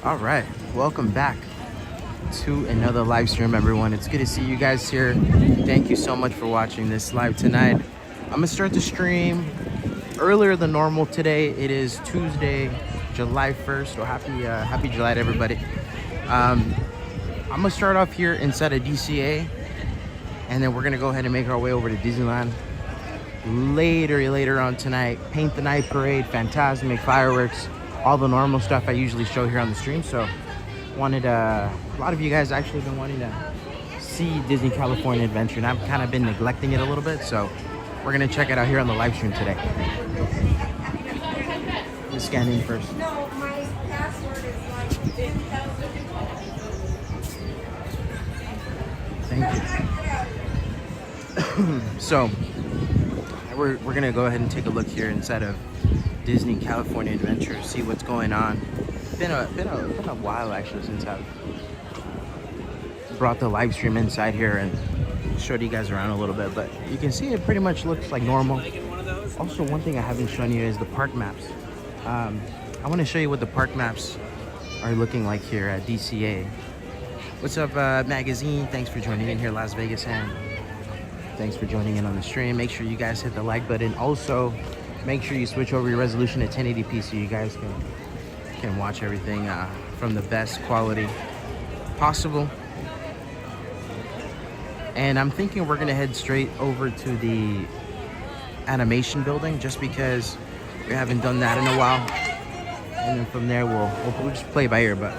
All right, welcome back to another live stream, everyone. It's good to see you guys here. Thank you so much for watching this live tonight. I'm gonna start the stream earlier than normal today. It is Tuesday, July 1st. So happy July to everybody. I'm gonna start off here inside of DCA, and then we're gonna go ahead and make our way over to Disneyland later on tonight. Paint the night parade, Fantasmic, fireworks, all the normal stuff I usually show here on the stream. So wanted a lot of you guys actually been wanting to see Disney California Adventure, and I've kind of been neglecting it a little bit, so we're gonna check it out here on the live stream today. Let's scan in first. No, my password is like 10,000. Thank you. So we're gonna go ahead and take a look here inside of Disney California Adventure, see what's going on. Been a while actually since I've brought the live stream inside here and showed you guys around a little bit, but you can see it pretty much looks like normal. Also, one thing I haven't shown you is the park maps. I want to show you what the park maps are looking like here at DCA. What's up, Magazine? Thanks for joining in here, Las Vegas Ham. Thanks for joining in on the stream. Make sure you guys hit the like button. Also, make sure you switch over your resolution to 1080p so you guys can watch everything from the best quality possible. And I'm thinking we're gonna head straight over to the animation building, just because we haven't done that in a while. And then from there we'll just play by ear. But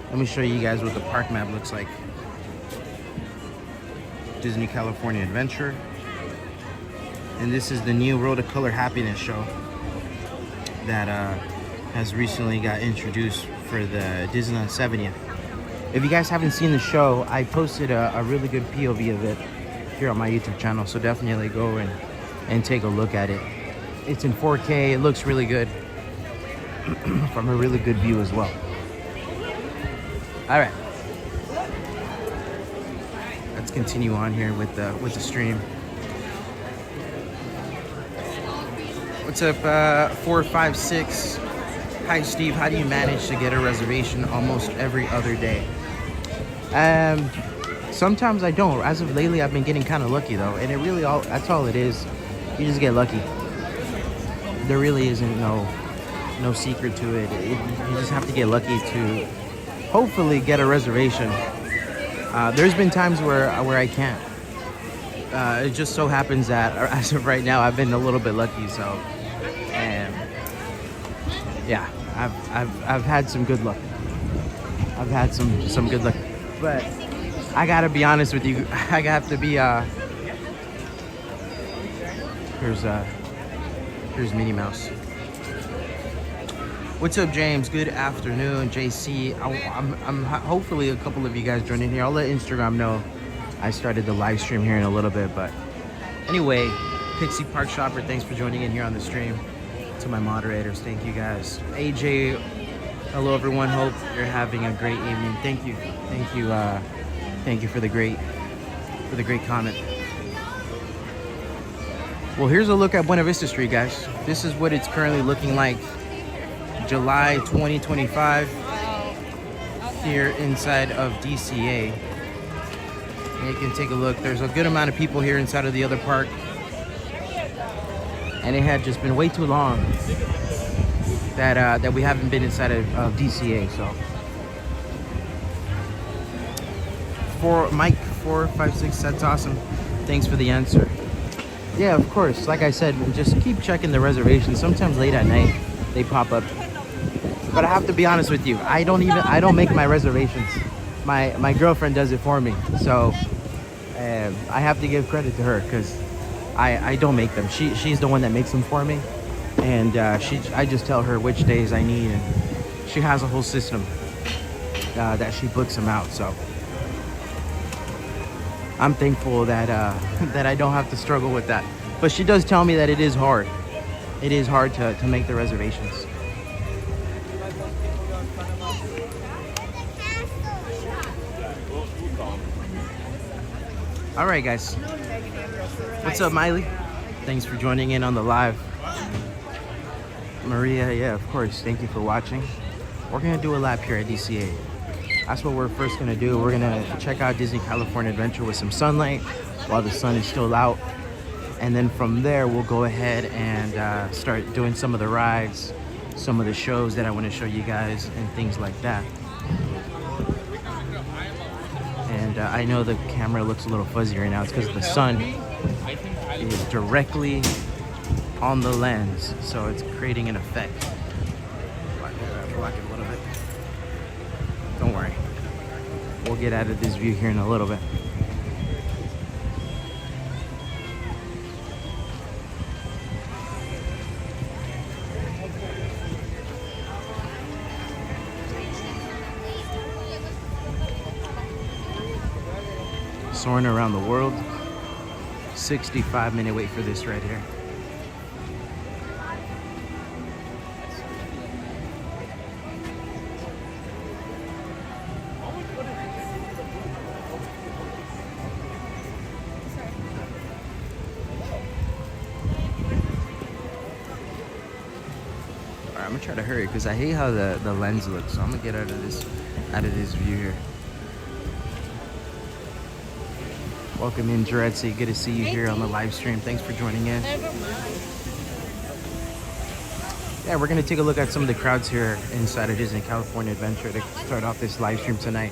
let me show you guys what the park map looks like. Disney California Adventure. And this is the new Road to Color Happiness show that has recently got introduced for the Disneyland 70th. If you guys haven't seen the show, I posted a really good POV of it here on my YouTube channel, so definitely go and take a look at it. It's in 4K, it looks really good from a really good view as well. All right, let's continue on here with the stream. What's up, 456? Hi, Steve. How do you manage to get a reservation almost every other day? Sometimes I don't. As of lately, I've been getting kind of lucky though, and that's all it is. You just get lucky. There really isn't no secret to it. You just have to get lucky to hopefully get a reservation. There's been times where I can't. It just so happens that as of right now, I've been a little bit lucky. So, yeah, I've had some good luck. I've had some good luck, but I gotta be honest with you. I have to be. Here's Minnie Mouse. What's up, James? Good afternoon, JC. I'm hopefully a couple of you guys join in here. I'll let Instagram know I started the live stream here in a little bit, but anyway, Pixie Park Shopper, thanks for joining in here on the stream. To my moderators, thank you guys. AJ, hello everyone. Hope you're having a great evening. Thank you for the great comment. Well, here's a look at Buena Vista Street, guys. This is what it's currently looking like, July 2025, here inside of DCA. And you can take a look. There's a good amount of people here inside of the other park, and it had just been way too long that we haven't been inside of DCA. So for Mike 456, that's awesome. Thanks for the answer. Yeah, of course. Like I said, just keep checking the reservations. Sometimes late at night they pop up. But I have to be honest with you. I don't make my reservations. My girlfriend does it for me. So I have to give credit to her, because I don't make them. She's the one that makes them for me, and I just tell her which days I need, and she has a whole system that she books them out. So I'm thankful that that I don't have to struggle with that. But she does tell me that it is hard. It is hard to make the reservations. All right, guys. What's up, Miley? Thanks for joining in on the live. Maria, yeah, of course. Thank you for watching. we're gonna do a lap here at DCA. That's what we're first gonna do. We're gonna check out Disney California Adventure with some sunlight while the sun is still out. And then from there, we'll go ahead and start doing some of the rides, some of the shows that I wanna show you guys and things like that. And I know the camera looks a little fuzzy right now. It's because the sun is directly on the lens, so it's creating an effect. Block it a little bit. Don't worry. We'll get out of this view here in a little bit. Soaring around the world. 65-minute wait for this right here. I'm gonna try to hurry because I hate how the lens looks, so I'm gonna get out of this view here. Welcome in, Jaretsi. Good to see you here on the live stream. Thanks for joining in. Yeah, we're gonna take a look at some of the crowds here inside of Disney California Adventure to start off this live stream tonight.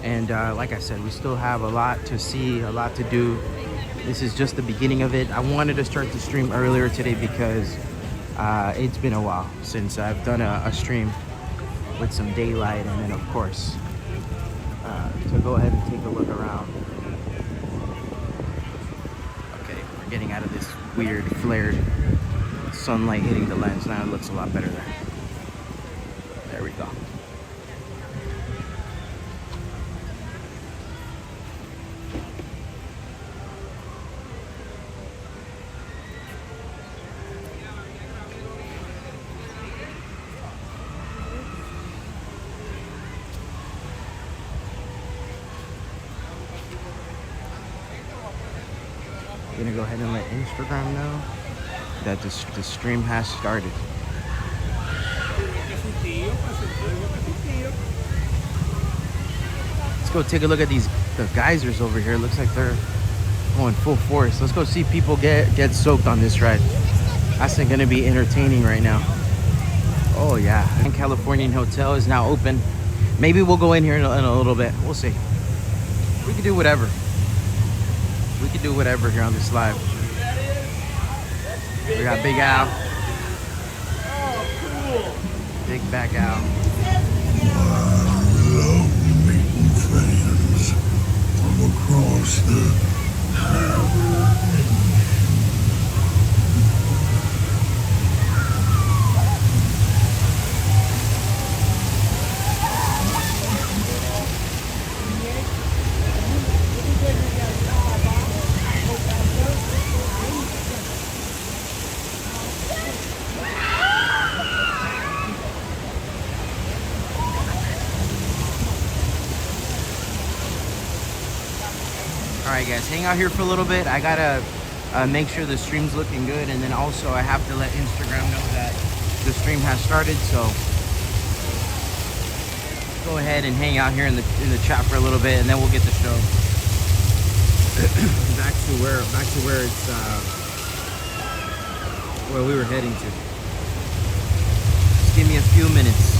And like I said, we still have a lot to see, a lot to do. This is just the beginning of it. I wanted to start the stream earlier today because it's been a while since I've done a stream with some daylight, and then of course to go ahead and take a look around. Okay, we're getting out of this weird flared sunlight hitting the lens. Now it looks a lot better there. There we go. I'm gonna go ahead and let Instagram know that the stream has started. Let's go take a look at the geysers over here. Looks like they're going full force. Let's go see people get soaked on this ride. That's gonna be entertaining right now. Oh yeah, and Californian Hotel is now open. Maybe we'll go in here in a little bit. We'll see. We can do whatever. We can do whatever here on this live. We got Big Al. Big Back Al. Hello, meeting fans from across the Alright guys, hang out here for a little bit. I gotta make sure the stream's looking good, and then also I have to let Instagram know that the stream has started, so go ahead and hang out here in the chat for a little bit, and then we'll get the show back to where it's where we were heading to. Just give me a few minutes.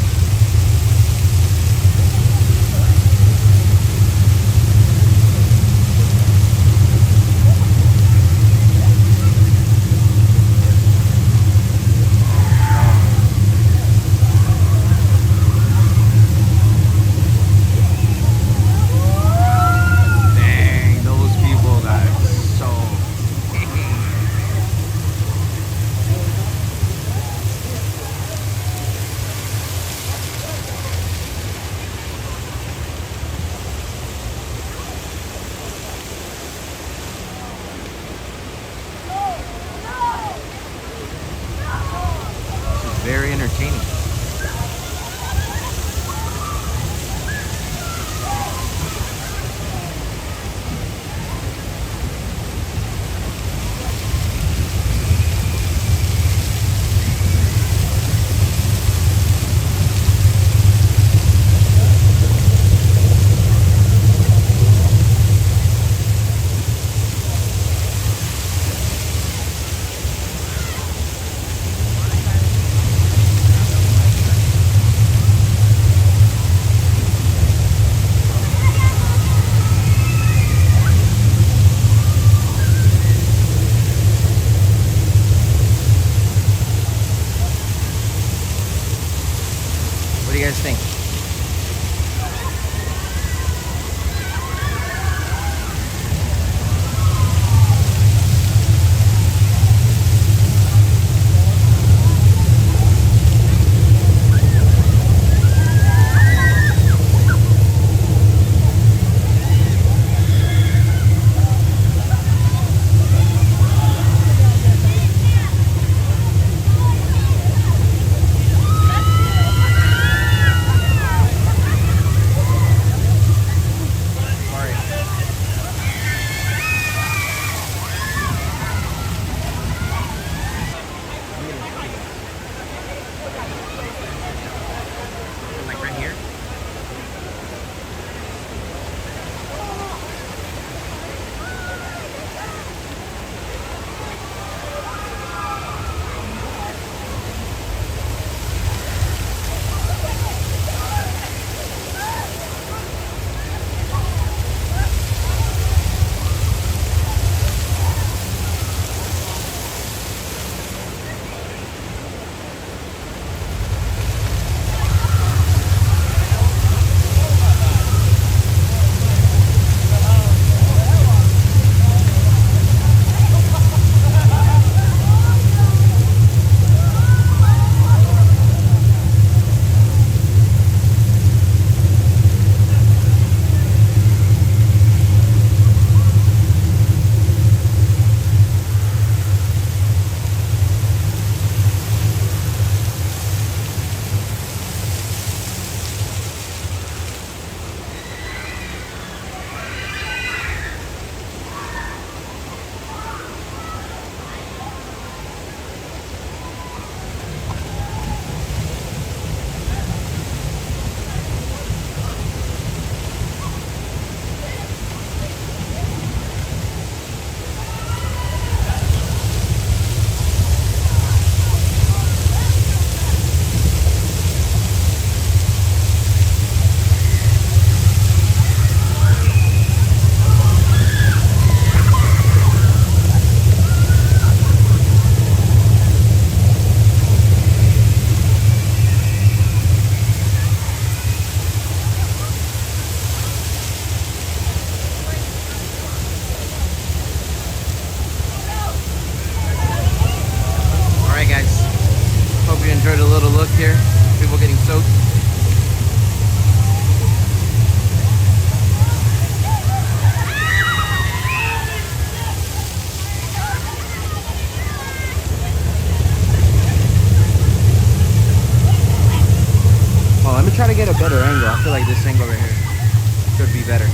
better.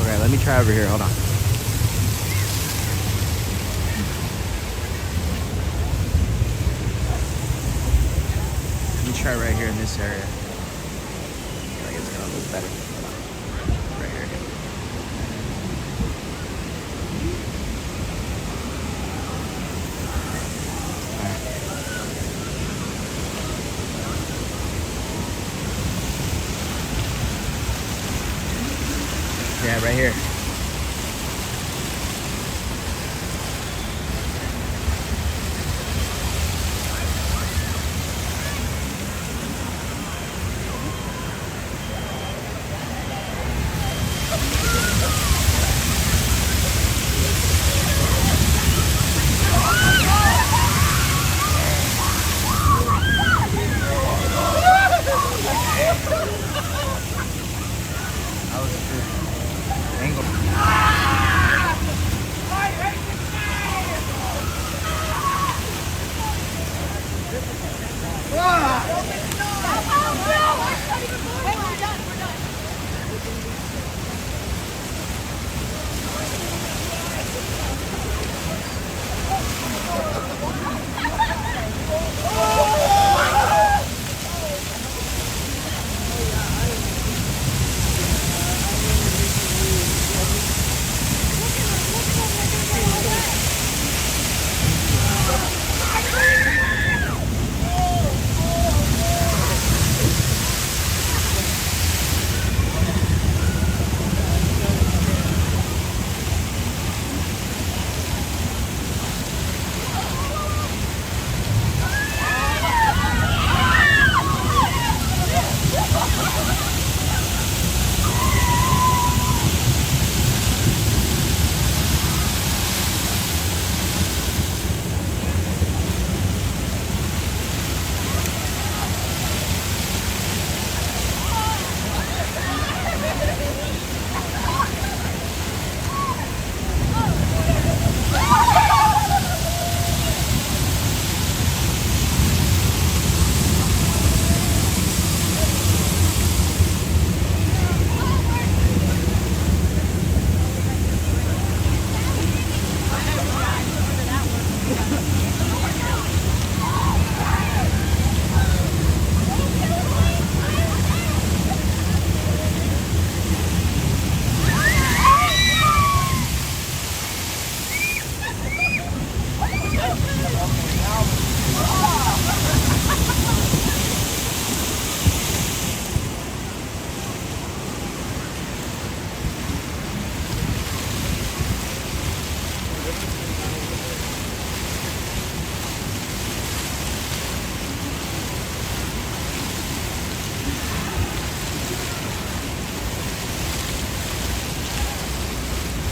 Okay, let me try over here. Hold on. Let me try right here in this area. I think it's gonna look better. Hold on. Right here. Yeah, right here. That was a good angle.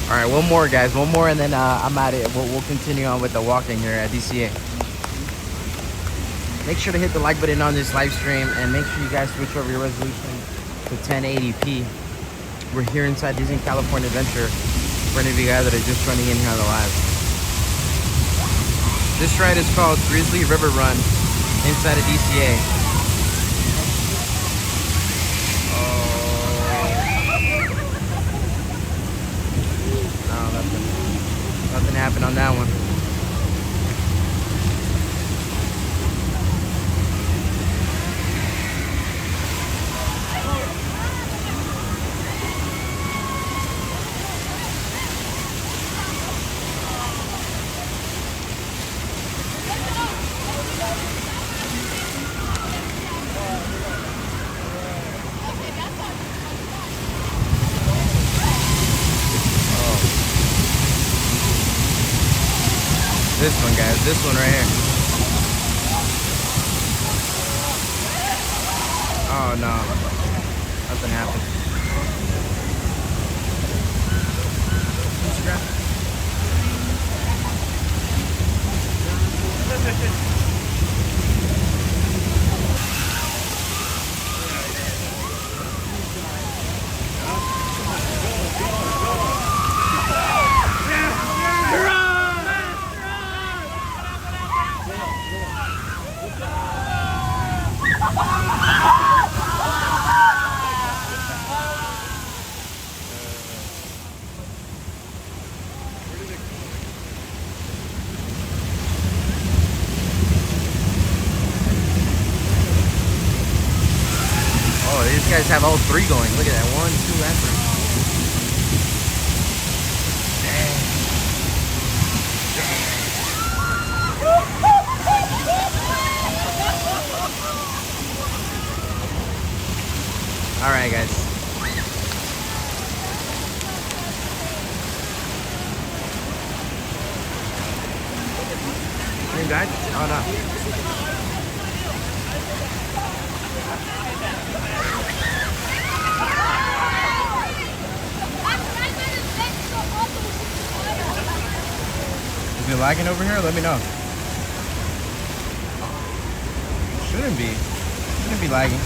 All right, one more, guys. One more, and then I'm at it. We'll continue on with the walking here at DCA. Make sure to hit the like button on this live stream, and make sure you guys switch over your resolution to 1080p. We're here inside Disney California Adventure for any of you guys that are just joining in here on the live. This ride is called Grizzly River Run inside of DCA. Nothing happened on that one. This one, guys. This one right here. Oh no. Nothing happened. these guys have all three going. Look at that. 1, 2, and 3. All right, guys. Same guy? Oh, no. Is it lagging over here? Let me know. Shouldn't be. Shouldn't be lagging.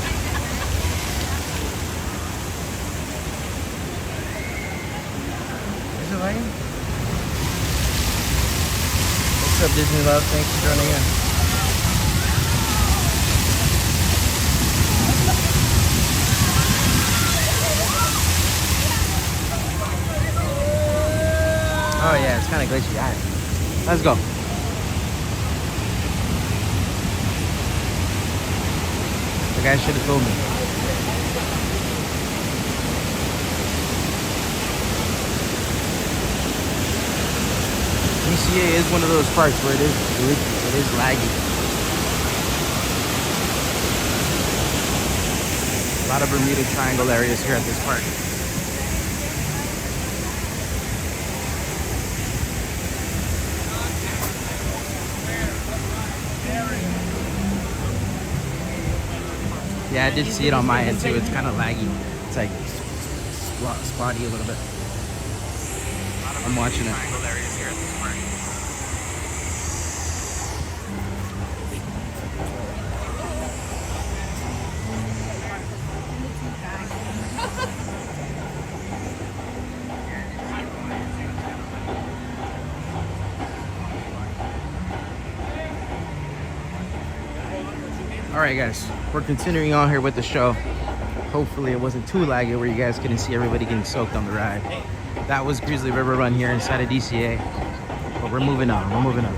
Is it lagging? What's up, Disney Love? Thanks for joining in. Oh yeah, it's kind of glitchy. All right, let's go. The guy should have told me. DCA is one of those parks where it is laggy. A lot of Bermuda Triangle areas here at this park. Yeah, I did see it on my end too. It's kind of laggy. It's like spotty a little bit. I'm watching it. Alright guys, we're continuing on here with the show. Hopefully it wasn't too laggy where you guys couldn't see everybody getting soaked on the ride. That was Grizzly River Run here inside of DCA. But we're moving on, we're moving on.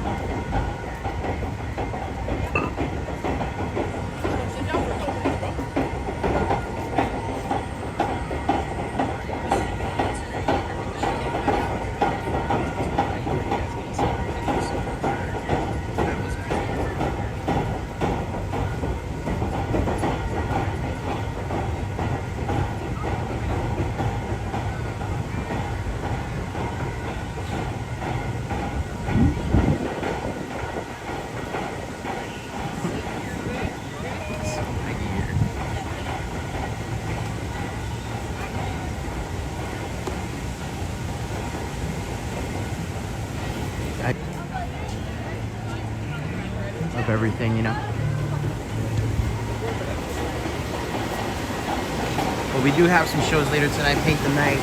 Of everything, you know. But we do have some shows later tonight. Paint the Night,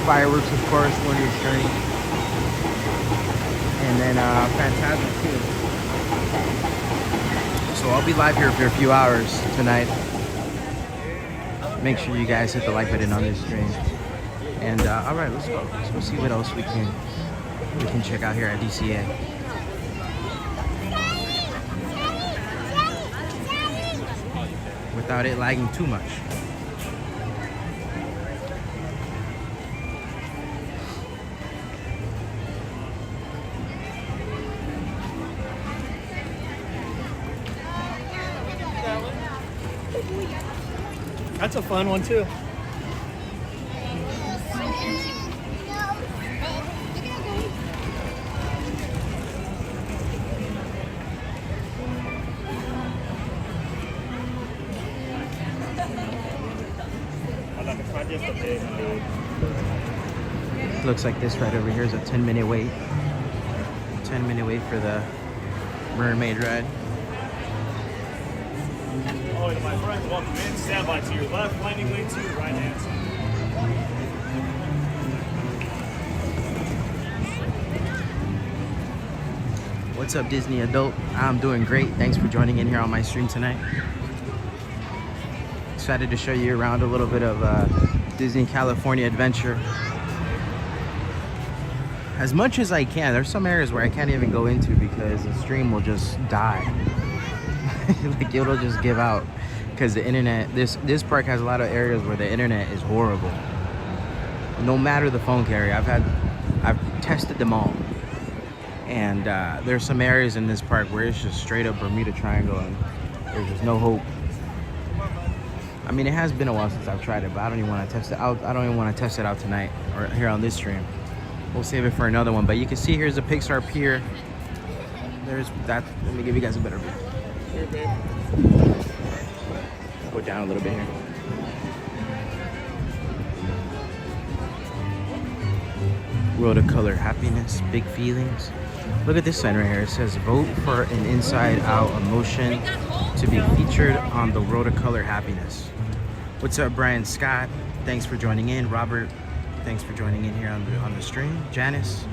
fireworks, of course, Warrior's Journey, and then Phantasmic too. So I'll be live here for a few hours tonight. Make sure you guys hit the like button on this stream. And all right, let's go. Let's go see what else we can check out here at DCA. Without it lagging too much. That's a fun one too. Looks like this right over here is a 10-minute wait. 10-minute wait for the mermaid ride. Oh, my friends, welcome in. Stand by to your left, landing lane to your right hand side. What's up, Disney Adult? I'm doing great. Thanks for joining in here on my stream tonight. Excited to show you around a little bit of Disney California Adventure. As much as I can. There's some areas where I can't even go into because the stream will just die. Like it'll just give out because the internet, this park has a lot of areas where the internet is horrible. No matter the phone carrier, I've tested them all, and there's some areas in this park where it's just straight up Bermuda Triangle and there's just no hope. I mean, it has been a while since I've tried it, but I don't even want to test it out. I don't even want to test it out tonight or here on this stream. We'll save it for another one. But you can see here's a Pixar Pier. There's that. Let me give you guys a better view. Here, babe. Go down a little bit here. World of Color Happiness, Big Feelings. Look at this sign right here. It says vote for an inside out emotion to be featured on the World of Color Happiness. What's up, Brian Scott? Thanks for joining in. Robert, thanks for joining in here on the stream. Janice,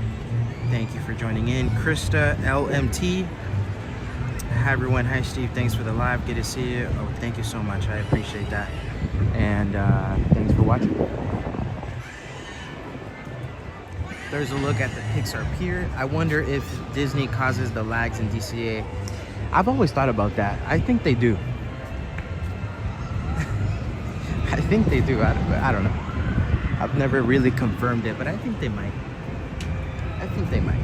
thank you for joining in. Krista LMT. Hi everyone. Hi Steve. Thanks for the live. Good to see you. Oh, thank you so much. I appreciate that. And thanks for watching. There's a look at the Pixar Pier. I wonder if Disney causes the lags in DCA. I've always thought about that. I think they do. I think they do. I don't know. I've never really confirmed it, but I think they might. I think they might.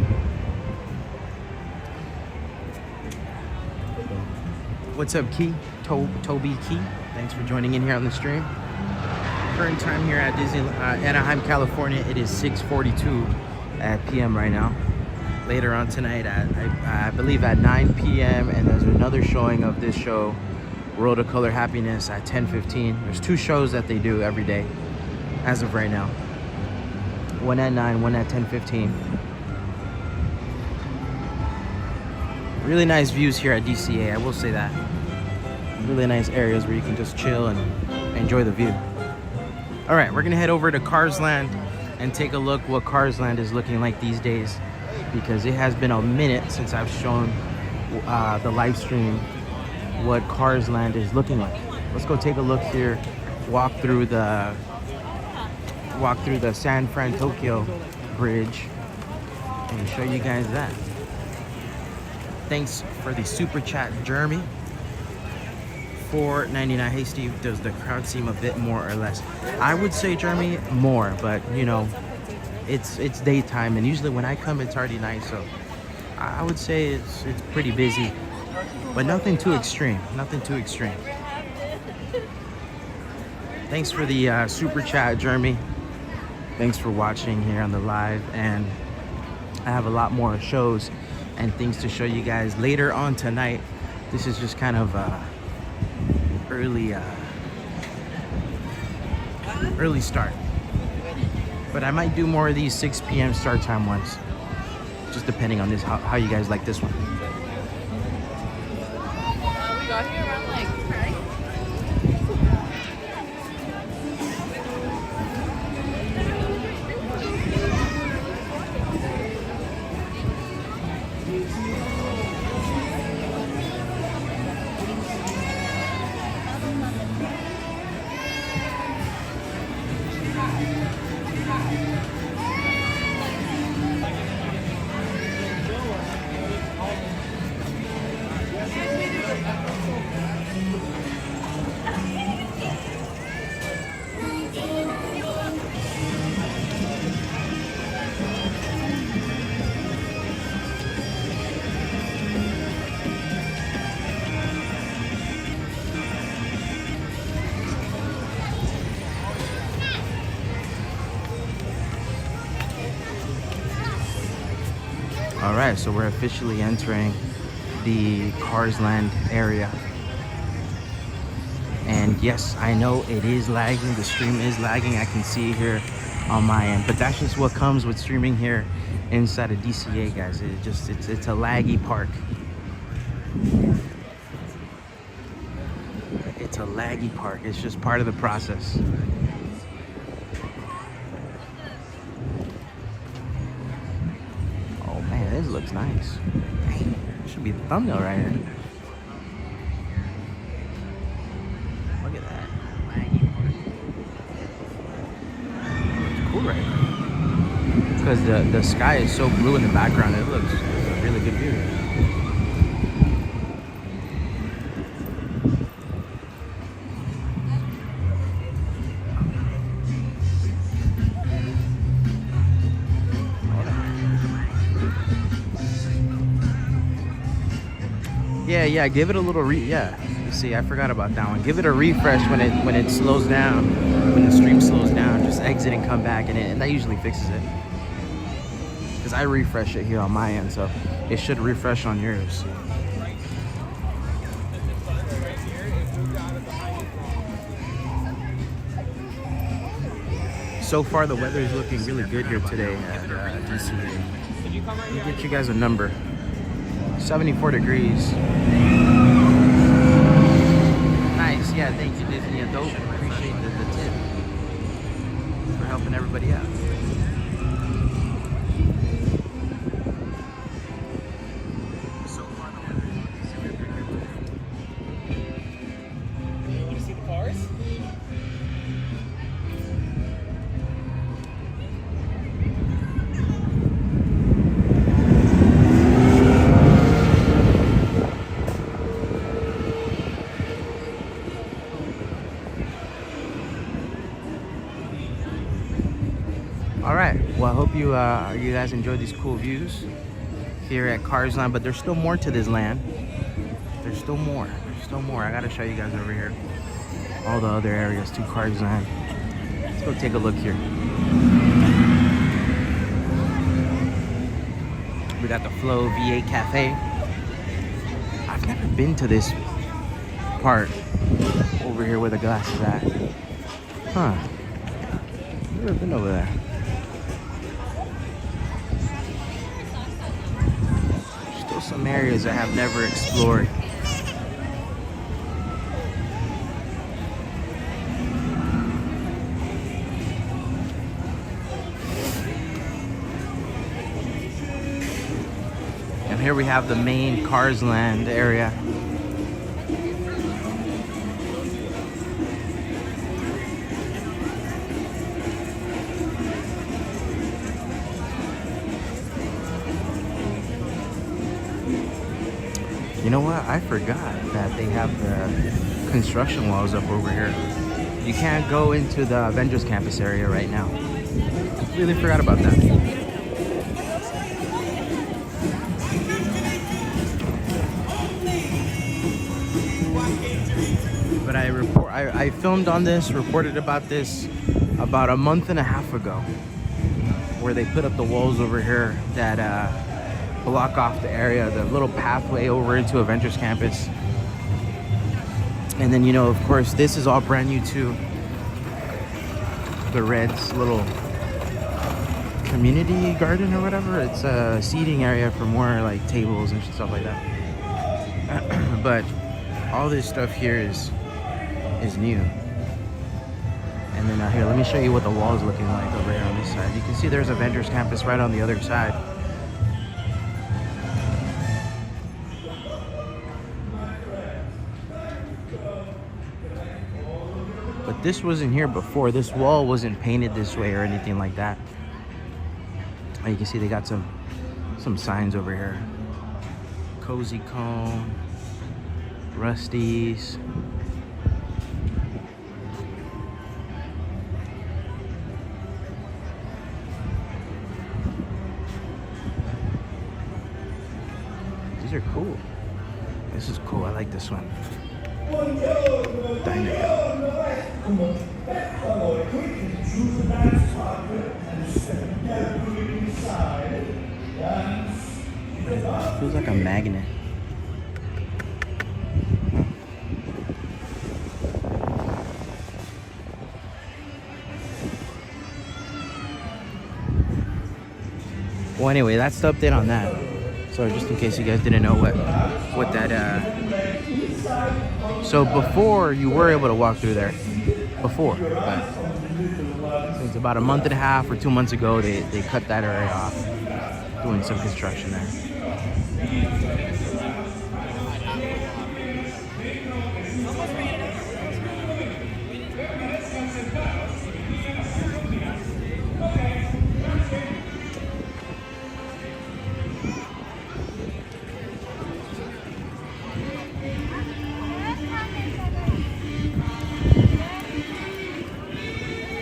What's up, Key? Toby Key. Thanks for joining in here on the stream. Current time here at Anaheim, California, it is 6:42 p.m. right now. Later on tonight, I believe at 9 p.m. and there's another showing of this show, World of Color Happiness, at 10:15. There's 2 shows that they do every day, as of right now. One at 9, one at 10:15. Really nice views here at DCA, I will say that. Really nice areas where you can just chill and enjoy the view. All right, we're gonna head over to Cars Land and take a look what Cars Land is looking like these days, because it has been a minute since I've shown the live stream what Cars Land is looking like. Let's go take a look here, walk through the San Fran Tokyo Bridge and show you guys that. Thanks for the super chat, Jeremy. $4.99. Hey Steve, does the crowd seem a bit more or less? I would say, Jeremy, more, but you know, it's daytime and usually when I come it's already night, so I would say it's pretty busy, but nothing too extreme. Nothing too extreme. Thanks for the super chat, Jeremy. Thanks for watching here on the live, and I have a lot more shows and things to show you guys later on tonight. This is just kind of early start, but I might do more of these 6 p.m. start time ones, just depending on this how you guys like this one. We got here around like, right? All right, so we're officially entering the Cars Land area. And yes, I know it is lagging. The stream is lagging. I can see here on my end, but that's just what comes with streaming here inside of DCA, guys. It's a laggy park. It's a laggy park. It's just part of the process. This looks nice. Should be the thumbnail right here. Look at that. It's cool right here. Because the sky is so blue in the background, it's a really good view. yeah. Give it a little yeah. See, I forgot about that one. Give it a refresh when it slows down, when the stream slows down. Just exit and come back, and that usually fixes it. Because I refresh it here on my end, so it should refresh on yours. So far, the weather is looking really good here today at DCA. Let me get you guys a number. 74 degrees. Nice, yeah, thank you, Disney Adult. Appreciate the tip for helping everybody out. So far, the weather is looking super good here today. You want to see the cars? All right, well, I hope you guys enjoyed these cool views here at Cars Land, but there's still more to this land. There's still more. I gotta show you guys over here all the other areas to Cars Land. Let's go take a look here. We got the Flow VA Cafe. I've never been to this part over here where the glass is at. Huh. Never been over there. Still some areas I have never explored. And here we have the main Cars Land area. You know what? I forgot that they have the construction walls up over here. You can't go into the Avengers Campus area right now. Completely forgot about that. But I filmed on this, reported about this about a month and a half ago, where they put up the walls over here that block off the area, the little pathway over into Avengers Campus. And then, you know, of course, this is all brand new too. The Reds little community garden or whatever. It's a seating area for more like tables and stuff like that. But all this stuff here is new. And then here, let me show you what the wall is looking like over here on this side. You can see there's Avengers Campus right on the other side. But this wasn't here before. This wall wasn't painted this way or anything like that. You can see they got some signs over here. Cozy Cone, Rusty's. These are cool. This is cool. I like this one. Dynamo. Feels like a magnet. Well, anyway, that's the update on that. So just in case you guys didn't know what that so before you were able to walk through there before, but since about a month and a half or 2 months ago they cut that area off, doing some construction there.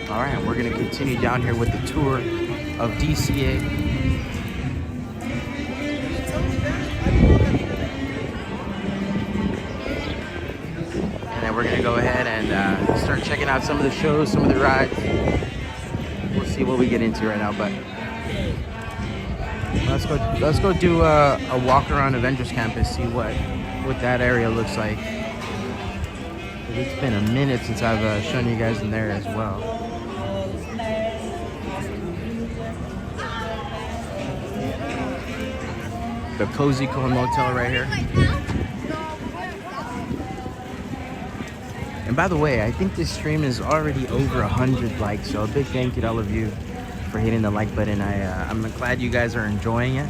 All right, we're gonna continue down here with the tour of DCA. and we're gonna go ahead and start checking out some of the shows, some of the rides. We'll see what we get into right now, but let's go do a walk around Avengers Campus, see what that area looks like. It's been a minute since I've shown you guys in there as well. The Cozy Cone Motel right here. And by the way, I think this stream is already over 100 likes, so a big thank you to all of you for hitting the like button. I'm glad you guys are enjoying it.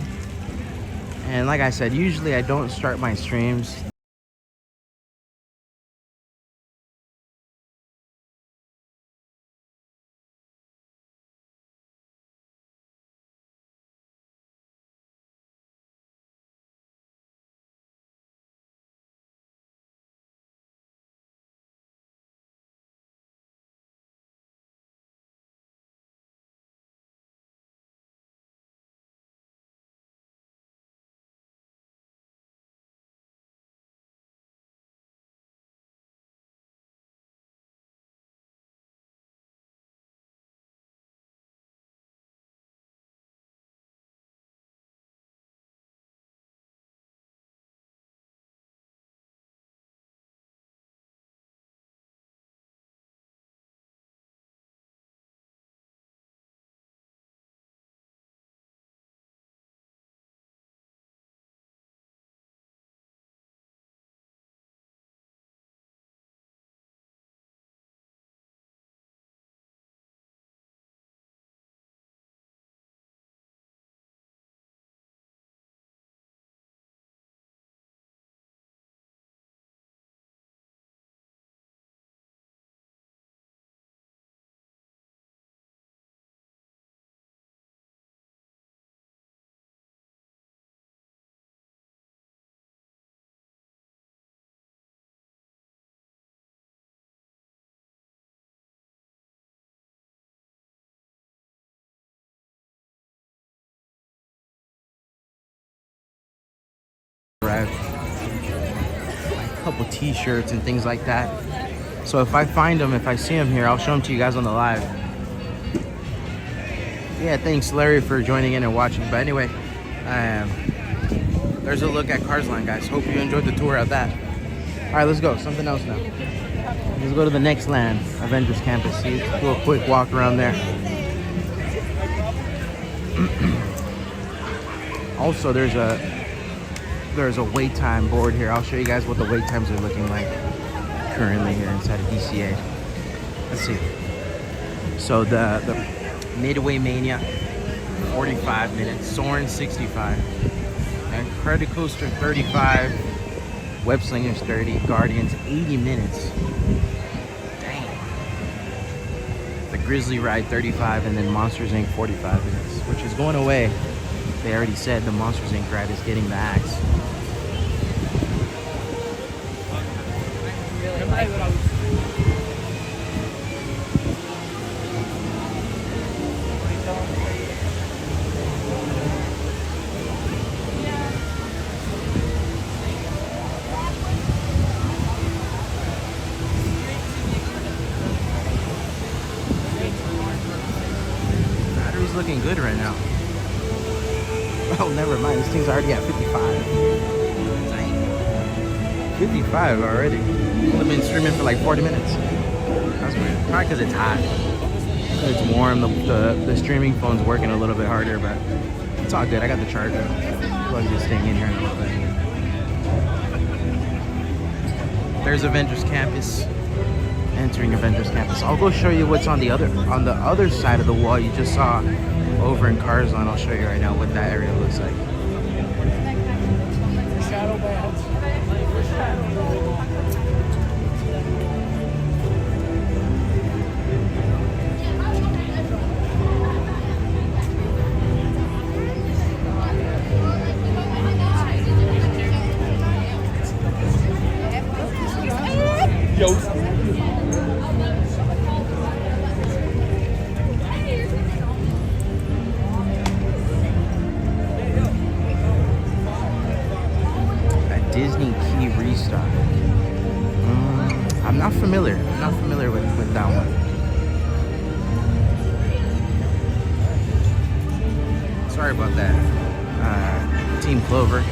And like I said, usually I don't start my streams a couple t-shirts and things like that. So if I find them, if I see them here, I'll show them to you guys on the live. Yeah, thanks Larry for joining in and watching. But anyway, there's a look at Cars Line, guys. Hope you enjoyed the tour of that. All right, let's go. Something else now. Let's go to the next land, Avengers Campus. See, do a quick walk around there. Also, there's a wait time board here. I'll show you guys what the wait times are looking like currently here inside of DCA. Let's see. So the Midway Mania, 45 minutes. Soarin', 65. And Credit Coaster, 35. Web Slingers, 30. Guardians, 80 minutes. Dang. The Grizzly Ride, 35. And then Monsters Inc., 45 minutes. Which is going away. They already said the Monsters Inc. ride is getting the axe. Battery's looking good right now. Oh, never mind. This thing's already at 55. 55 already. I've been streaming for like 40 minutes. That's weird. Probably because it's hot. It's warm. The streaming phone's working a little bit harder, but it's all good. I got the charger. Plug this thing in here in a little bit. There's Avengers Campus. Entering Avengers Campus. I'll go show you what's on the other side of the wall you just saw over in Cars Line. I'll show you right now what that area looks like. Shadow bands. I'm not familiar. I'm not familiar with that one. Sorry about that. Team Clover.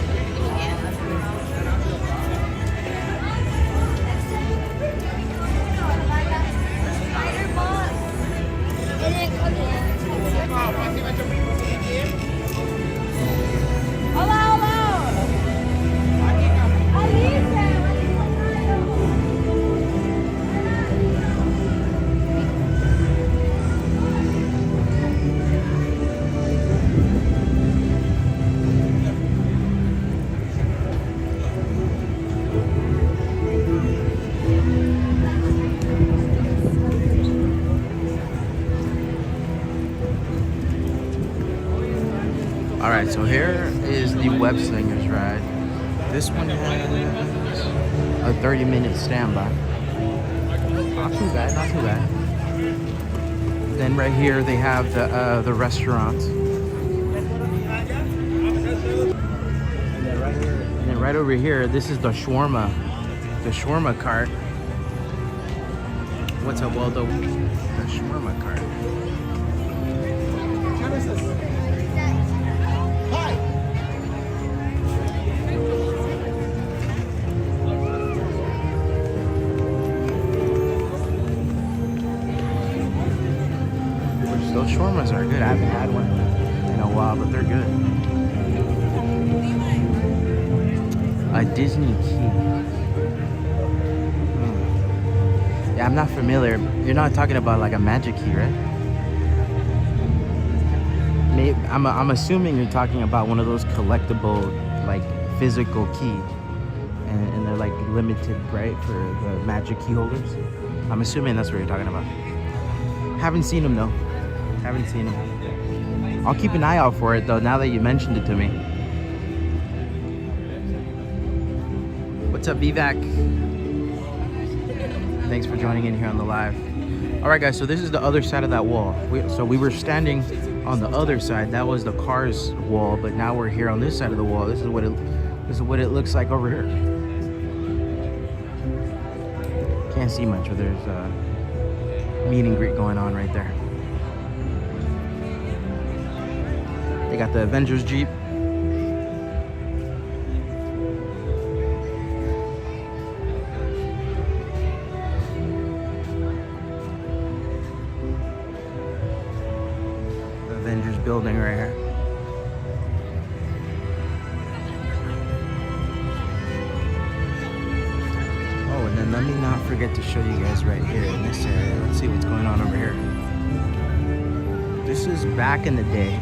Alright, so here is the Web Slingers ride. This one has a 30-minute standby. Not too bad, not too bad. Then right here they have the restaurant. And then right over here, this is the shawarma cart. What's up, Waldo? The shawarma cart. Those shawarmas are good. I haven't had one in a while, but they're good. A Disney key. Yeah, I'm not familiar. You're not talking about like a magic key, right? Maybe, I'm assuming you're talking about one of those collectible, like physical key, and they're like limited, right, for the magic key holders. I'm assuming that's what you're talking about. Haven't seen them though. Haven't seen them. I'll keep an eye out for it though, now that you mentioned it to me. What's up, Vivek? Thanks for joining in here on the live. Alright guys, so this is the other side of that wall. So we were standing on the other side. That was the cars wall, but now we're here on this side of the wall. This is what it looks like over here. Can't see much, but there's a meet and greet going on right there. They got the Avengers Jeep. The Avengers building right here. Oh, and then let me not forget to show you guys right here in this area. Let's see what's going on over here. This is back in the day.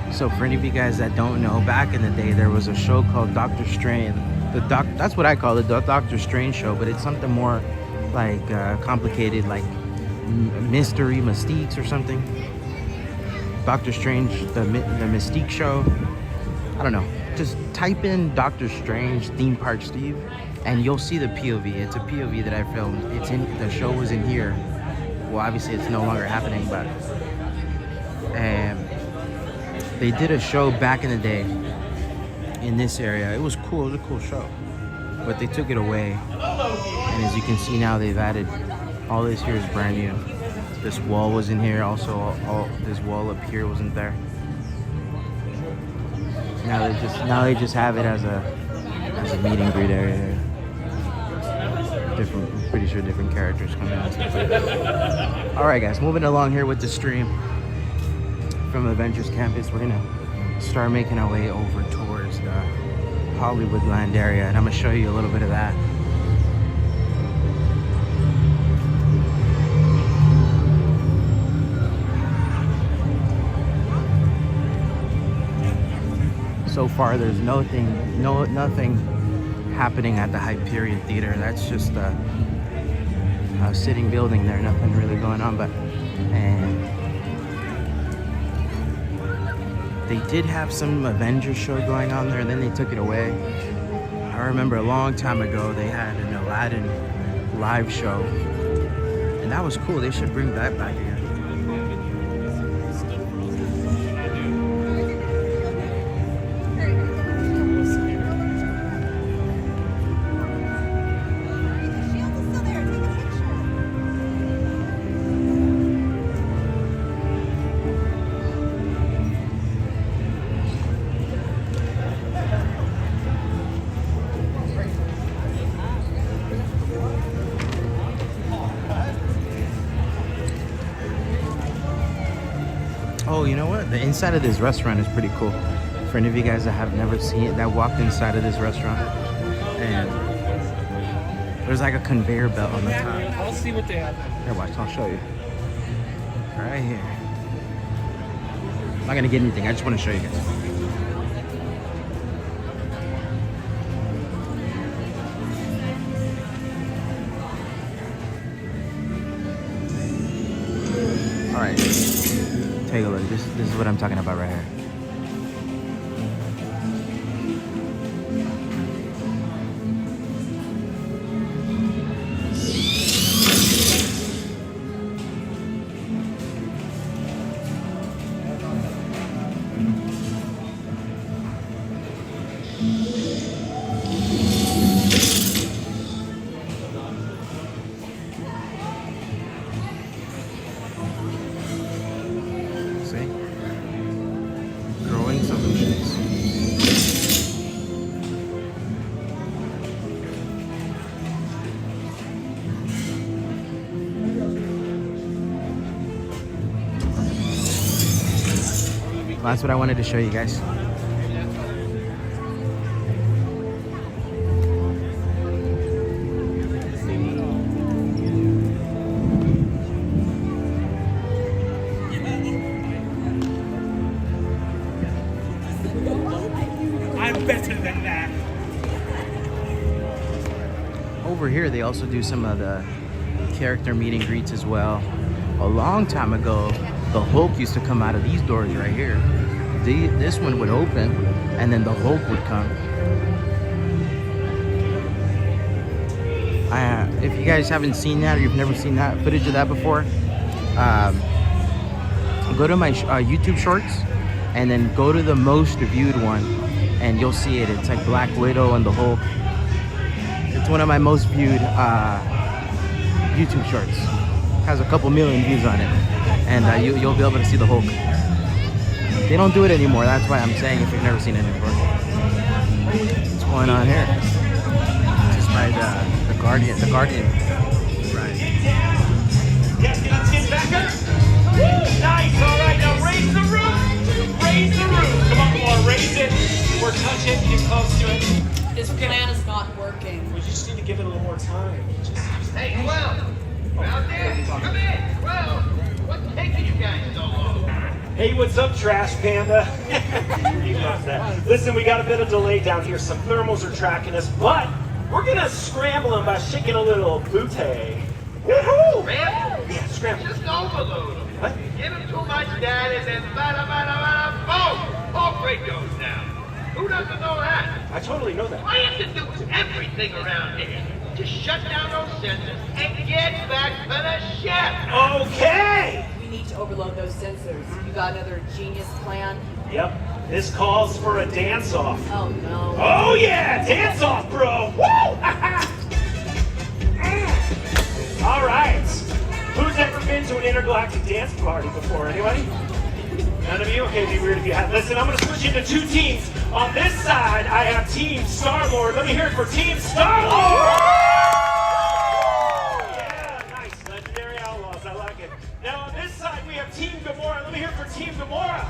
So for any of you guys that don't know, back in the day there was a show called Doctor Strange. That's what I call it, the Doctor Strange show, but it's something more like complicated, like mystery, mystiques or something. Doctor Strange, the Mystique show. I don't know. Just type in Doctor Strange theme park Steve, and you'll see the POV. It's a POV that I filmed. It's in the show was in here. Well, obviously it's no longer happening, but they did a show back in the day in this area. It was cool. It was a cool show, but they took it away. And as you can see now, they've added all this here is brand new. This wall was in here. Also, all this wall up here wasn't there. Now they just have it as a meet and greet area. Different, I'm pretty sure different characters come in. All right, guys, moving along here with the stream. From Avengers Campus, we're gonna start making our way over towards the Hollywoodland area, and I'm gonna show you a little bit of that. So far, there's nothing happening at the Hyperion Theater. That's just a sitting building there. Nothing really going on, but they did have some Avengers show going on there, and then they took it away. I remember a long time ago they had an Aladdin live show, and that was cool. They should bring that back again. Oh, you know what? The inside of this restaurant is pretty cool. For any of you guys that have never seen it, that walked inside of this restaurant, and there's like a conveyor belt on the top. I'll see what they have. Here, watch. I'll show you. Right here. I'm not gonna get anything. I just want to show you guys. All right. Take a look. This is what I'm talking about right here. That's what I wanted to show you guys. I'm better than that. Over here, they also do some of the character meet and greets as well. A long time ago, the Hulk used to come out of these doors right here. This one would open, and then the Hulk would come. If you guys haven't seen that, or you've never seen that footage of that before, go to my YouTube shorts, and then go to the most viewed one, and you'll see it. It's like Black Widow and the Hulk. It's one of my most viewed YouTube shorts. Has a couple million views on it, and you'll be able to see the Hulk. They don't do it anymore. That's why I'm saying if you've never seen it before. What's going on here? Just by the Guardian. Right. Yes, get back up. Nice. All right, now raise the roof. Raise the roof. Come on, raise it. Or touch it. Get close to it. This plan is not working. We just need to give it a little more time. Hey, well, out there, come in. Well, what's taking you guys so long? Hey, what's up, Trash Panda? You got that. Listen, we got a bit of delay down here. Some thermals are tracking us, but we're gonna scramble them by shaking a little booty. Woohoo! Scramble? Yeah, scramble. Just overload them. What? Give them too much, Dad, and then boom! All rate goes down. Who doesn't know that? I totally know that. All you have to do is everything around here. Just shut down those sensors and get back to the ship. Okay! We need to overload those sensors. You got another genius plan? Yep, this calls for a dance-off. Oh no. Oh yeah, dance-off, bro! Woo! All right. Who's ever been to an intergalactic dance party before? Anybody? None of you? Okay, it'd be weird if you had. Listen, I'm going to switch into two teams. On this side, I have Team Star-Lord. Let me hear it for Team Star-Lord! Yeah, nice. Legendary Outlaws. I like it. Now, on this side, we have Team Gamora. Let me hear it for Team Gamora.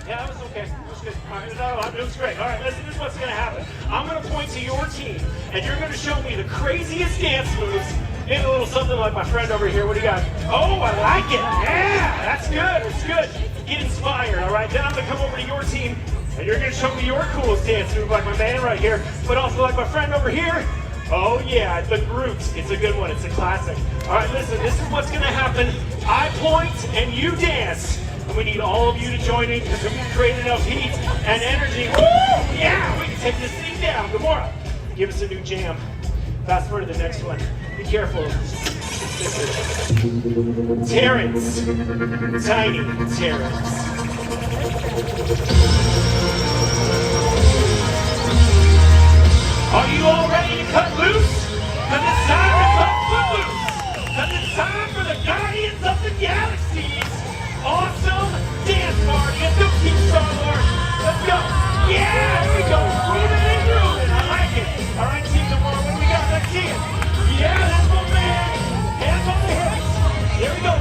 Yeah, that was okay. It was good. All right, no, it was great. All right, listen, this is what's going to happen. I'm going to point to your team, and you're going to show me the craziest dance moves. Maybe a little something like my friend over here. What do you got? Oh, I like it. Yeah, that's good. It's good. Get inspired, all right? Then I'm going to come over to your team, and you're going to show me your coolest dance move like my man right here, but also like my friend over here. Oh, yeah, the Groot. It's a good one. It's a classic. All right, listen, this is what's going to happen. I point, and you dance. And we need all of you to join in because we can create enough heat and energy. Woo! Yeah, we can take this thing down. Gamora, give us a new jam. Fast forward to the next one. Be careful. Terrence. Tiny Terrence. Are you all ready to cut loose? Because it's time to cut footloose. Because it's time for the Guardians of the Galaxy's awesome dance party at the Team Star-Lord. Let's go. Yeah, here we go. Grooving and grooving. I like it. All right, Team Gamora, what do we got? Let's see it. Yeah, that's my man. Hands on the hips. Here we go.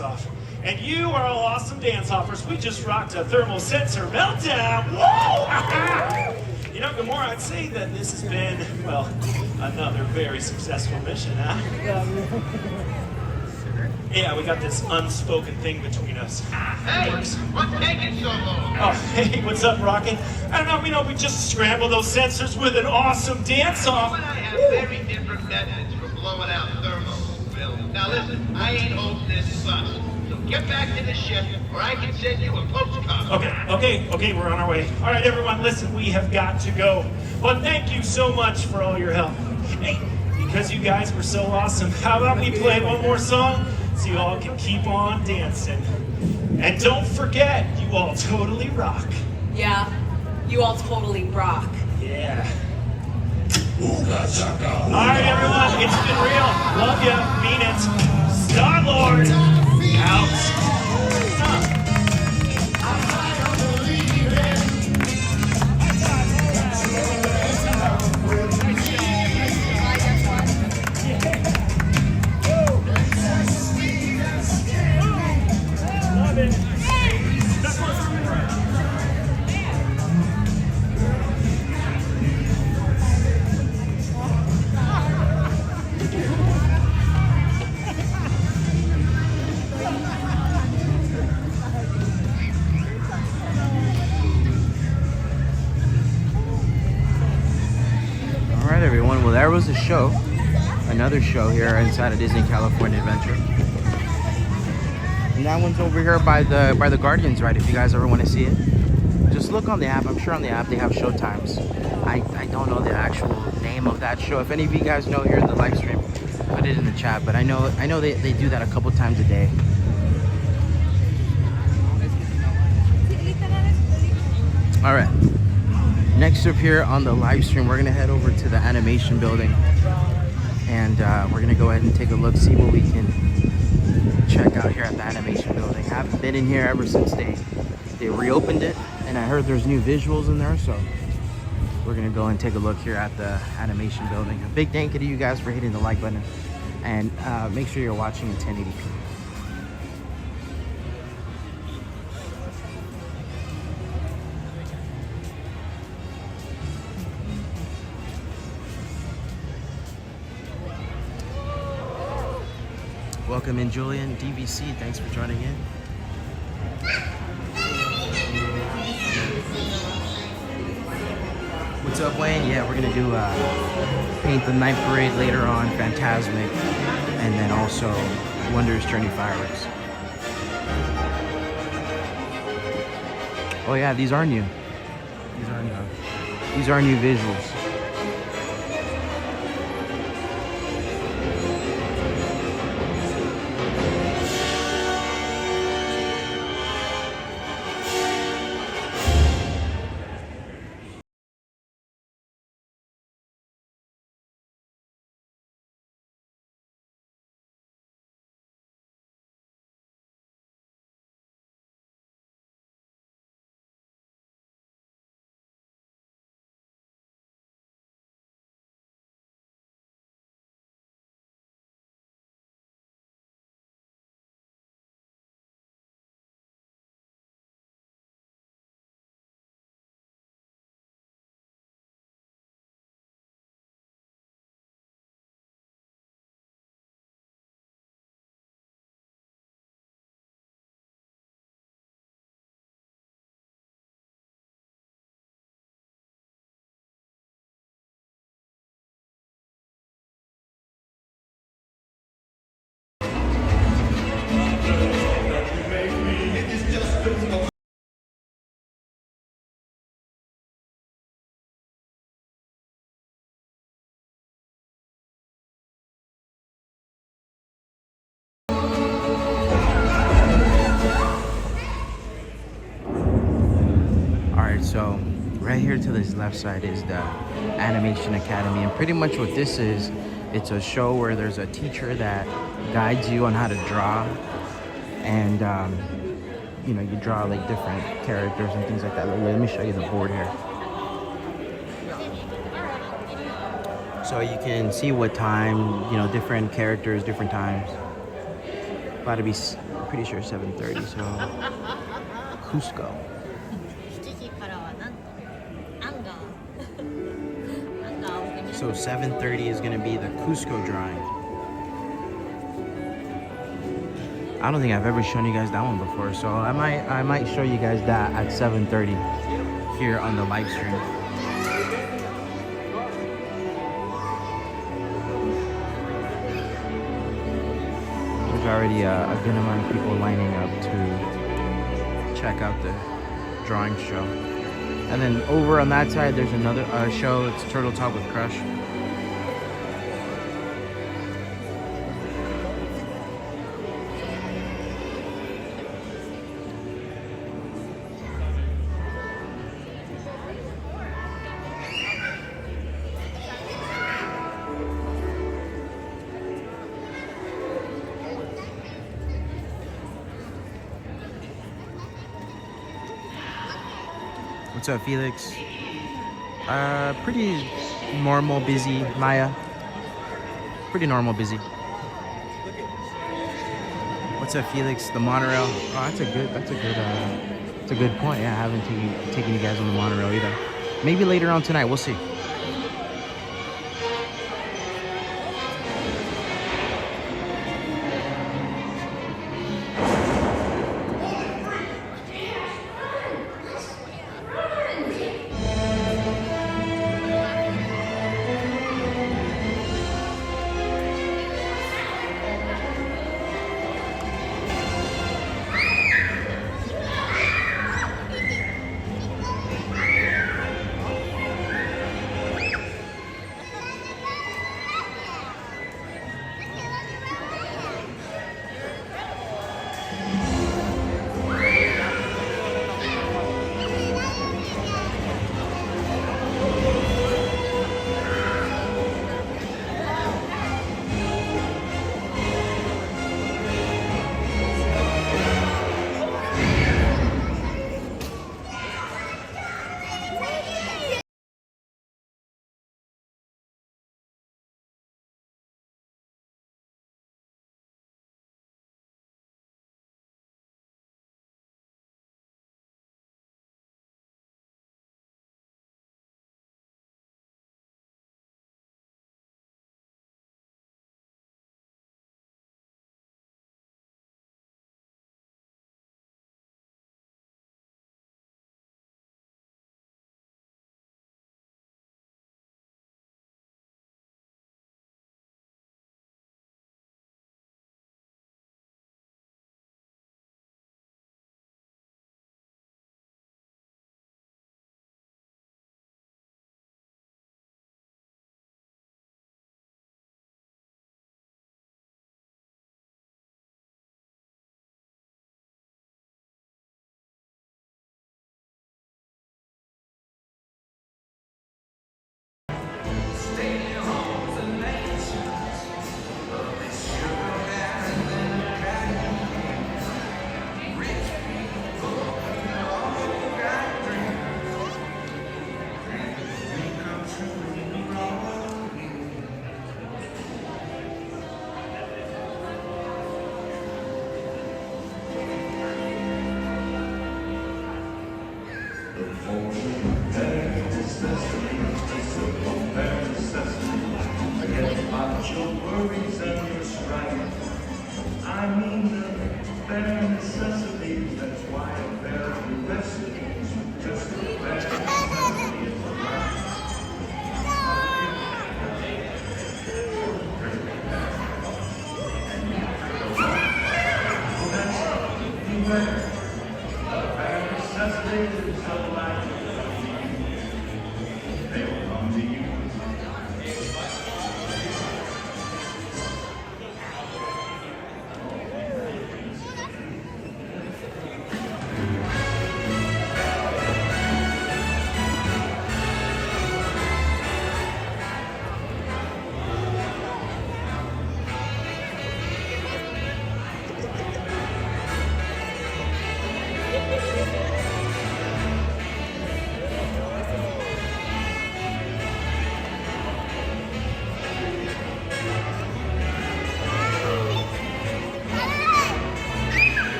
dance off. And you are all awesome dance hoppers. We just rocked a thermal sensor meltdown. Whoa! You know, Gamora, I'd say that this has been, well, another very successful mission, huh? Yeah, we got this unspoken thing between us. Hey, what's taking so long? Oh, hey, what's up, Rocket? I don't know, we just scrambled those sensors with an awesome dance-off. You and I have very different methods for blowing out thermals, Bill. Now listen, I ain't holding this bus. So get back to the ship, or I can send you a postcard. Okay, we're on our way. All right, everyone, listen, we have got to go. But thank you so much for all your help. Hey, because you guys were so awesome, how about we play one more song so you all can keep on dancing? And don't forget, you all totally rock. Yeah, you all totally rock. Yeah. All right, everyone, it's been real. Love ya, mean it. Star-Lord, out. Alright everyone, well there was a show, another show here inside of Disney California Adventure. And that one's over here by the Guardians ride if you guys ever want to see it. Just look on the app, I'm sure on the app they have show times. I don't know the actual name of that show. If any of you guys know here in the live stream, put it in the chat, but I know they do that a couple times a day. Alright. Next up here on the live stream, we're gonna head over to the animation building, and we're gonna go ahead and take a look, see what we can check out here at the animation building. I haven't been in here ever since they reopened it, and I heard there's new visuals in there, so we're gonna go and take a look here at the animation building. A big thank you to you guys for hitting the like button, and make sure you're watching in 1080p. Welcome in, Julian, DVC. Thanks for joining in. What's up, Wayne? Yeah, we're gonna do Paint the Night Parade later on, Fantasmic, and then also Wondrous Journey Fireworks. Oh yeah, these are new. These are new visuals. So right here to this left side is the Animation Academy, and pretty much what this is, it's a show where there's a teacher that guides you on how to draw, and you know, you draw like different characters and things like that. Let me show you the board here. So you can see what time, you know, different characters, different times. About to be pretty sure 7:30. So Cusco. 7時からはなんとアンガーアンガーを見な So 7:30 is gonna be the Cusco drawing. I don't think I've ever shown you guys that one before, so I might show you guys that at 7:30 here on the live stream. There's already a good amount of people lining up to check out the drawing show. And then over on that side, there's another show. It's Turtle Talk with Crush. What's up, Felix? Pretty normal, busy. Maya? Pretty normal, busy. What's up, Felix? The monorail. Oh, that's a good point. Yeah, I haven't taken you guys on the monorail either. Maybe later on tonight. We'll see.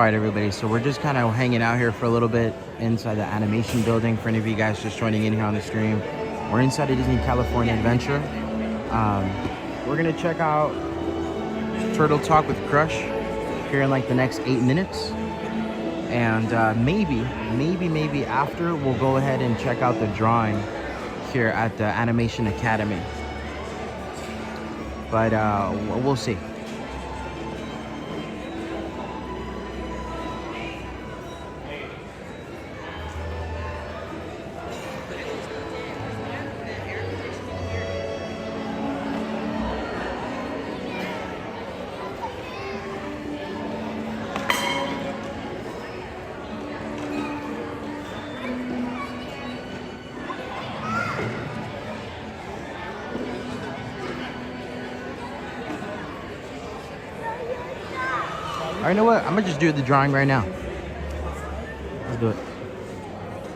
right, everybody, so we're just kind of hanging out here for a little bit inside the animation building. For any of you guys just joining in here on the stream, we're inside of Disney California Adventure. We're gonna check out Turtle Talk with Crush here in like the next 8 minutes, and maybe after we'll go ahead and check out the drawing here at the Animation Academy, but we'll see. All right, you know what? I'm gonna just do the drawing right now. Let's do it.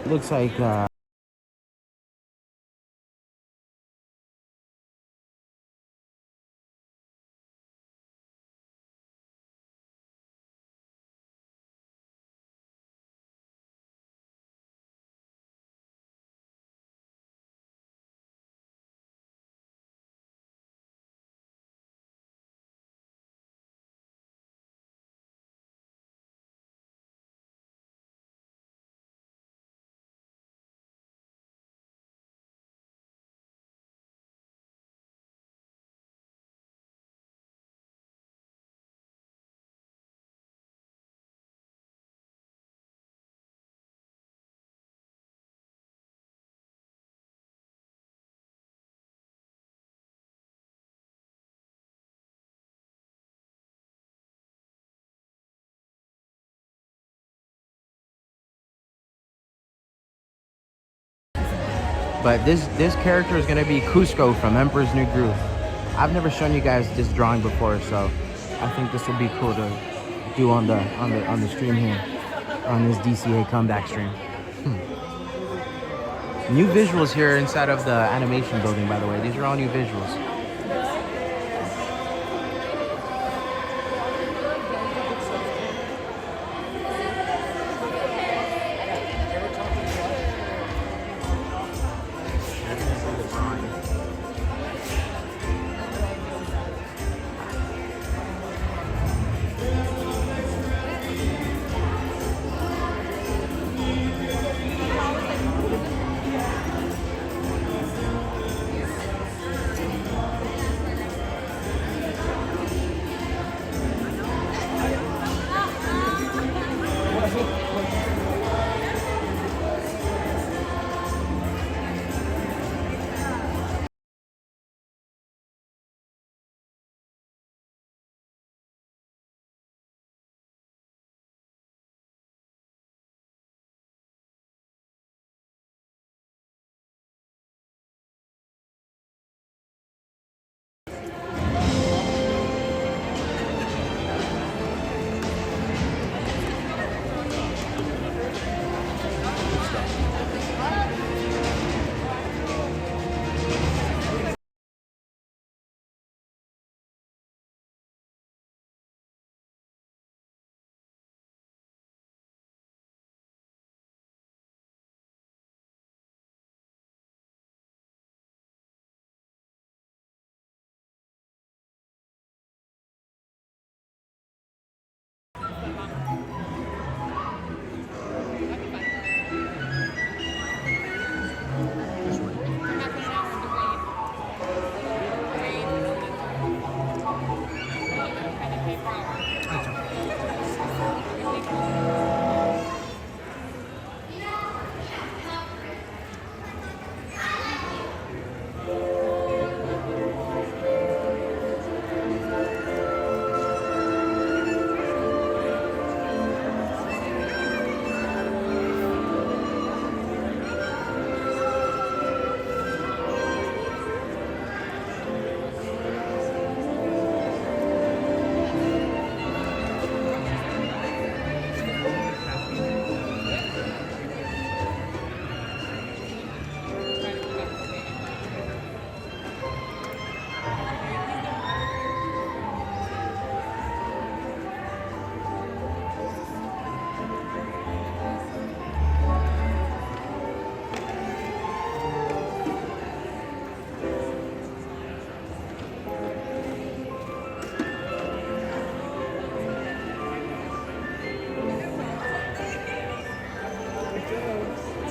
It looks like but this character is gonna be Cusco from Emperor's New Groove. I've never shown you guys this drawing before, so I think this will be cool to do on the stream here, on this DCA comeback stream. New visuals here inside of the animation building, by the way. These are all new visuals.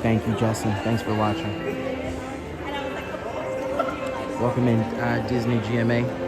Thank you, Justin. Thanks for watching. Welcome in Disney GMA.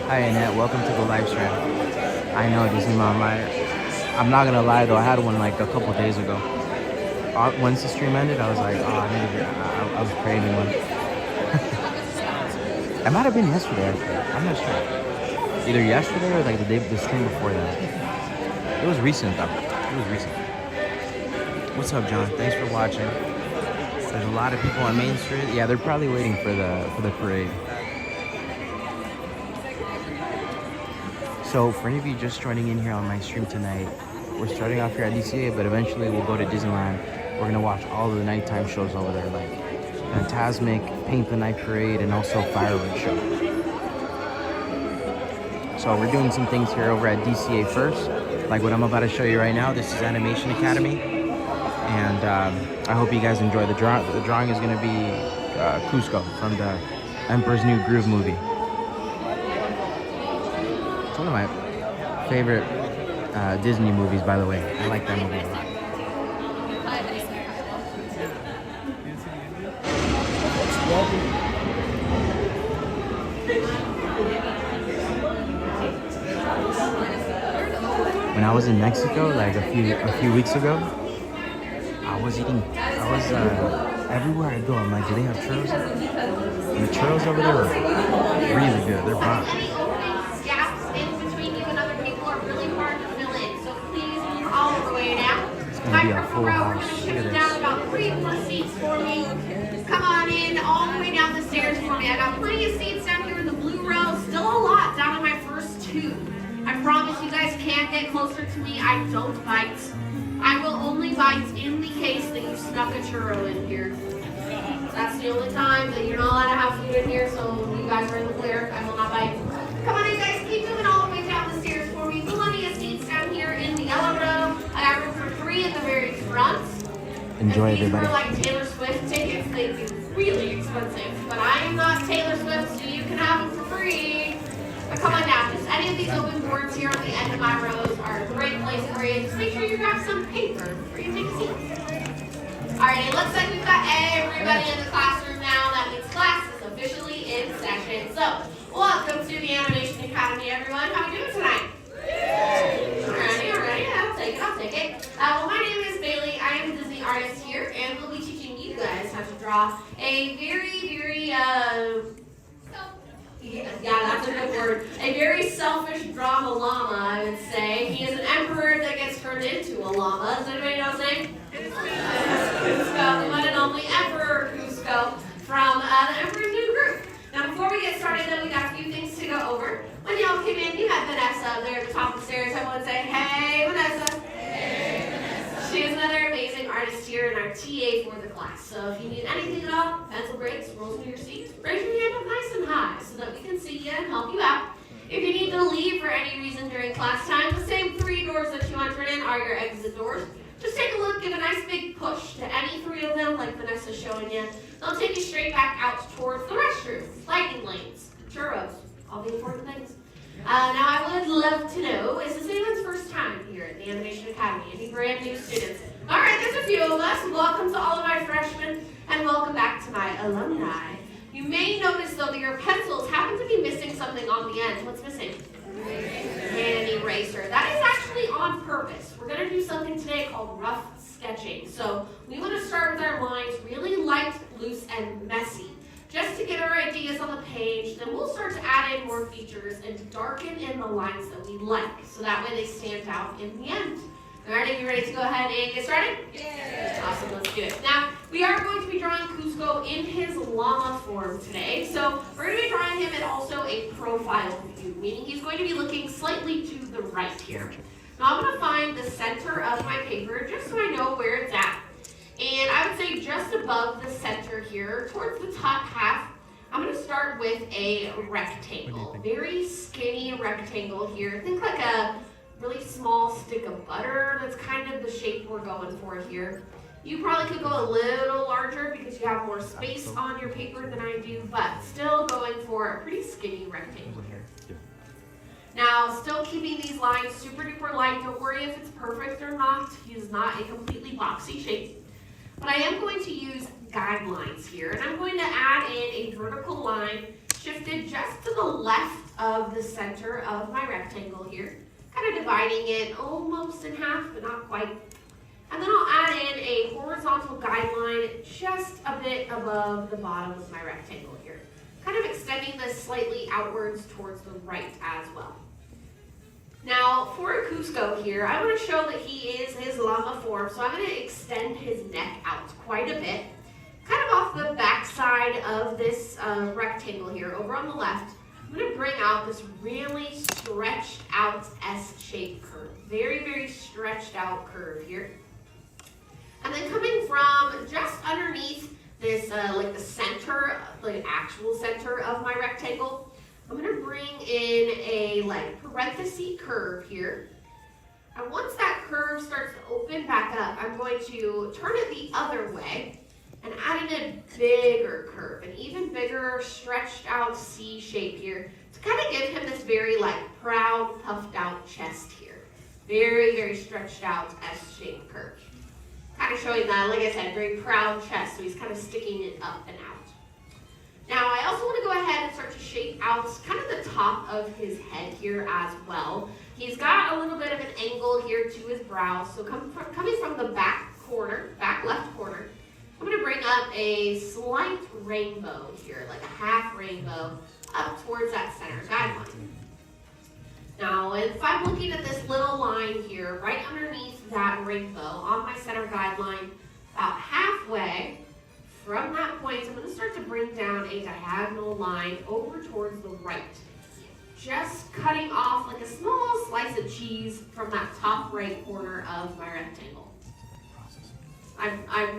Hi Annette, welcome to the live stream. I know Disney Mom. I'm not gonna lie though, I had one like a couple days ago. Once the stream ended, I was like, oh, I was craving one. It might have been yesterday actually. I'm not sure. Either yesterday or like the stream before that. It was recent though. It was recent. What's up, John? Thanks for watching. There's a lot of people on Main Street. Yeah, they're probably waiting for the parade. So for any of you just joining in here on my stream tonight, we're starting off here at DCA, but eventually we'll go to Disneyland. We're gonna watch all of the nighttime shows over there, like Fantasmic, Paint the Night Parade, and also Fireworks Show. So we're doing some things here over at DCA first, like what I'm about to show you right now. This is Animation Academy, and I hope you guys enjoy the drawing. The drawing is gonna be Cusco from the Emperor's New Groove movie. It's one of my favorite Disney movies, by the way. I like that movie a lot. When I was in Mexico, like a few weeks ago, everywhere I go, I'm like, do they have churros? And the churros over there are really good. They're bomb. It's gonna be a full house. Look at this. 3 more seats for me. Come on in all the way down the stairs for me. I got plenty of seats down here in the blue row. Still a lot down in my first 2. I promise you guys can get closer to me. I don't bite. I will only bite in the case that you snuck a churro in here. That's the only time that you're not allowed to have food in here, so you guys are in the clear. I will not bite. Come on in, guys. Keep moving all the way down the stairs for me. Plenty of seats down here in the yellow row. I got room for 3 at the very front. Enjoy, if these everybody. were like Taylor Swift tickets, they'd be really expensive. But I am not Taylor Swift, so you can have them for free. But come on down. Just any of these open boards here on the end of my rows are a great place for you. Just make sure you grab some paper before you take a seat. Alright, it looks like we've got everybody in the classroom now. That means class is officially in session. So, welcome to the Animation Academy, everyone. How are we doing tonight? Alrighty. I'll take it. Well, my name is Bailey. I am a Disney artist here, and we'll be teaching you guys how to draw a very, that's a good word. A very selfish drama llama, I would say. He is an emperor that gets turned into a llama. Does anybody know his name? Cusco, the one and only Emperor Cusco from the Emperor's New Group. Now, before we get started, though, we got a few things to go over. When y'all came in, you had Vanessa up there at the top of the stairs. I want to say, hey, Vanessa. Hey, Vanessa. She is another amazing artist here and our TA for the class. So if you need anything at all, pencil breaks, rolls to your seat, raise your hand up nice and high so that we can see you and help you out. If you need to leave for any reason during class time, the same 3 doors that you entered in are your exit doors. Just take a look, give a nice big push to any 3 of them, like Vanessa's showing you. They'll take you straight back out towards the restroom, lighting lanes, churros, all the important things. Now, I would love to know, is this anyone's first time here at the Animation Academy? Any brand new students? All right, there's a few of us. Welcome to all of my freshmen, and welcome back to my alumni. You may notice, though, that your pencils happen to be missing something on the end. What's missing? An eraser. That is actually on purpose. We're going to do something today called rough sketching. So we want to start with our lines really light, loose, and messy, just to get our ideas on the page. Then we'll start to add in more features and darken in the lines that we like, so that way they stand out in the end. All right, are you ready to go ahead and get started? Yeah. Awesome, let's do it. Now, we are going to be drawing Cusco in his llama form today. So we're going to be drawing him in also a profile view, meaning he's going to be looking slightly to the right here. Now, I'm going to find the center of my paper just so I know where it's at. And I would say just above the center here, towards the top half, I'm going to start with a rectangle. Very skinny rectangle here. Think like a really small stick of butter. That's kind of the shape we're going for here. You probably could go a little larger because you have more space on your paper than I do, but still going for a pretty skinny rectangle here. Now, still keeping these lines super duper light. Don't worry if it's perfect or not. He's not a completely boxy shape. But I am going to use guidelines here, and I'm going to add in a vertical line shifted just to the left of the center of my rectangle here. Kind of dividing it almost in half, but not quite. And then I'll add in a horizontal guideline just a bit above the bottom of my rectangle here. Kind of extending this slightly outwards towards the right as well. Now, for Cusco here, I want to show that he is his llama form, so I'm going to extend his neck out quite a bit. Kind of off the back side of this rectangle here, over on the left, I'm going to bring out this really stretched out S-shaped curve. Very, very stretched out curve here. And then coming from just underneath this, like the center, like actual center of my rectangle, I'm going to bring in a like parenthesis curve here. And once that curve starts to open back up, I'm going to turn it the other way and add in a bigger curve, an even bigger stretched out C shape here to kind of give him this very like proud, puffed out chest here. Very, very stretched out S-shaped curve. Kind of showing that, like I said, very proud chest, so he's kind of sticking it up and out. Now, I also want to go ahead and start to shape out kind of the top of his head here as well. He's got a little bit of an angle here to his brow, so coming from the back corner, back left corner, I'm going to bring up a slight rainbow here, like a half rainbow, up towards that center guideline. Now, if I'm looking at this little line here, right underneath that rainbow on my center guideline, About halfway from that point, I'm going to start to bring down a diagonal line over towards the right. Just cutting off like a small slice of cheese from that top right corner of my rectangle. I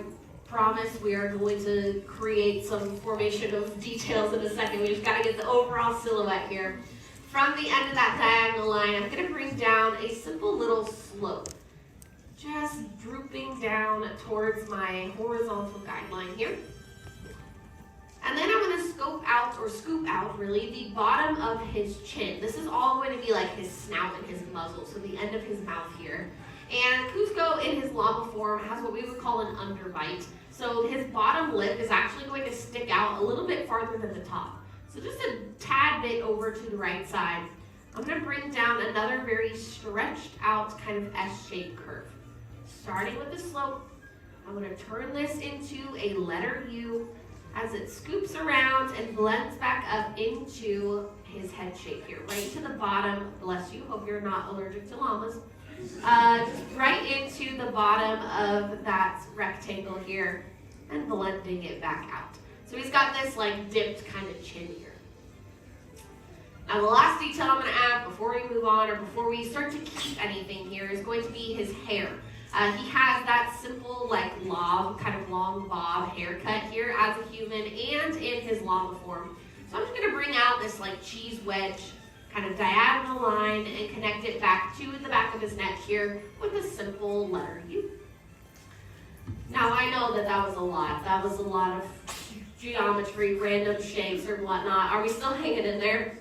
promise we are going to create some formation of details in a second. We just got to get the overall silhouette here. From the end of that diagonal line, I'm going to bring down a simple little slope. Just drooping down towards my horizontal guideline here. And then I'm going to scoop out really the bottom of his chin. This is all going to be like his snout and his muzzle, so the end of his mouth here. And Kuzco in his llama form has what we would call an underbite. So his bottom lip is actually going to stick out a little bit farther than the top. So just a tad bit over to the right side. I'm going to bring down another very stretched out kind of S-shaped curve. Starting with the slope, I'm going to turn this into a letter U as it scoops around and blends back up into his head shape here, right to the bottom. Bless you, hope you're not allergic to llamas. Just right into the bottom of that rectangle here and blending it back out. So he's got this like dipped kind of chin here. Now the last detail I'm going to add before we move on or before we start to keep anything here is going to be his hair. He has that simple like lob, kind of long bob haircut here as a human and in his llama form. So I'm just going to bring out this like cheese wedge kind of diagonal line and connect it back to the back of his neck here with a simple letter U. Now I know that was a lot. That was a lot of geometry, random shapes or whatnot. Are we still hanging in there?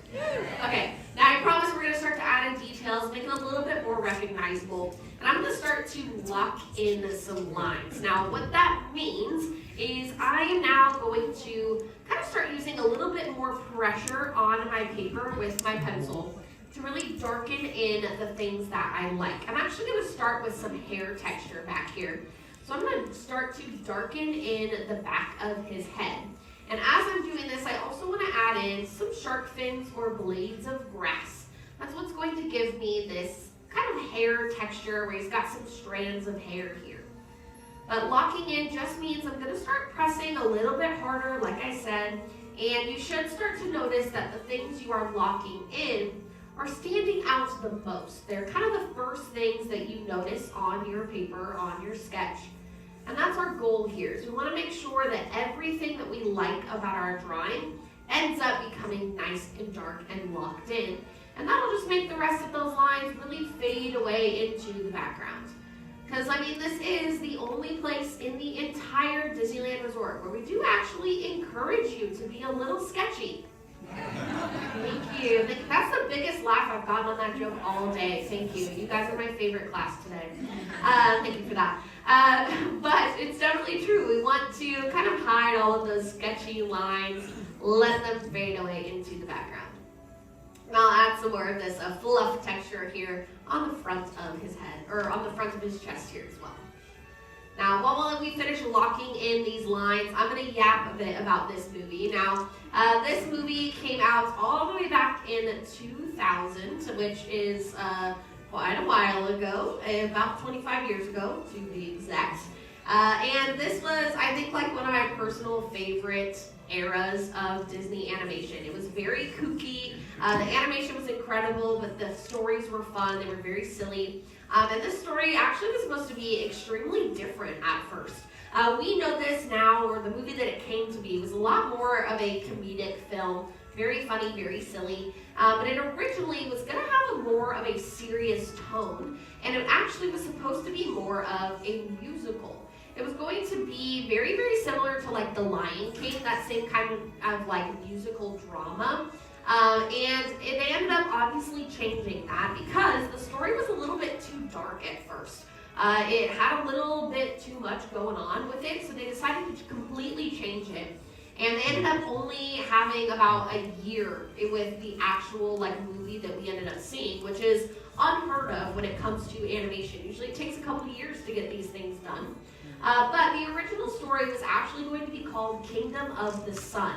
Okay, now I promise we're going to start to add in details, make it a little bit more recognizable. And I'm going to start to lock in some lines. Now what that means is I am now going to kind of start using a little bit more pressure on my paper with my pencil to really darken in the things that I like. I'm actually going to start with some hair texture back here. So I'm going to start to darken in the back of his head. And as I'm doing this, I also want to add in some shark fins or blades of grass. That's what's going to give me this kind of hair texture where he's got some strands of hair here. But locking in just means I'm going to start pressing a little bit harder, like I said, and you should start to notice that the things you are locking in are standing out the most. They're kind of the first things that you notice on your paper, on your sketch. And that's our goal here. So we want to make sure that everything that we like about our drawing ends up becoming nice and dark and locked in. And that'll just make the rest of those lines really fade away into the background. Because, I mean, this is the only place in the entire Disneyland Resort where we do actually encourage you to be a little sketchy. Thank you. That's the biggest laugh I've gotten on that joke all day. Thank you. You guys are my favorite class today. Thank you for that. But it's definitely true. We want to kind of hide all of those sketchy lines, let them fade away into the background. And I'll add some more of this fluff texture here on the front of his head, or on the front of his chest here as well. Now, while we finish locking in these lines, I'm going to yap a bit about this movie. Now, this movie came out all the way back in 2000, which is quite a while ago, about 25 years ago to be exact. And this was, I think, like one of my personal favorite eras of Disney animation. It was very kooky. The animation was incredible, but the stories were fun. They were very silly. And this story actually was supposed to be extremely different at first. We know this now, or the movie that it came to be was a lot more of a comedic film. Very funny, very silly. But it originally was going to have more of a serious tone, and it actually was supposed to be more of a musical. It was going to be very, very similar to like The Lion King, that same kind of like musical drama. And it ended up obviously changing that because the story was a little bit too dark at first. It had a little bit too much going on with it, so they decided to completely change it. And they ended up only having about a year with the actual like movie that we ended up seeing, which is unheard of when it comes to animation. Usually it takes a couple of years to get these things done. But the original story was actually going to be called Kingdom of the Sun.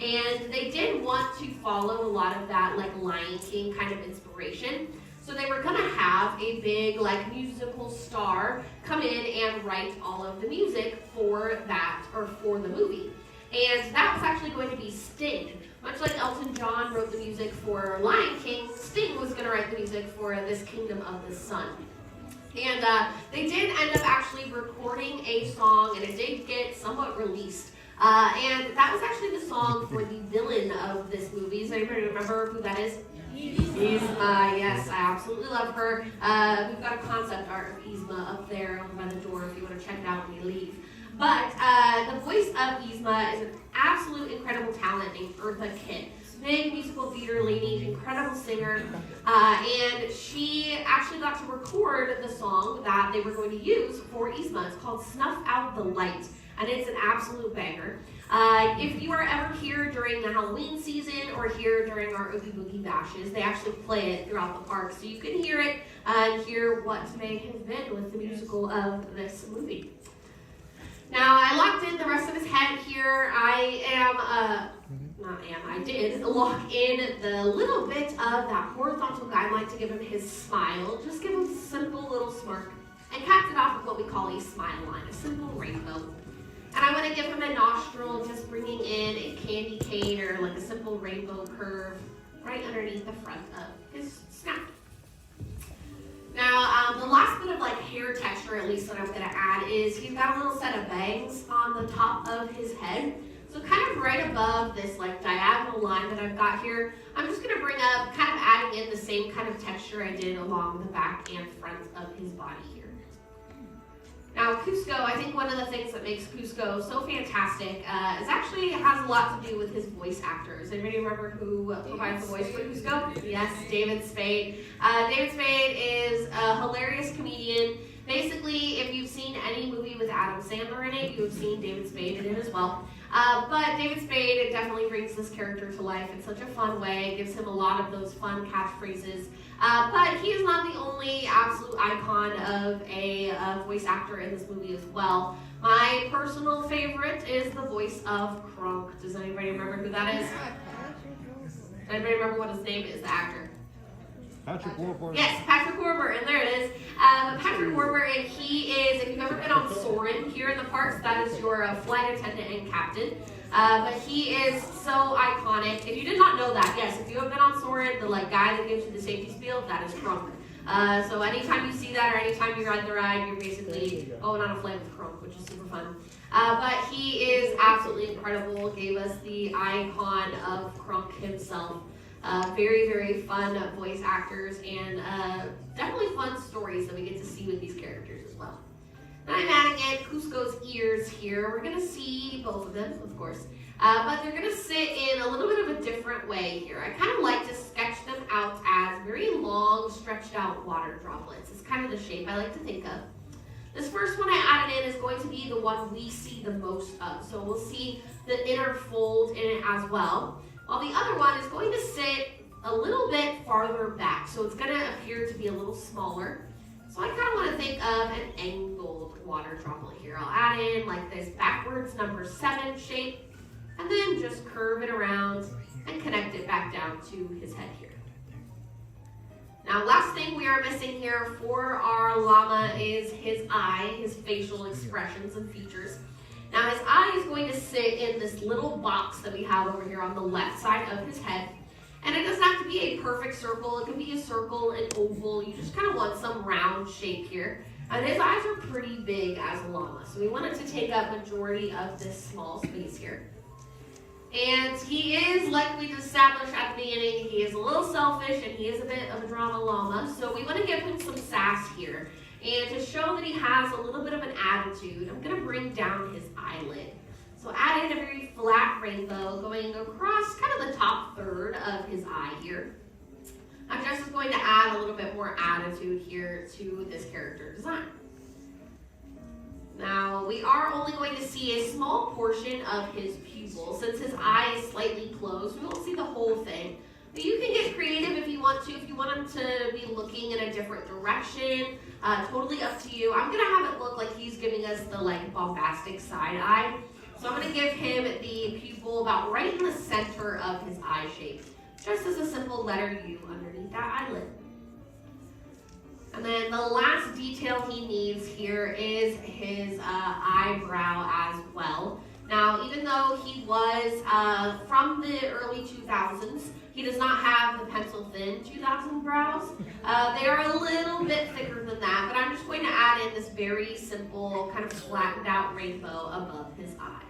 And they did want to follow a lot of that like Lion King kind of inspiration. So they were gonna have a big like musical star come in and write all of the music for that, or for the movie. And that was actually going to be Sting. Much like Elton John wrote the music for Lion King, Sting was gonna write the music for this Kingdom of the Sun. And they did end up actually recording a song, and it did get somewhat released. And that was actually the song for the villain of this movie. Does anybody remember who that is? Yzma, yes, I absolutely love her. We've got a concept art of Yzma up there over by the door if you want to check it out when you leave. But the voice of Yzma is an absolute incredible talent named Eartha Kitt. Big musical theater lady, incredible singer, and she actually got to record the song that they were going to use for Yzma. It's called Snuff Out the Light, and it's an absolute banger. If you are ever here during the Halloween season or here during our Oogie Boogie Bashes, they actually play it throughout the park, so you can hear it and hear what may have been with the musical of this movie. Now, I locked in the rest of his head here. I did lock in the little bit of that horizontal guideline to give him his smile. Just give him a simple little smirk and capped it off with what we call a smile line, a simple rainbow. And I want to give him a nostril, just bringing in a candy cane or like a simple rainbow curve right underneath the front of his snout. Now, the last bit of like hair texture, at least that I'm going to add, is he's got a little set of bangs on the top of his head. So kind of right above this like diagonal line that I've got here, I'm just going to bring up, kind of adding in the same kind of texture I did along the back and front of his body here. Now, Kuzco, I think one of the things that makes Kuzco so fantastic is actually has a lot to do with his voice actors. Anybody remember who provides the voice for Kuzco? Yes, David Spade. David Spade is a hilarious comedian. Basically, if you've seen any movie with Adam Sandler in it, you have seen David Spade in it as well. But David Spade definitely brings this character to life in such a fun way. It gives him a lot of those fun catchphrases. But he is not the only absolute icon of a voice actor in this movie as well. My personal favorite is the voice of Kronk. Does anybody remember who that is? Does anybody remember what his name is, the actor? Patrick Warburton. Yes, Patrick Warburton, there it is. Patrick Warburton, he is, if you've ever been on Soarin' here in the parks, that is your flight attendant and captain. But he is so iconic. If you did not know that, yes, if you have been on Soarin', the like guy that gives you the safety spiel, that is Kronk. So anytime you see that or anytime you ride the ride, you're basically going on a flight with Kronk, which is super fun. But he is absolutely incredible, gave us the icon of Kronk himself. Very, very fun voice actors and definitely fun stories that we get to see with these characters as well. Now I'm adding in Kuzco's ears here. We're going to see both of them, of course, but they're going to sit in a little bit of a different way here. I kind of like to sketch them out as very long, stretched out water droplets. It's kind of the shape I like to think of. This first one I added in is going to be the one we see the most of. So we'll see the inner fold in it as well. While the other one is going to sit a little bit farther back. So it's going to appear to be a little smaller. So I kind of want to think of an angled water droplet here. I'll add in like this backwards number 7 shape and then just curve it around and connect it back down to his head here. Now, last thing we are missing here for our llama is his eye, his facial expressions and features. Now, his eye is going to sit in this little box that we have over here on the left side of his head. And it doesn't have to be a perfect circle. It can be a circle, an oval. You just kind of want some round shape here. And his eyes are pretty big as a llama. So we want it to take up majority of this small space here. And he is, like we established at the beginning, he is a little selfish and he is a bit of a drama llama. So we want to give him some sass here. And to show that he has a little bit of an attitude, I'm going to bring down his eyelid. So add in a very flat rainbow going across kind of the top third of his eye here. I'm just going to add a little bit more attitude here to this character design. Now, we are only going to see a small portion of his pupil. Since his eye is slightly closed, we won't see the whole thing. But you can get creative if you want to. If you want him to be looking in a different direction, totally up to you. I'm going to have it look like he's giving us the like bombastic side eye. So I'm going to give him the pupil about right in the center of his eye shape, just as a simple letter U underneath that eyelid. And then the last detail he needs here is his eyebrow as well. Now, even though he was from the early 2000s, he does not have the pencil thin 2000 brows. They are a little bit thicker than that, but I'm just going to add in this very simple kind of flattened out rainbow above his eye.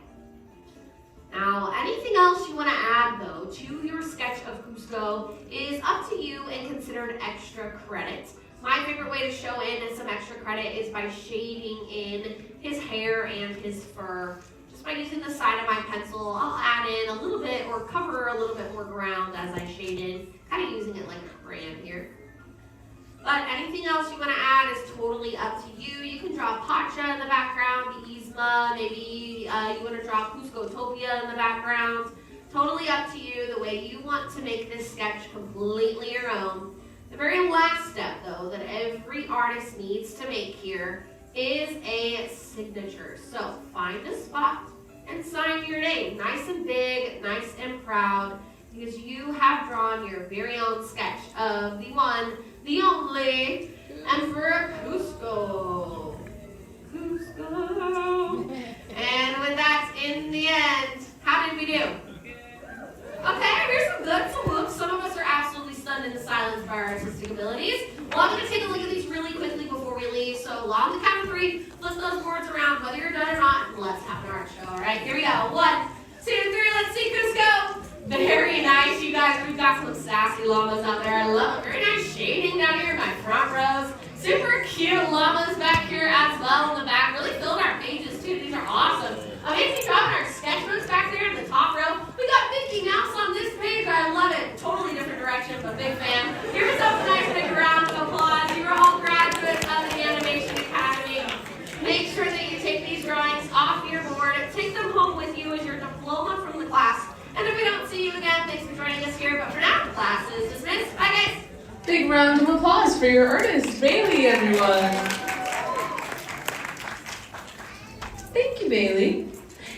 Now, anything else you want to add though to your sketch of Cusco is up to you and considered extra credit. My favorite way to show in some extra credit is by shading in his hair and his fur. Just by using the side of my pencil, I'll add in a little bit or cover a little bit more ground as I shade in, kind of using it like a crayon here. But anything else you want to add is totally up to you. You can draw Pacha in the background, Yzma, maybe you want to draw Cuscotopia in the background. Totally up to you, the way you want to make this sketch completely your own. The very last step, though, that every artist needs to make here is a signature. So find a spot and sign your name, nice and big, nice and proud, because you have drawn your very own sketch of the one, the only Emperor Cusco. Cusco. And with that, in the end, how did we do? Okay, here's some good, some looks. Some of us are absolutely stunned into silence by our artistic abilities. Well, I'm going to take a look at these really quickly before we leave. So on the count of 3, flip those boards around, whether you're done or not, and let's have an art show. All right, here we go. 1, 2, 3, let's see Cusco. Very nice, you guys. We've got some sassy llamas out there. I love it. Very nice shading down here in my front rows. Super cute llamas back here as well in the back. Really filled our pages too. These are awesome. Amazing job in our sketchbooks back there in the top row. We got Mickey Mouse on this page. I love it. Totally different direction, but big fan. Give yourself a nice big round of applause. You are all graduates of the Animation Academy. Make sure that you take these drawings off your board. Take them home with you as your diploma from the class. And if we don't see you again, thanks for joining us here. But for now, class is dismissed. Bye, guys. Big round of applause for your artist, Bailey, everyone. Thank you, Bailey.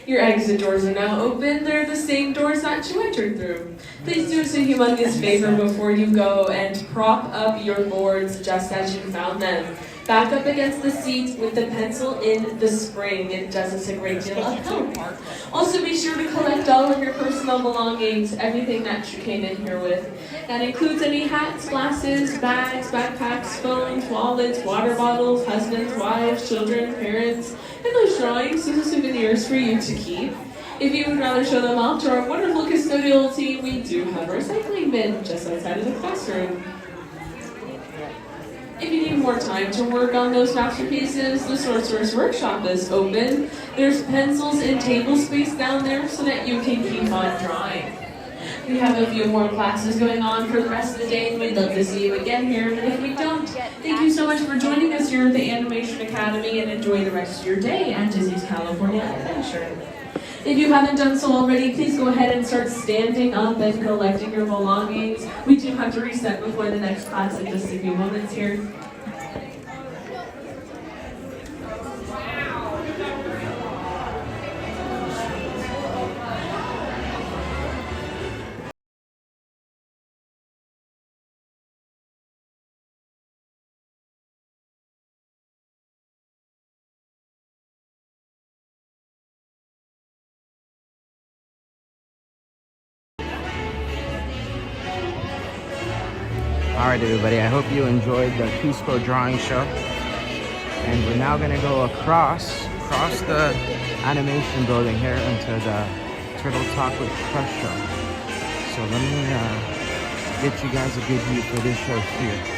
Your exit doors are now open. They're the same doors that you entered through. Please do us a humongous favor before you go and prop up your boards just as you found them. Back up against the seat with the pencil in the spring. It does us a great deal of help. Also be sure to collect all of your personal belongings, everything that you came in here with. That includes any hats, glasses, bags, backpacks, phones, wallets, water bottles, husbands, wives, children, parents, and those drawings as souvenirs for you to keep. If you would rather show them off to our wonderful custodial team, we do have a recycling bin just outside of the classroom. If you need more time to work on those masterpieces, the Sorcerer's Workshop is open. There's pencils and table space down there so that you can keep on drawing. We have a few more classes going on for the rest of the day, and we'd love to see you again here. But if we don't, thank you so much for joining us here at the Animation Academy, and enjoy the rest of your day at Disney's California Adventure. If you haven't done so already, please go ahead and start standing up and collecting your belongings. We do have to reset before the next class in just a few moments here. Alright everybody, I hope you enjoyed the Cusco drawing show. And we're now gonna go across the animation building here into the Turtle Talk with Crush show. So let me get you guys a good view for this show here.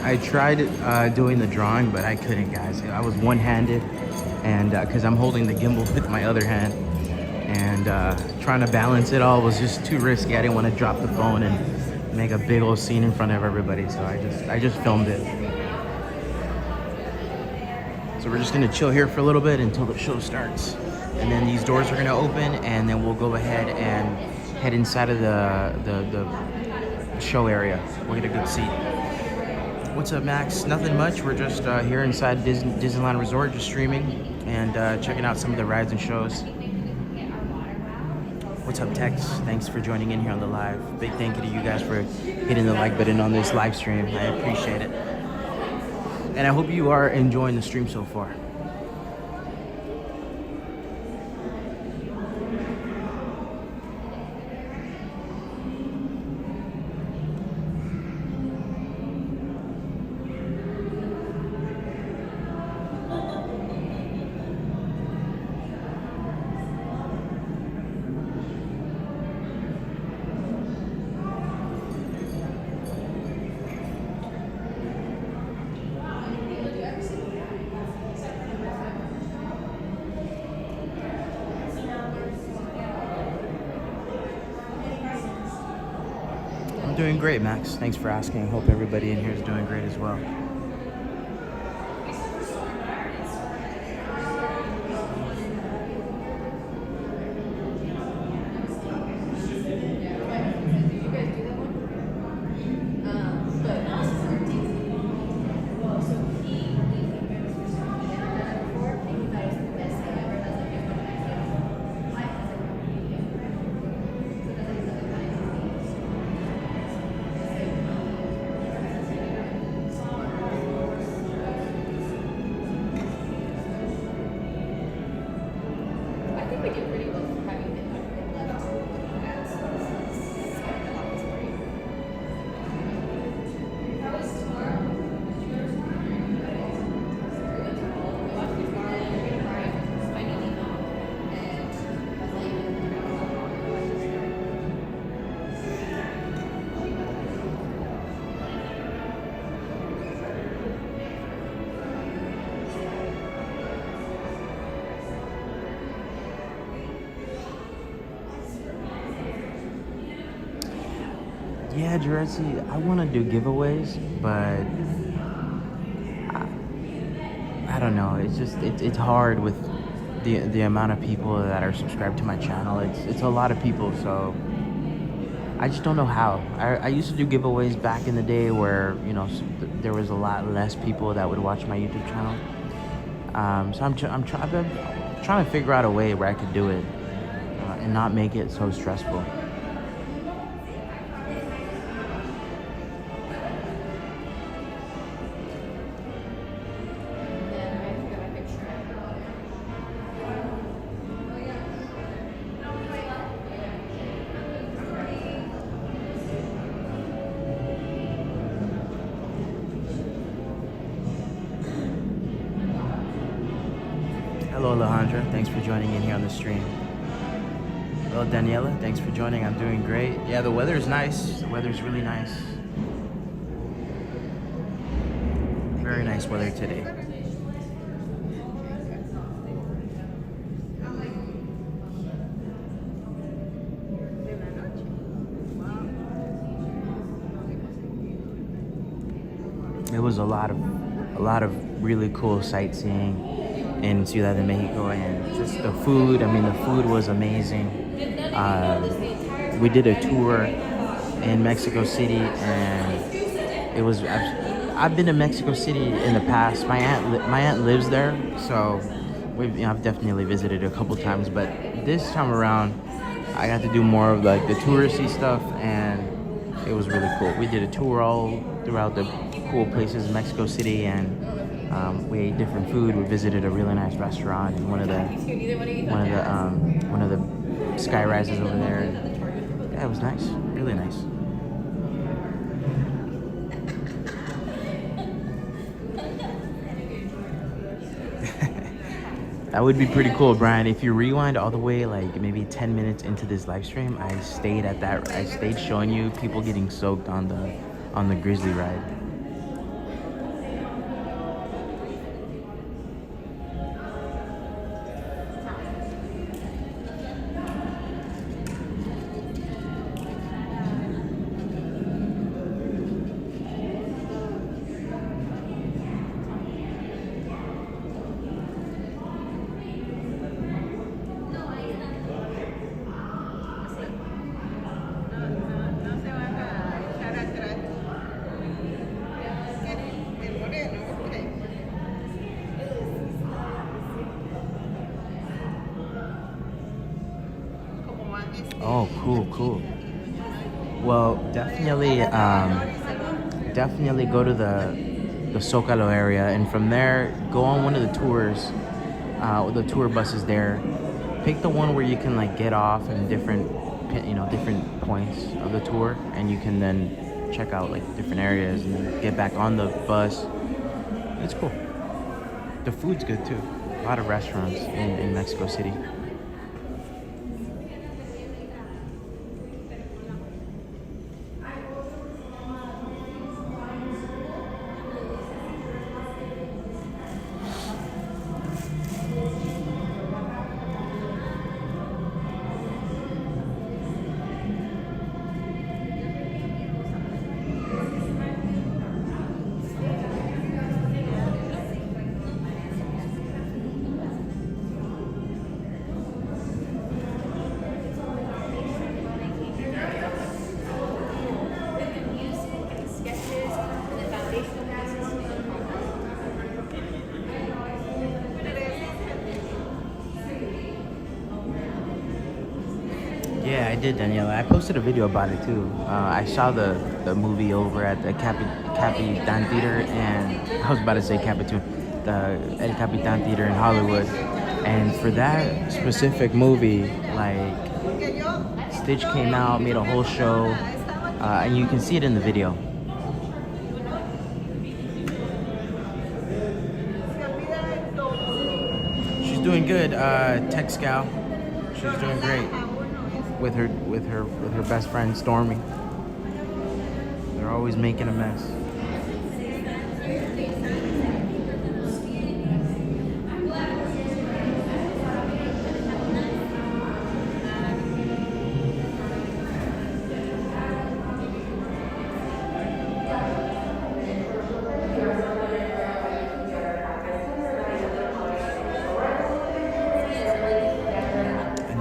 I tried doing the drawing, but I couldn't, guys. I was one-handed, and because I'm holding the gimbal with my other hand, and trying to balance it all was just too risky. I didn't want to drop the phone and make a big old scene in front of everybody, so I just filmed it. So we're just gonna chill here for a little bit until the show starts, and then these doors are gonna open, and then we'll go ahead and head inside of the show area. We'll get a good seat. What's up, Max? Nothing much. We're just here inside Disneyland Resort, just streaming and checking out some of the rides and shows. What's up, Tex? Thanks for joining in here on the live. Big thank you to you guys for hitting the like button on this live stream. I appreciate it. And I hope you are enjoying the stream so far. Doing great, Max. Thanks for asking. Hope everybody in here is doing great as well. Yeah, Jurassic, I want to do giveaways, but I don't know. It's just it's hard with the amount of people that are subscribed to my channel. It's a lot of people, so I just don't know how. I used to do giveaways back in the day where, you know, there was a lot less people that would watch my YouTube channel. So I've been trying to figure out a way where I could do it and not make it so stressful. Hello, Alejandra. Thanks for joining in here on the stream. Hello, Daniela. Thanks for joining. I'm doing great. Yeah, the weather is nice. The weather is really nice. Very nice weather today. It was a lot of really cool sightseeing in Ciudad de Mexico, and just the food. I mean, the food was amazing. We did a tour in Mexico City, and it was. I've been to Mexico City in the past. My aunt lives there, so I've definitely visited a couple times. But this time around, I got to do more of like the touristy stuff, and it was really cool. We did a tour all throughout the cool places in Mexico City, and we ate different food. We visited a really nice restaurant and one of the sky rises over there. Yeah, it was nice, really nice. That would be pretty cool, Brian. If you rewind all the way, like maybe 10 minutes into this live stream, I stayed showing you people getting soaked on the Grizzly ride. Oh, cool. Well, definitely go to the Zócalo area, and from there go on one of the tours, the tour buses there. Pick the one where you can like get off in different points of the tour, and you can then check out like different areas and then get back on the bus. It's cool. The food's good too. A lot of restaurants in Mexico City. Yeah, I did, Daniela. I posted a video about it too. I saw the movie over at the Capitan Theater, and I was about to say Capitan, the El Capitan Theater in Hollywood. And for that specific movie, like Stitch came out, made a whole show, and you can see it in the video. She's doing good, Tech Scout. She's doing great. With her best friend Stormy. They're always making a mess.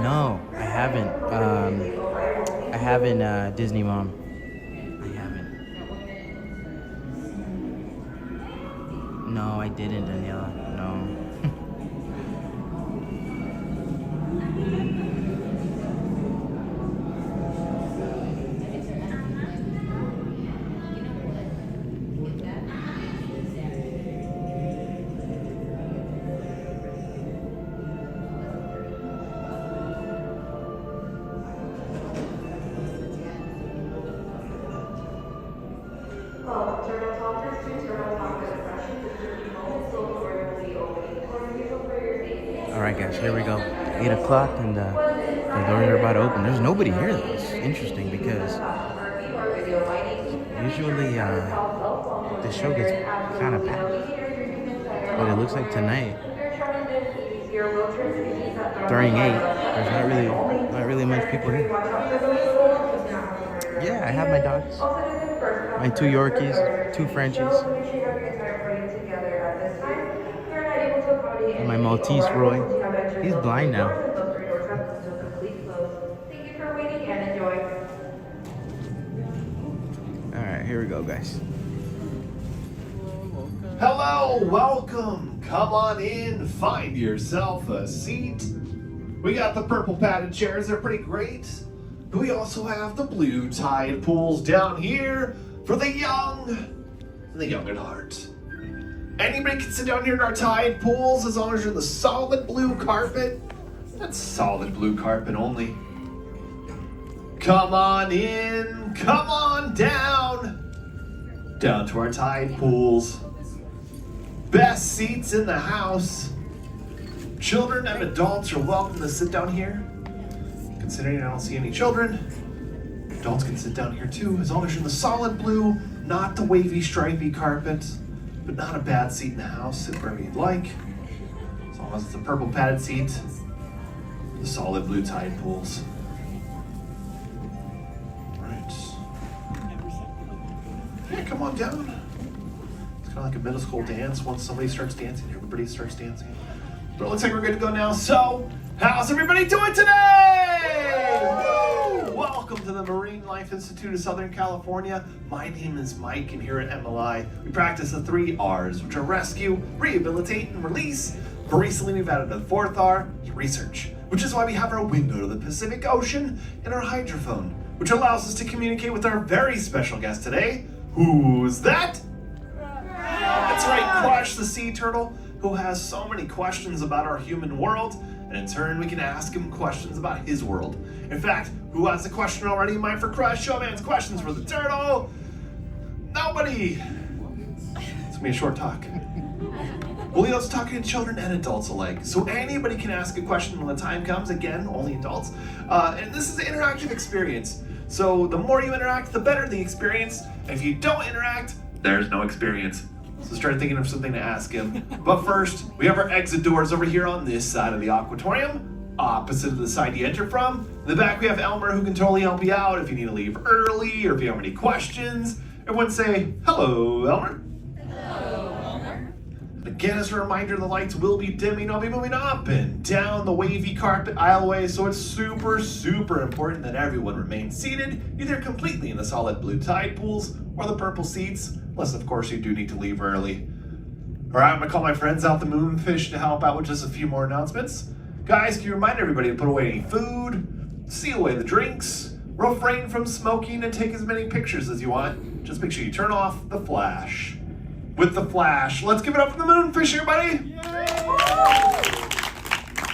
No, I haven't. I haven't, Disney Mom. I haven't. No, I didn't, Daniela. No. Alright guys, here we go. 8 o'clock and the doors are about to open. There's nobody here though. It's interesting because usually the show gets kind of packed. But it looks like tonight, during 8, there's not really much people here. Yeah, I have my dogs. My 2 Yorkies, 2 Frenchies. And my Maltese Roy. He's blind now. Alright, here we go, guys. Hello, welcome. Come on in, find yourself a seat. We got the purple padded chairs, they're pretty great. But we also have the blue tide pools down here for the young and the young at heart. Anybody can sit down here in our tide pools as long as you're in the solid blue carpet. That's solid blue carpet only. Come on in, come on down. Down to our tide pools. Best seats in the house. Children and adults are welcome to sit down here. Considering I don't see any children, adults can sit down here too, as long as you're in the solid blue, not the wavy stripy carpet. But not a bad seat in the house. Sit wherever you'd like. As long as it's a purple padded seat. The solid blue tide pools. Alright. Yeah, come on down. It's kind of like a middle school dance. Once somebody starts dancing, everybody starts dancing. But it looks like we're good to go now. So, how's everybody doing today? Woo! Welcome to the Marine Life Institute of Southern California. My name is Mike, and here at MLI, we practice the 3 R's, which are rescue, rehabilitate, and release. But recently, we've added a 4th R, research. which is why we have our window to the Pacific Ocean and our hydrophone, which allows us to communicate with our very special guest today. Who's that? That's right, Crush the sea turtle, who has so many questions about our human world, and in turn we can ask him questions about his world. In fact, who has a question already in mind for Crush? Show man's questions for the turtle. Nobody. It's gonna be a short talk. Julio's talking to children and adults alike, so anybody can ask a question when the time comes. Again, only adults. And this is an interactive experience. So the more you interact, the better the experience. And if you don't interact, there's no experience. So start thinking of something to ask him. But first, we have our exit doors over here on this side of the aquatorium, opposite of the side you enter from. In the back, we have Elmer, who can totally help you out if you need to leave early or if you have any questions. Everyone say, hello, Elmer. Hello, Elmer. Again, as a reminder, the lights will be dimming. I'll be moving up and down the wavy carpet aisleway, so it's super, super important that everyone remains seated, either completely in the solid blue tide pools or the purple seats, unless, of course, you do need to leave early. All right, I'm gonna call my friends out the Moonfish to help out with just a few more announcements. Guys, can you remind everybody to put away any food, seal away the drinks, refrain from smoking, and take as many pictures as you want. Just make sure you turn off the flash. With the flash, let's give it up for the Moonfish, everybody!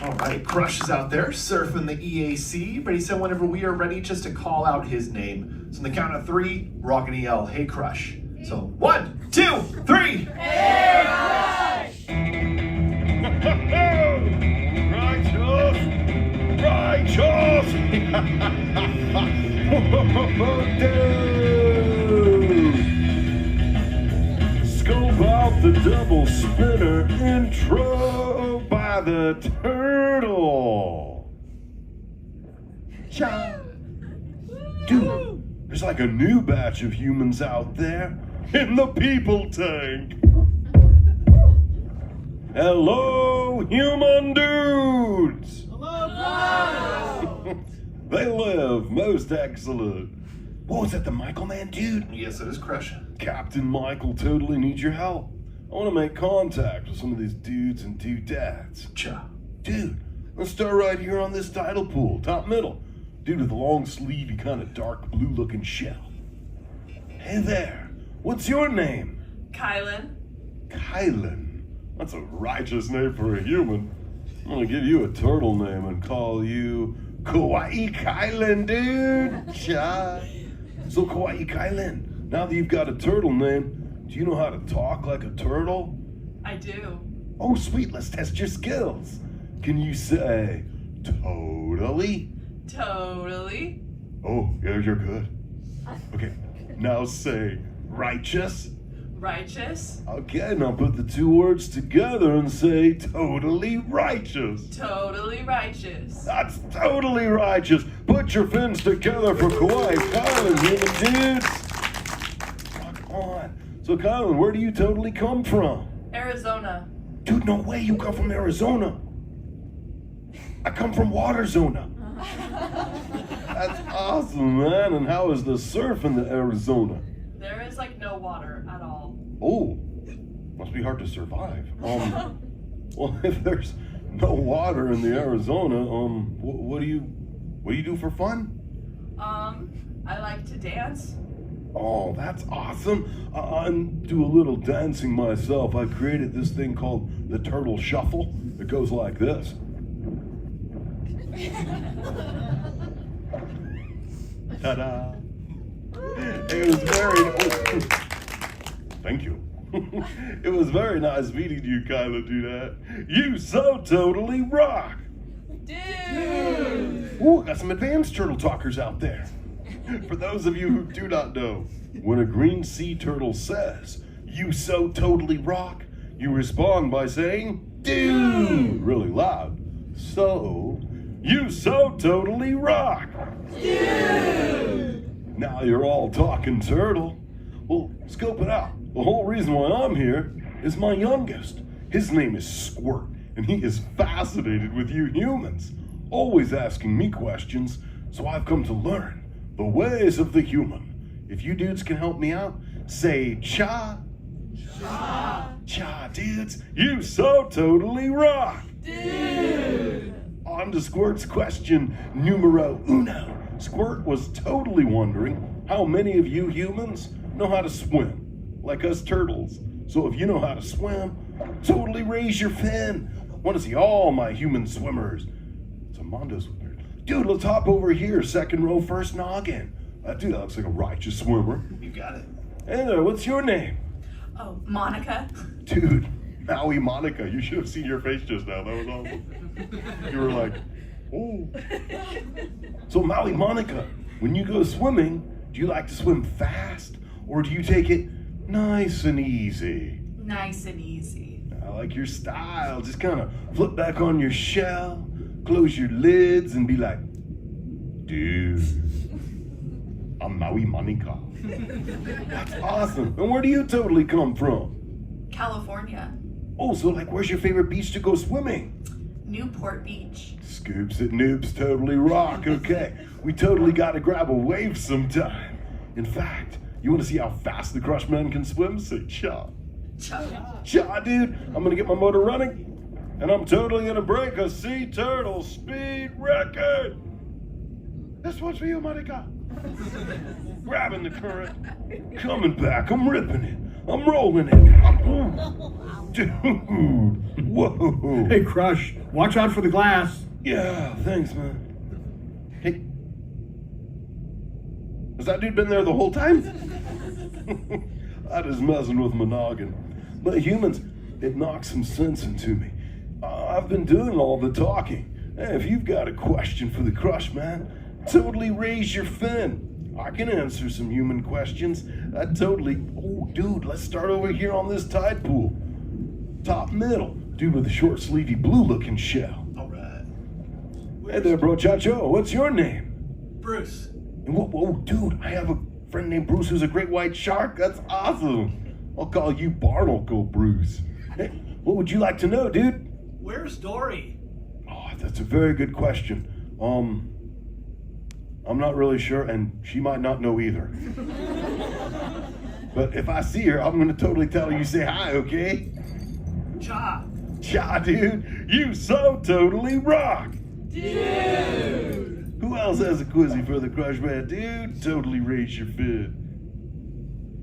All right, Crush is out there surfing the EAC, but he said whenever we are ready just to call out his name. So on the count of 3, we're all gonna yell, hey Crush. So 1, 2, 3! Hey, Crush! Righteous! Scope out the double spinner intro by the turtle. Dude, there's like a new batch of humans out there in the people tank. Hello, human dudes. Hello! They live most excellent. What was that, the Michael man, dude? Yes, it is Crush. Captain Michael totally needs your help. I want to make contact with some of these dudes and dudettes. Cha. Dude, let's start right here on this tidal pool, top middle. Dude with a long sleevey, kind of dark blue looking shell. Hey there, what's your name? Kylan. Kylan. That's a righteous name for a human. I'm gonna give you a turtle name and call you Kawaii Kylan, dude. Cha. So Kawaii Kylan, now that you've got a turtle name, do you know how to talk like a turtle? I do. Oh, sweet, let's test your skills. Can you say totally? Totally. Oh, yeah, you're good. Okay, now say righteous. Righteous. Okay, now put the two words together and say totally righteous. Totally righteous. That's totally righteous. Put your fins together for Kawaii Kylan, human dudes. Rock on. So Kylan, where do you totally come from? Arizona. Dude, no way, you come from Arizona. I come from Waterzona. That's awesome, man. And how is the surf in the Arizona? There is like no water at all. Oh, must be hard to survive. Well, if there's no water in the Arizona, what do you do for fun? I like to dance. Oh, that's awesome. I do a little dancing myself. I created this thing called the Turtle Shuffle. It goes like this. Ta-da. It was very... Thank you. It was very nice meeting you, Kyla, do that. You so totally rock. Dude! Ooh, got some advanced turtle talkers out there. For those of you who do not know, when a green sea turtle says, you so totally rock, you respond by saying, dude, really loud. So, you so totally rock. Dude! Now you're all talking turtle. Well, scope it out. The whole reason why I'm here is my youngest. His name is Squirt, and he is fascinated with you humans, always asking me questions, so I've come to learn the ways of the human. If you dudes can help me out, say cha. Cha. Cha, dudes. You so totally rock. Dude. on to Squirt's question numero uno. Squirt was totally wondering how many of you humans know how to swim, like us turtles. So if you know how to swim, totally raise your fin. I want to see all my human swimmers. It's a Mondo swimmer. Dude, let's hop over here, second row, first noggin. Dude, that looks like a righteous swimmer. You got it. Hey there, what's your name? Oh, Monica. Dude, Maui Monica, you should have seen your face just now. That was awesome. You were like, oh. So Maui Monica, when you go swimming, do you like to swim fast or do you take it nice and easy? Nice and easy. I like your style. Just kind of flip back on your shell, close your lids, and be like, dude, I'm Maui Monica. That's awesome. And where do you totally come from? California. Oh, so like, where's your favorite beach to go swimming? Newport Beach. Scoops and noobs totally rock. Okay, we totally got to grab a wave sometime. In fact, you want to see how fast the Crush Man can swim? Say cha. Cha. Cha, dude. I'm going to get my motor running, and I'm totally going to break a sea turtle speed record. This one's for you, Monica. Grabbing the current, coming back. I'm ripping it. I'm rolling it. Dude, whoa. Hey, Crush, watch out for the glass. Yeah, thanks, man. Hey, has that dude been there the whole time? That is messing with my noggin. But humans, it knocks some sense into me. I've been doing all the talking. Hey, if you've got a question for the Crush Man, totally raise your fin. I can answer some human questions. Oh, dude, let's start over here on this tide pool. Top middle, dude with a short sleevey blue looking shell. All right. Hey there, bro Chacho, what's your name? Bruce. And whoa, dude, I have a friend named Bruce who's a great white shark. That's awesome. I'll call you Barnacle Bruce. Hey, what would you like to know, dude? Where's Dory? Oh, that's a very good question. I'm not really sure, and she might not know either. But if I see her, I'm gonna totally tell her you say hi, okay? Cha. Cha, dude, you so totally rock. Dude. Who else has a quizzy for the Crush Man, dude? Totally raise your fin.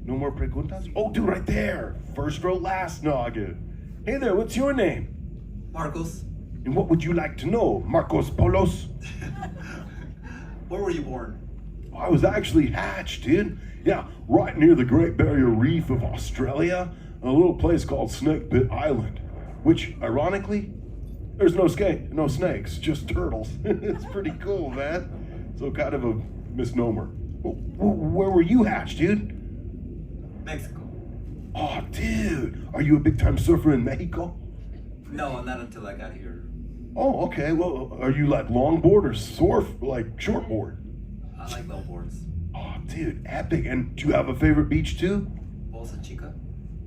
No more preguntas? Oh, dude, right there. First row, last noggin. Hey there, what's your name? Marcos. And what would you like to know, Marcos Polos? Where were you born? I was actually hatched, dude. Yeah, right near the Great Barrier Reef of Australia, in a little place called Snakebit Island, which, ironically, there's no snakes, just turtles. It's pretty cool, man. So kind of a misnomer. Where were you hatched, dude? Mexico. Oh, dude, are you a big-time surfer in Mexico? No, not until I got here. Oh, okay. Well, are you like longboard or surf, like shortboard? I like longboards. Oh, dude, epic. And do you have a favorite beach too? Bolsa Chica.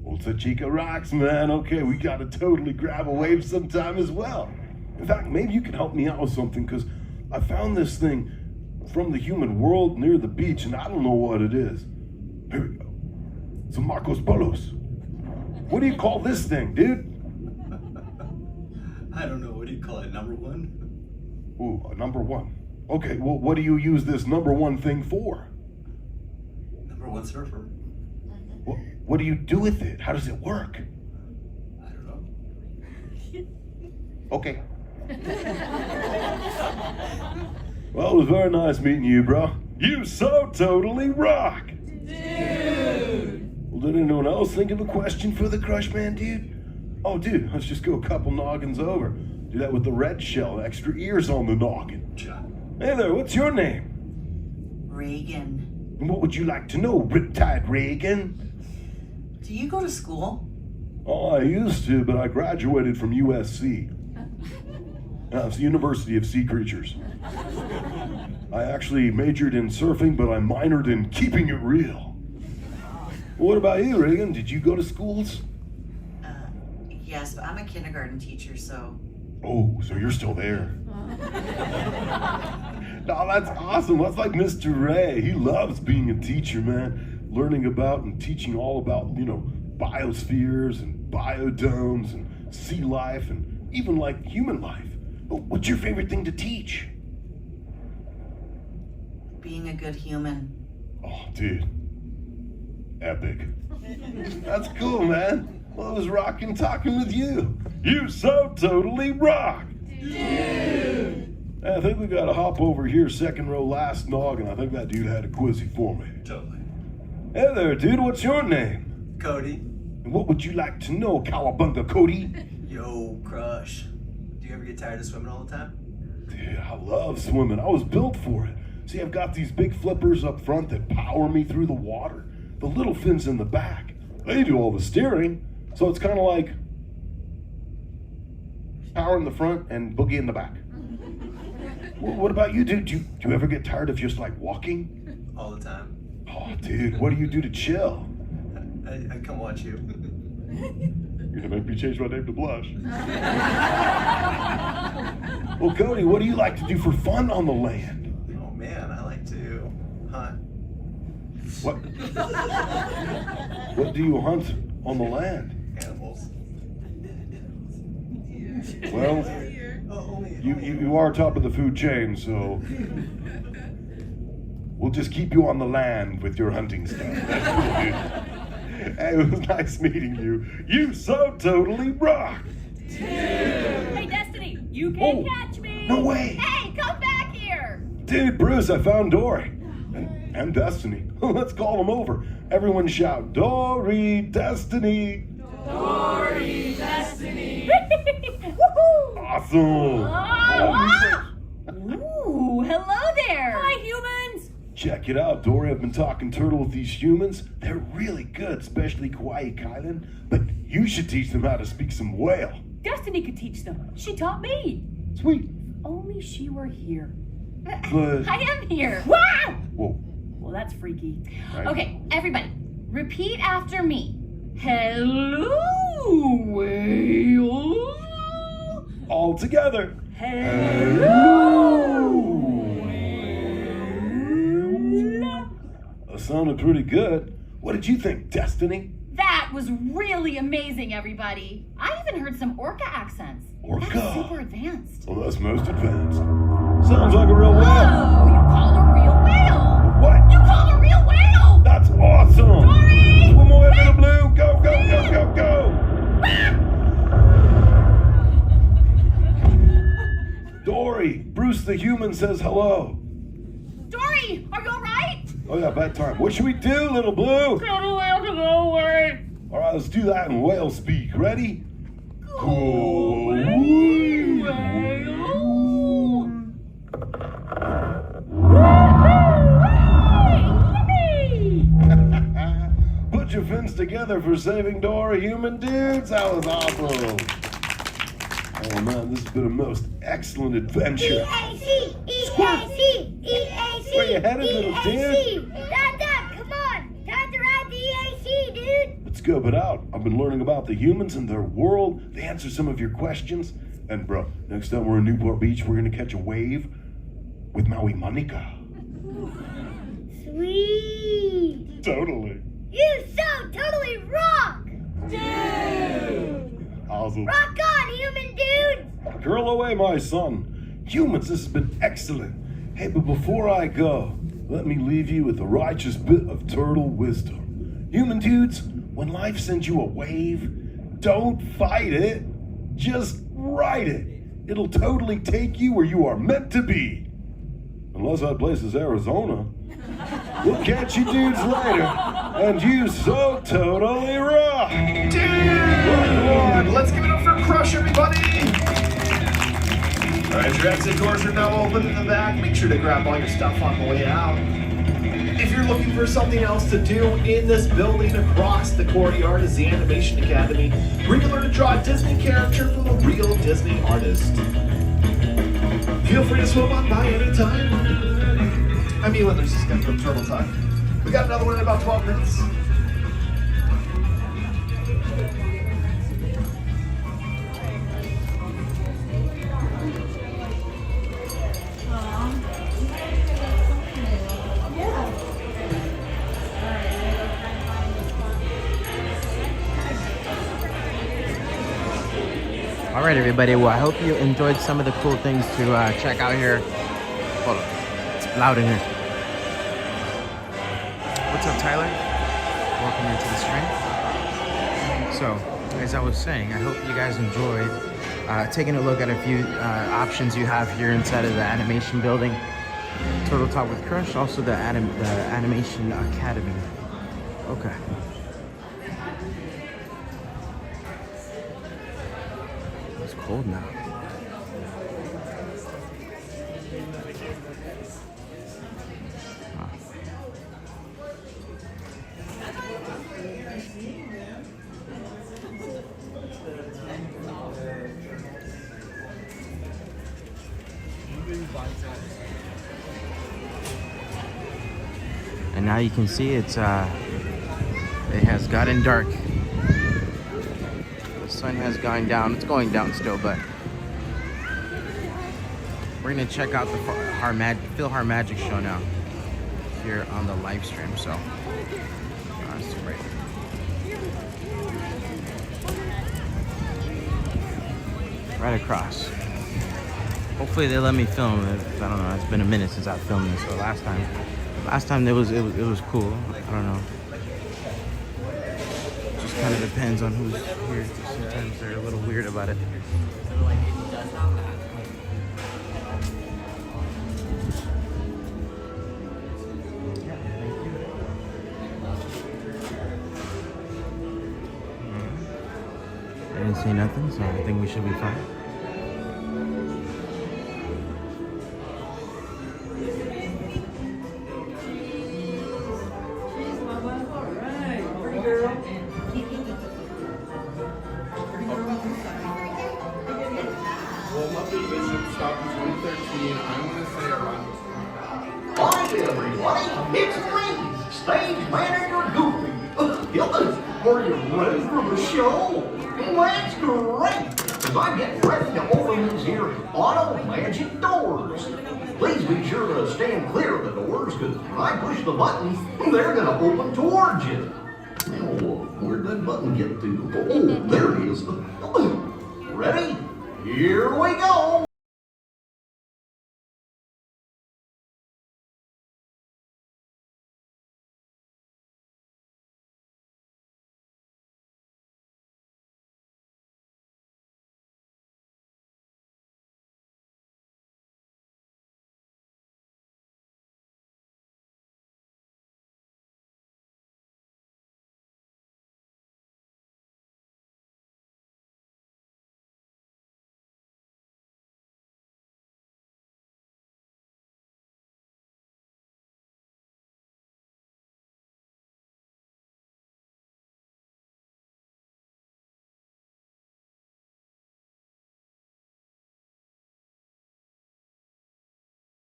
Bolsa Chica rocks, man. Okay, we gotta totally grab a wave sometime as well. In fact, maybe you can help me out with something, because I found this thing from the human world near the beach, and I don't know what it is. Here we go. It's a Marcos Polos. What do you call this thing, dude? I don't know. What do you call it? Number one? Ooh, a number one. Okay, well, what do you use this number one thing for? Number one surfer. What do you do with it? How does it work? I don't know. Okay. Well, it was very nice meeting you, bro. You so totally rock. Dude. Well, did anyone else think of a question for the Crush Man, dude? Oh, dude, let's just go a couple noggins over. Do that with the red shell, extra ears on the noggin. Hey there, what's your name? Reagan. And what would you like to know, Riptide Reagan? Do you go to school? Oh, I used to, but I graduated from USC. It's the University of Sea Creatures. I actually majored in surfing, but I minored in keeping it real. What about you, Reagan? Did you go to schools? Yes, but I'm a kindergarten teacher, so. Oh, so you're still there. No, that's awesome. That's like Mr. Ray. He loves being a teacher, man. Learning about and teaching all about, biospheres and biodomes and sea life and even like human life. What's your favorite thing to teach? Being a good human. Oh, dude. Epic. That's cool, man. Well, it was rockin' talking with you. You so totally rock. Dude. I think we gotta hop over here, second row, last nog, and I think that dude had a quizzy for me. Totally. Hey there, dude. What's your name? Cody. And what would you like to know, Cowabunga Cody? Yo, crush. Do you ever get tired of swimming all the time? Dude, I love swimming. I was built for it. See, I've got these big flippers up front that power me through the water. The little fins in the back, they do all the steering. So it's kind of like power in the front and boogie in the back. What about you, dude? Do you ever get tired of just like walking? All the time. Oh, dude, what do you do to chill? I come watch you. You're gonna make me change my name to Blush. Well, Cody, what do you like to do for fun on the land? Oh man, I like to hunt. What? What do you hunt on the land? Animals. Well, you are top of the food chain, so we'll just keep you on the land with your hunting stuff. That's cool, dude. Hey, it was nice meeting you. You so totally rock. Hey, Destiny, you can't catch me. No way. Hey, come back here. Dude, Bruce, I found Dory. And Destiny. Let's call them over. Everyone shout, Dory, Destiny. Dory, Destiny. Woohoo! Awesome. Ooh, hello there. Hi, humans. Check it out, Dory. I've been talking turtle with these humans. They're really good, especially Kauai Kylan. But you should teach them how to speak some whale. Destiny could teach them. She taught me. Sweet. Only she were here. But I am here. Wow! Whoa. Well, that's freaky. Right. Okay, everybody, repeat after me. Hello, whale. All together. Hello, whale. That sounded pretty good. What did you think, Destiny? That was really amazing, everybody. I even heard some orca accents. Orca? That's super advanced. Well, that's most advanced. Sounds like a real whale. Oh, you called a real whale. What? You called a real whale. That's awesome. Dory! One more into the blue. Go, go, go, go, go. Dory, Bruce the human says hello. Dory, are you all right? Oh yeah, bedtime. What should we do, little blue? Go to whale to go away. All right, let's do that in whale speak. Ready? Go away, whale. Put your fins together for saving Dory, human dudes. That was awesome. Oh man, this has been a most excellent adventure. EAC! EAC! EAC! Where you headed, little dude? Dad, come on! Time to ride the EAC, dude! Let's scope it out. I've been learning about the humans and their world. They answer some of your questions. And bro, next time we're in Newport Beach, we're gonna catch a wave with Maui Monica. Sweet! Totally. You so totally rock! Dude! Awesome. Rock on, human dude! Curl away, my son. Humans, this has been excellent. Hey, but before I go, let me leave you with a righteous bit of turtle wisdom. Human dudes, when life sends you a wave, don't fight it. Just ride it. It'll totally take you where you are meant to be. Unless that place is Arizona. We'll catch you dudes later. And you so totally rock. Dude! Let's give it up for Crush, everybody! Alright, your exit doors are now open in the back. Make sure to grab all your stuff on the way out. If you're looking for something else to do in this building across the courtyard is the Animation Academy, where you learn to draw a Disney character from a real Disney artist. Feel free to swim on by anytime. I mean, when there's a scheduled turtle time. We got another one in about 12 minutes. All Alright everybody, well I hope you enjoyed some of the cool things to check out here. Hold on, it's loud in here. What's up Tyler? Welcome into the stream. So, as I was saying, I hope you guys enjoyed taking a look at a few options you have here inside of the animation building. Turtle Talk with Crush, also the Animation Academy. Okay. It's cold now. And now you can see it has gotten dark. The sun has gone down. It's going down still, but we're gonna check out the Philhar Magic show now here on the live stream. So that's great. Right across. Hopefully they let me film it. I don't know. It's been a minute since I filmed this. So last time it was cool. I don't know. Just kind of depends on who's here. Sometimes they're a little weird about it. I didn't see nothing, so I think we should be fine. Hi everybody, it's me, stage manager Goofy. Are you ready for the show? Well, that's great, because I'm getting ready to open these here auto magic doors. Please be sure to stand clear of the doors, because when I push the button, they're going to open towards you. Oh, where'd that button get to? Oh, there it is. Ready? Here we go.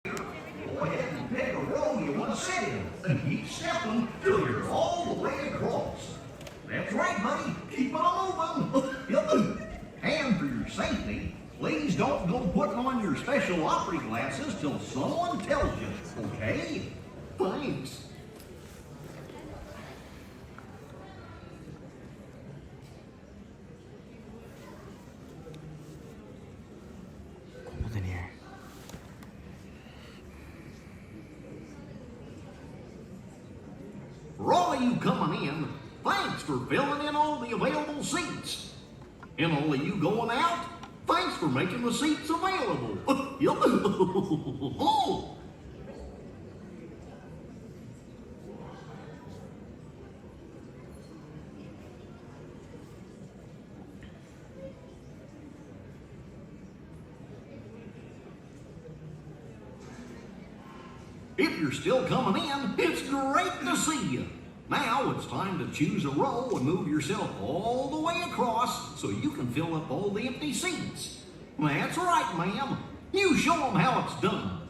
Go ahead and pick a row you want to sit in, and keep stepping till you're all the way across. That's right, buddy. Keep on moving. And for your safety, please don't go putting on your special opera glasses till someone tells you, okay? Thanks. Cold in here. For all of you coming in, thanks for filling in all the available seats. And all of you going out, thanks for making the seats available. If you're still coming in, it's great to see you. Now it's time to choose a row and move yourself all the way across so you can fill up all the empty seats. That's right, ma'am. You show them how it's done.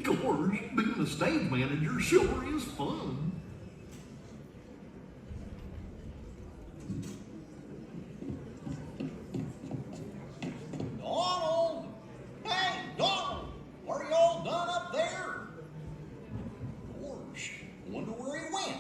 Gosh, being a stage manager sure is fun. Donald! Hey, Donald! Are you all done up there? Gosh, wonder where he went.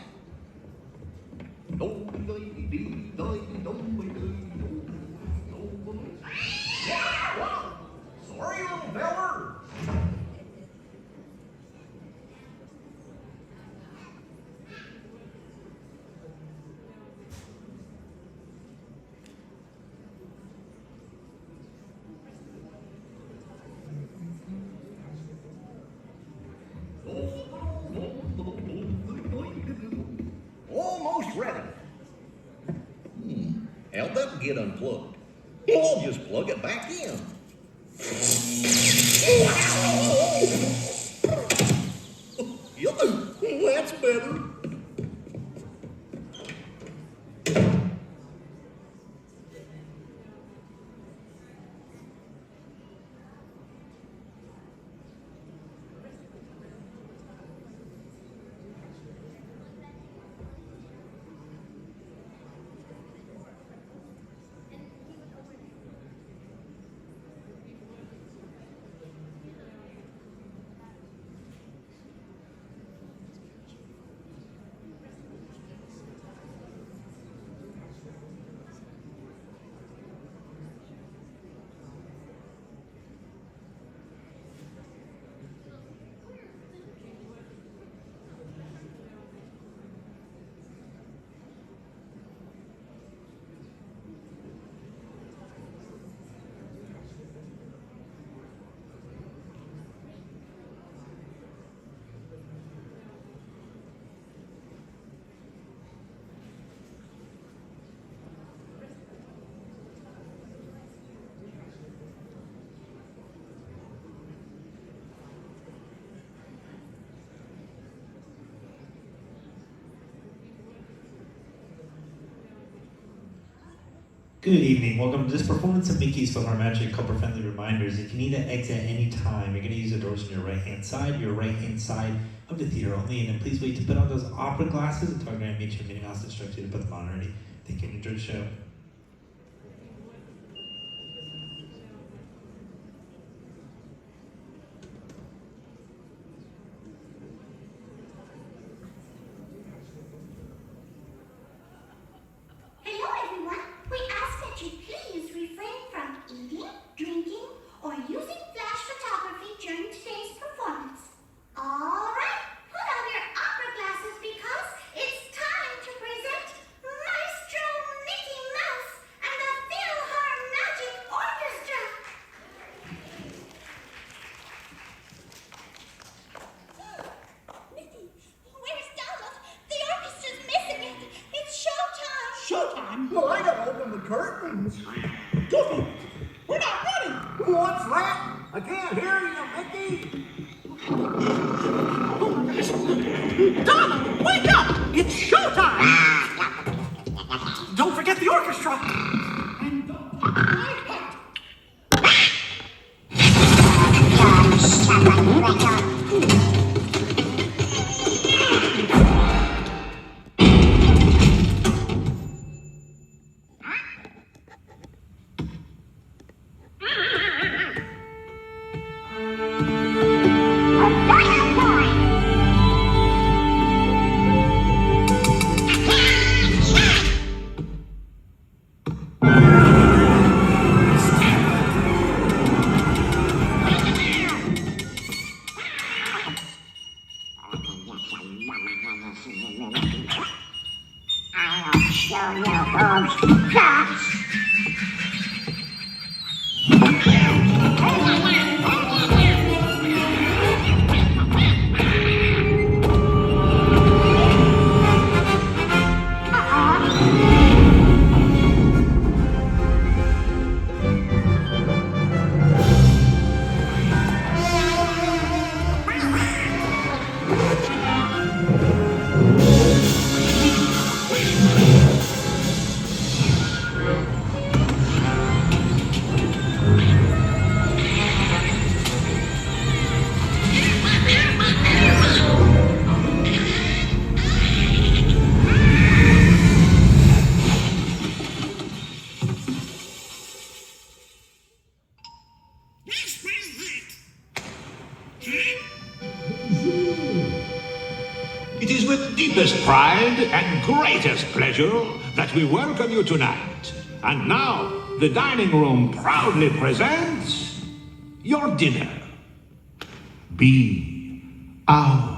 How'd that get unplugged? Well, I'll just plug it back in. Yeah, that's better. Good evening. Welcome to this performance of Mickey's Philharmonic. Couple friendly reminders. If you need to exit at any time, you're going to use the doors on your right-hand side of the theater only. And then please wait to put on those opera glasses until I'm going to make sure Minnie Mouse instructs you to put them on already. Thank you and enjoy the show. Well, I gotta open the curtains. Goofy, we're not ready. What's that? I can't hear you, Mickey. Oh my gosh. Donna, wake up! It's showtime! Don't forget the orchestra. And don't forget my hat. It is with deepest pride and greatest pleasure that we welcome you tonight. And now, the dining room proudly presents your dinner. Be our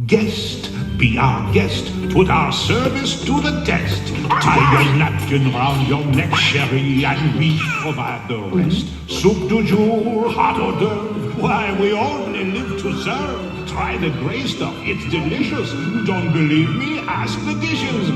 guest. Be our guest. Put our service to the test. Tie your napkin round your neck, sherry, and we provide the rest. Soup du jour, hot hors d'oeuvre. Why, we only live to serve. Try the gray stuff, it's delicious. Don't believe me? Ask the dishes.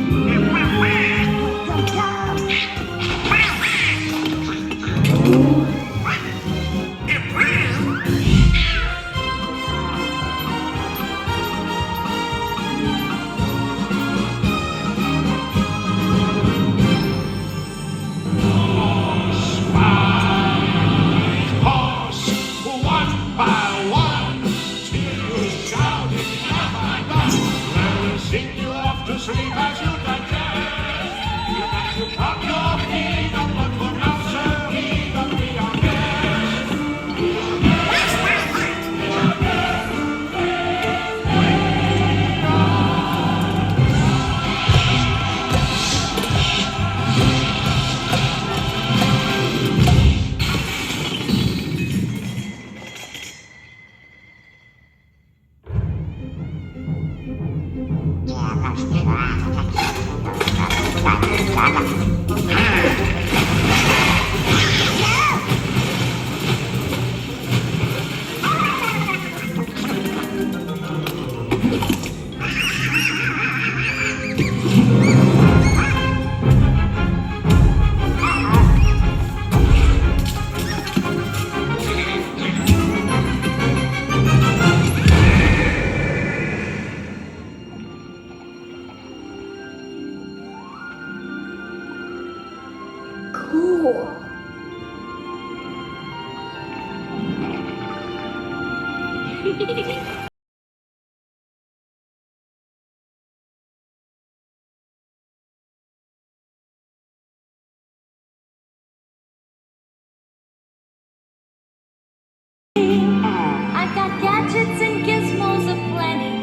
I've got gadgets and gizmos aplenty.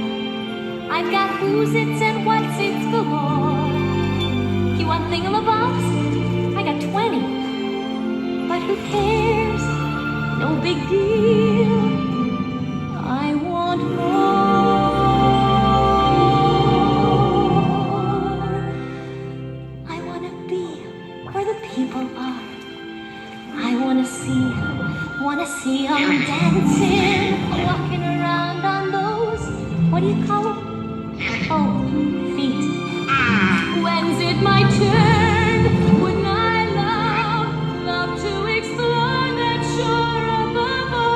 I've got who's its and what's its galore. You want thingamabobs? I got 20. But who cares? No big deal. I want more. I want to be where the people are. I want to see them dancing, walking around on those, what do you call them? Oh, feet. When's it my turn? Wouldn't I love to explore that shore up above?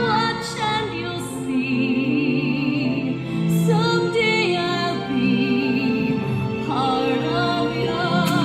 Watch and you'll see, someday I'll be part of your world.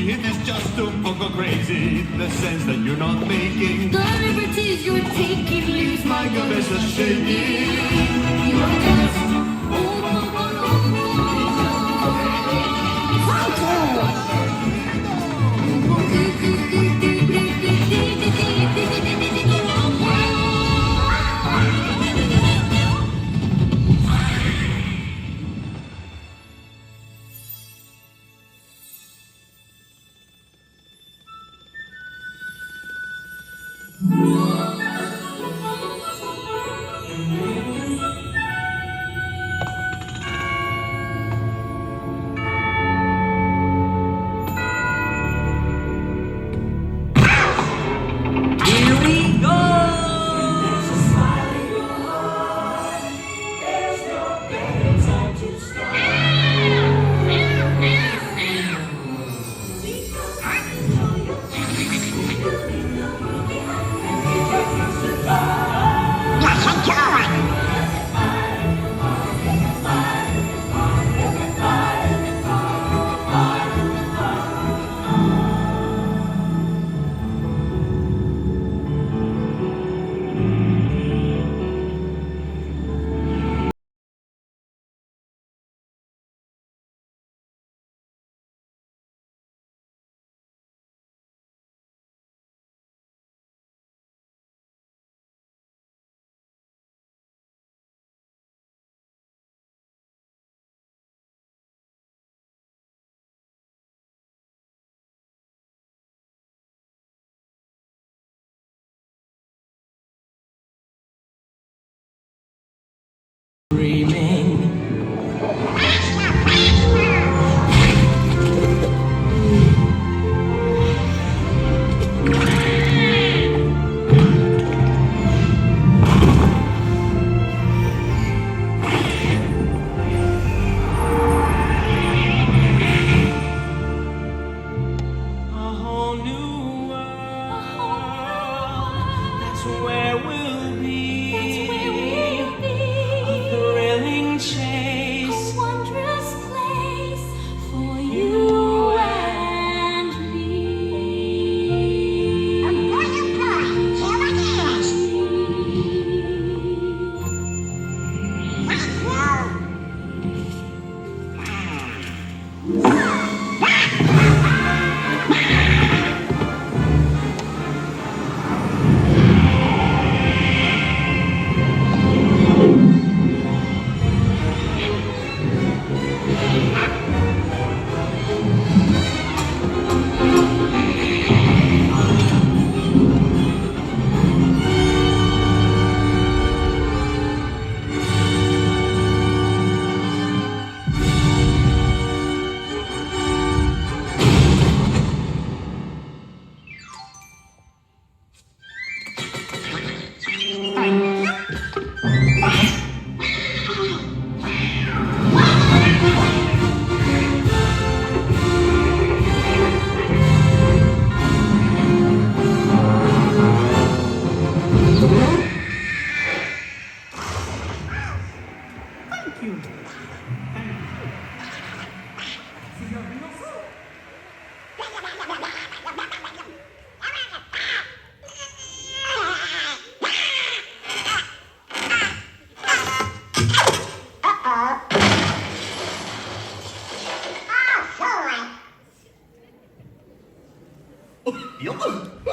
me, it is just to go crazy. In the sense that you're not making The liberties you're taking leaves my goodness is shaking. You're just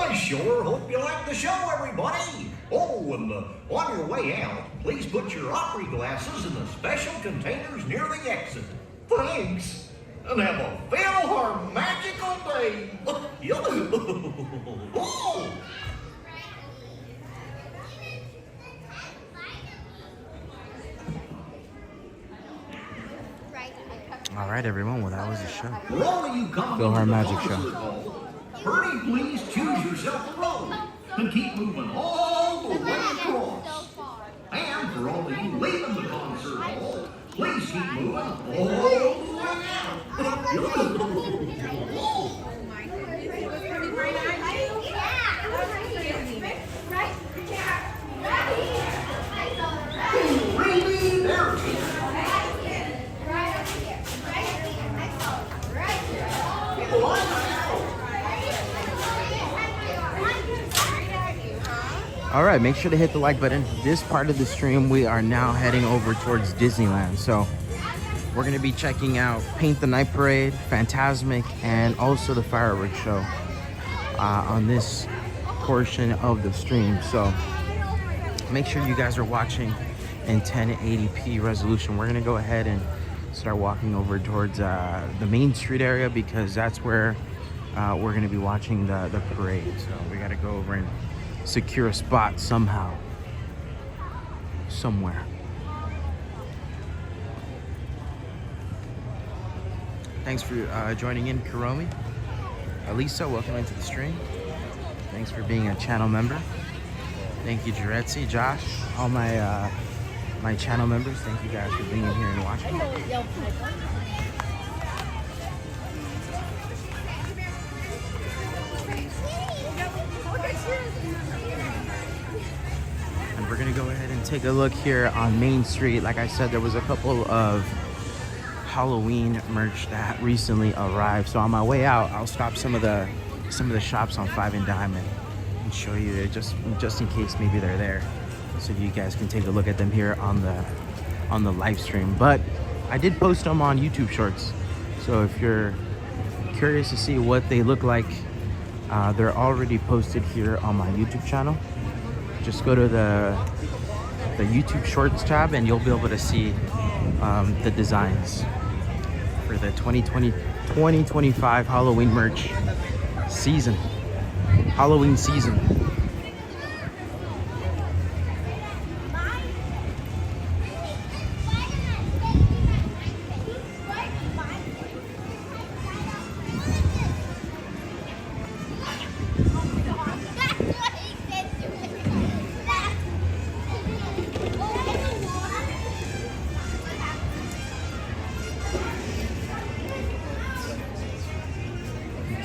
I sure hope you like the show, everybody. Oh, and on your way out, please put your Opry glasses in the special containers near the exit. Thanks, and have a magical day. Oh. All right, everyone. Well, that was the show. For all of you Philhar Magic Show. Hurry, please choose yourself a road and keep moving all the way across. And for all of you leaving the concert hall, please keep moving all the way out. Really? There it is. People like that. All right, make sure to hit the like button. This part of the stream, we are now heading over towards Disneyland. So we're gonna be checking out Paint the Night Parade, Fantasmic, and also the fireworks show on this portion of the stream. So make sure you guys are watching in 1080p resolution. We're gonna go ahead and start walking over towards the Main Street area because that's where we're gonna be watching the parade. So we gotta go over and secure a spot somehow, somewhere. Thanks for joining in, Kuromi. Elisa, welcome into the stream. Thanks for being a channel member. Thank you, Jaretzi, Josh, all my my channel members. Thank you guys for being in here and watching. And we're gonna go ahead and take a look here on Main Street. Like I said, there was a couple of Halloween merch that recently arrived. So on my way out, I'll stop some of the shops on 5 and Diamond and show you just in case maybe they're there, so you guys can take a look at them here on the live stream. But I did post them on YouTube Shorts, so if you're curious to see what they look like, they're already posted here on my YouTube channel. Just go to the YouTube Shorts tab and you'll be able to see the designs for the 2025 Halloween merch season. Halloween season.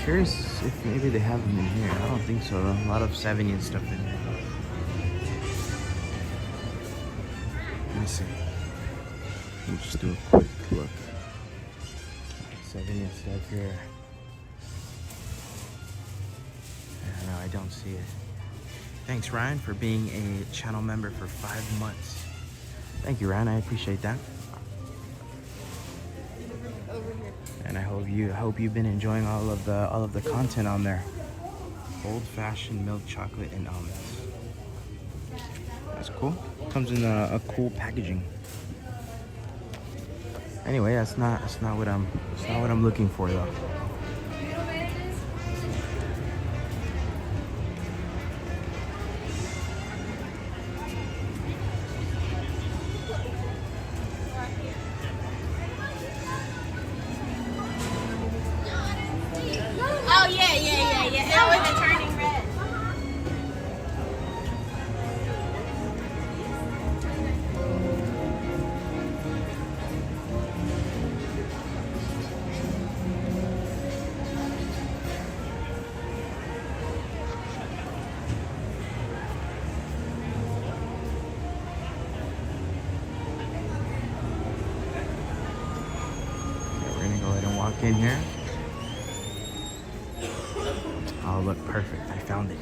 Curious if maybe they have them in here. I don't think so though. A lot of 70s stuff in here. Let me see. Let me just do a quick look. 70s stuff here. No, I don't see it. Thanks, Ryan, for being a channel member for 5 months. Thank you, Ryan. I appreciate that. And I hope you've been enjoying all of the content on there. Old-fashioned milk chocolate and almonds. That's cool. Comes in a cool packaging. Anyway, that's not what I'm looking for though. Oh yeah. That was the turning red. We're gonna go ahead and walk in here. Oh, look, perfect. I found it.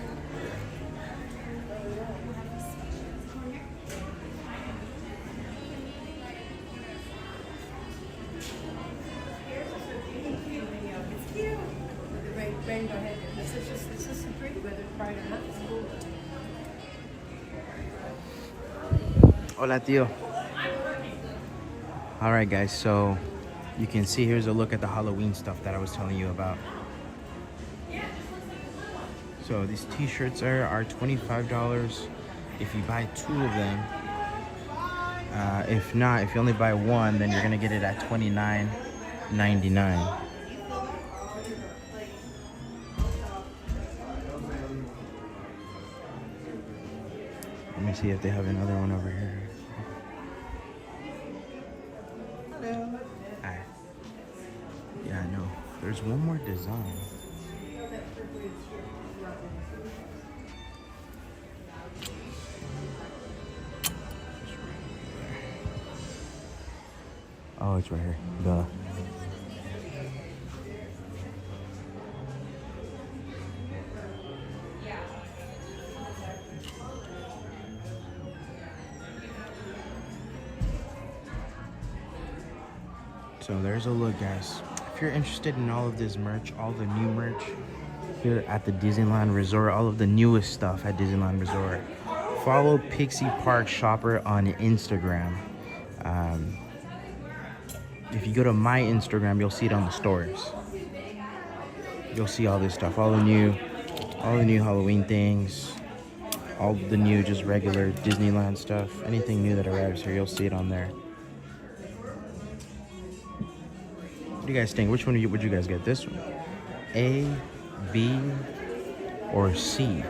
Hola, tío. All right, guys, so you can see here's a look at the Halloween stuff that I was telling you about. So these t-shirts are $25 if you buy 2 of them. If not, if you only buy 1, then you're gonna get it at $29.99. Let me see if they have another one over here. Hello. Hi. Yeah, no. There's one more design. Oh, it's right here. Duh. So there's a look, guys. If you're interested in all of this merch, all the new merch here at the Disneyland Resort, all of the newest stuff at Disneyland Resort, follow Pixie Park Shopper on Instagram. If you go to my Instagram, you'll see it on the stories. You'll see all this stuff, all the new Halloween things, all the new just regular Disneyland stuff. Anything new that arrives here, you'll see it on there. What do you guys think? Which one would you guys get? This one? A, B, or C?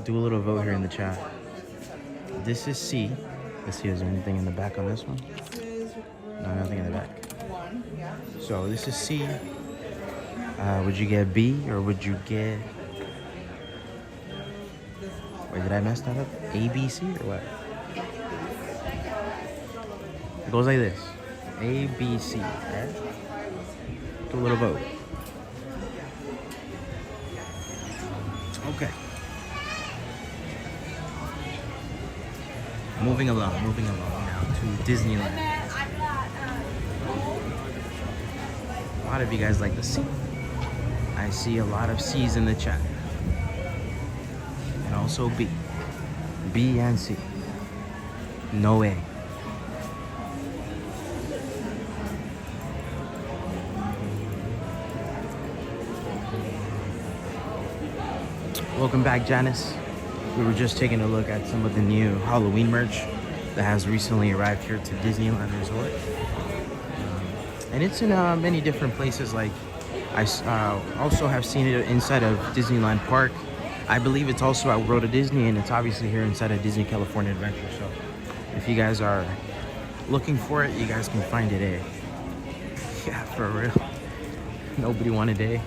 Do a little vote here in the chat. This is C. Let's see, is there anything in the back on this one? No, nothing in the back. So this is C. Would you get B or would you get... Wait, did I mess that up? A, B, C or what? It goes like this. A, B, C, right? Do a little vote. Okay. Moving along now to Disneyland. A lot of you guys like the C. I see a lot of C's in the chat. And also B. B and C. No A. Welcome back, Janice. We were just taking a look at some of the new Halloween merch that has recently arrived here to Disneyland Resort. And it's in many different places. Like I also have seen it inside of Disneyland Park. I believe it's also at World of Disney, and it's obviously here inside of Disney California Adventure. So if you guys are looking for it, you guys can find it. Yeah, for real. Nobody wanted A.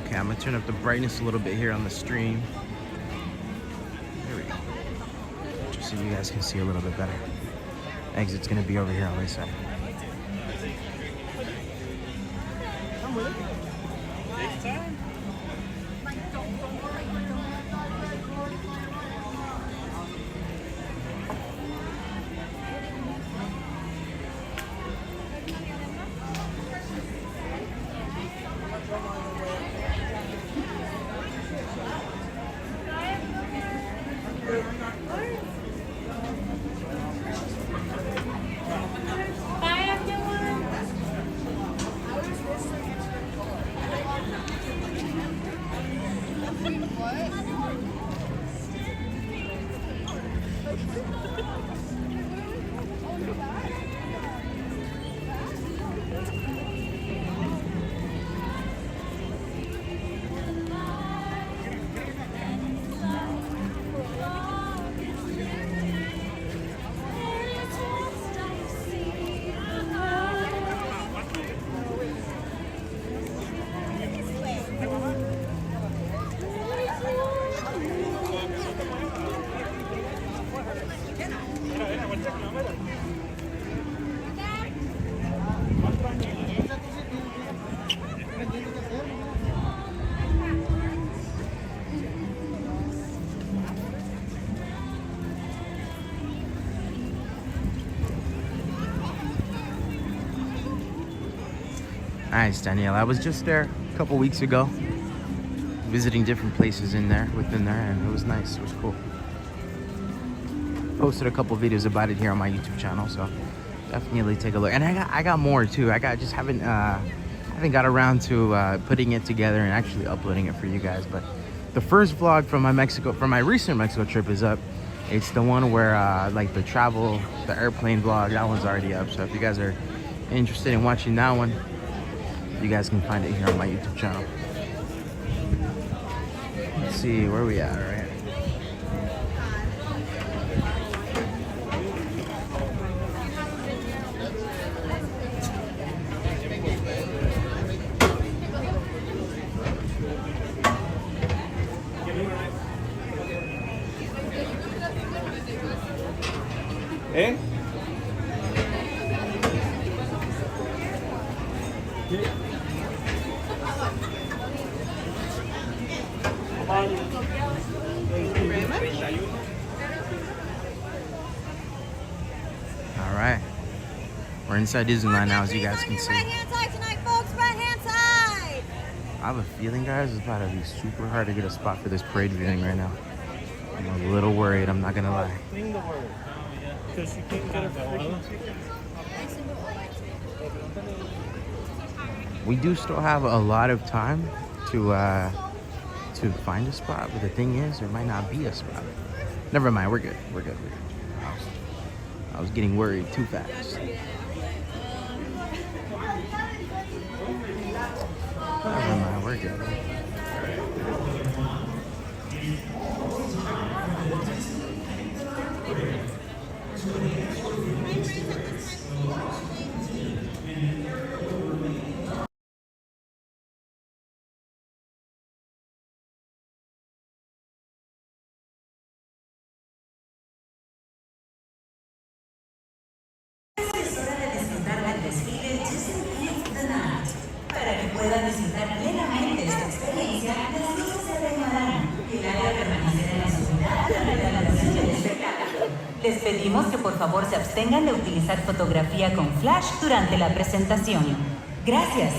Okay, I'm gonna turn up the brightness a little bit here on the stream. There we go. Just so you guys can see a little bit better. Exit's gonna be over here on this side. Nice, Danielle. I was just there a couple weeks ago, visiting different places within there, and it was nice. It was cool. Posted a couple videos about it here on my YouTube channel, so definitely take a look. And I got more too. I haven't got around to putting it together and actually uploading it for you guys. But the first vlog from my recent Mexico trip is up. It's the one where like the airplane vlog. That one's already up. So if you guys are interested in watching that one, you guys can find it here on my YouTube channel. Let's see where we at right here. ¿Eh? We're inside Disneyland now, as you guys can see. Right hand side tonight, folks. Right hand side. I have a feeling, guys, it's about to be super hard to get a spot for this parade viewing right now. I'm a little worried, I'm not gonna lie. Clean the word. Because you can't get a freaking We do still have a lot of time to find a spot, but the thing is, there might not be a spot. Never mind, we're good. We're good. I was getting worried too fast. Never mind, we're good. Es hora de disfrutar del desfile Disneyland DCA. Para que puedan disfrutar plenamente esta experiencia, las luces se atenuarán y el área permanecerá en la oscuridad durante la duración del espectáculo. Les pedimos que por favor se abstengan de utilizar fotografía con flash durante la presentación. Gracias.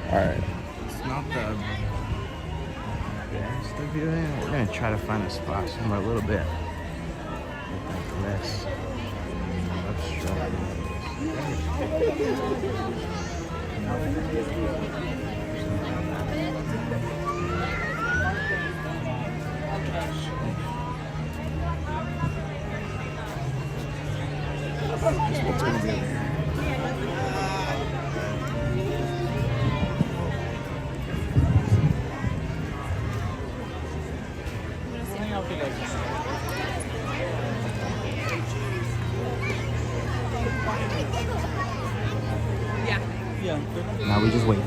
Alright, it's not the best of viewing. We're gonna try to find a spot somewhere a little bit like less obstructed. What's gonna be there? Now we just wait.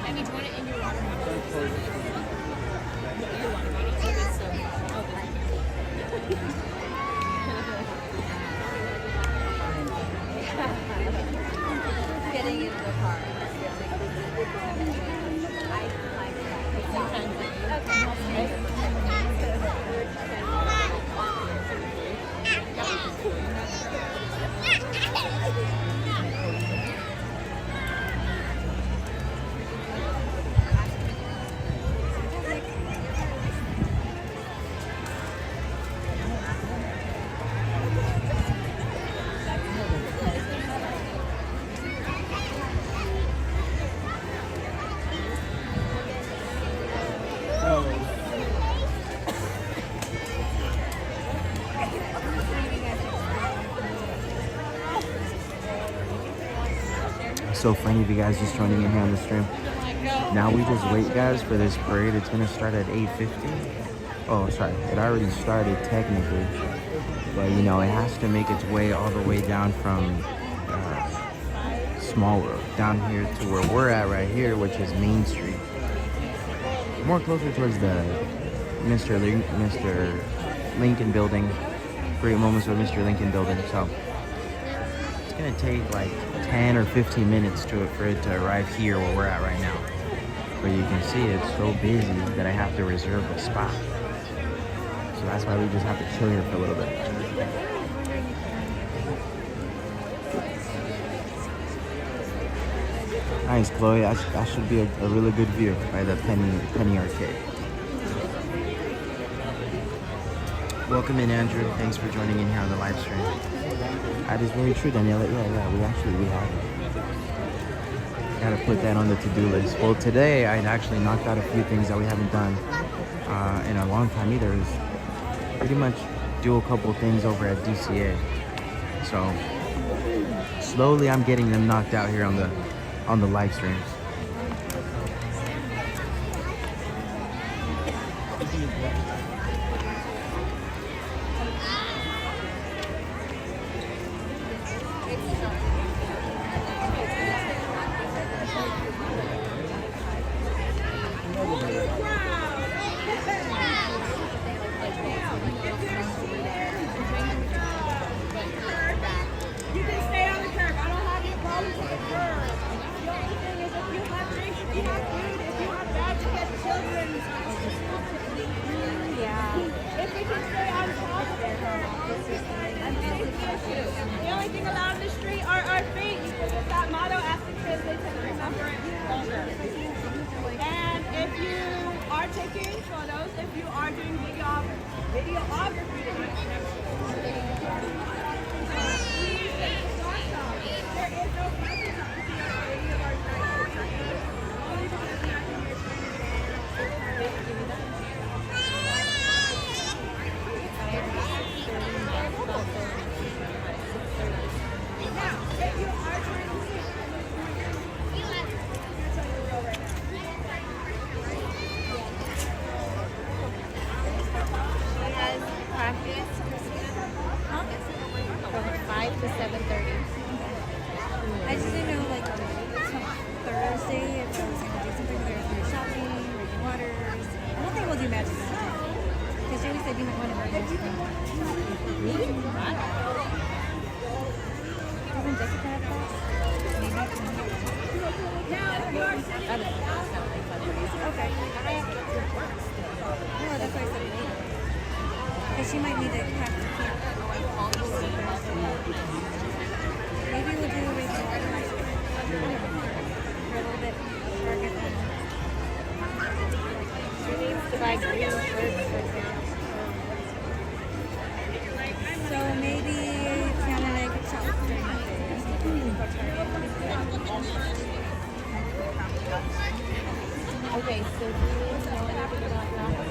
I mean, do you want it in your water? Getting into the car. So funny if you guys just joining in here on the stream. Now we just wait, guys, for this parade. It's gonna start at 8:50. Oh, sorry, it already started technically. but you know, it has to make its way all the way down from Small World down here to where we're at right here, which is Main Street, more closer towards the Mr. Lincoln building, Great Moments with Mr. Lincoln building. So it's gonna take like 10 or 15 minutes for it to arrive here where we're at right now. But you can see it's so busy that I have to reserve a spot. So that's why we just have to chill here for a little bit. Nice, Chloe. That should be a really good view by the Penny Arcade. Welcome in, Andrew. Thanks for joining in here on the live stream. That is very true, Daniela. Yeah, we have it. Gotta put that on the to-do list. Well, today I actually knocked out a few things that we haven't done in a long time either. Is pretty much do a couple things over at DCA. So slowly I'm getting them knocked out here on the live streams. She might need to have to camp. Maybe we'll do a little bit. She needs to buy green shirts, for example. So maybe kind of like shop during the day or something. Okay, so do you know anything about that?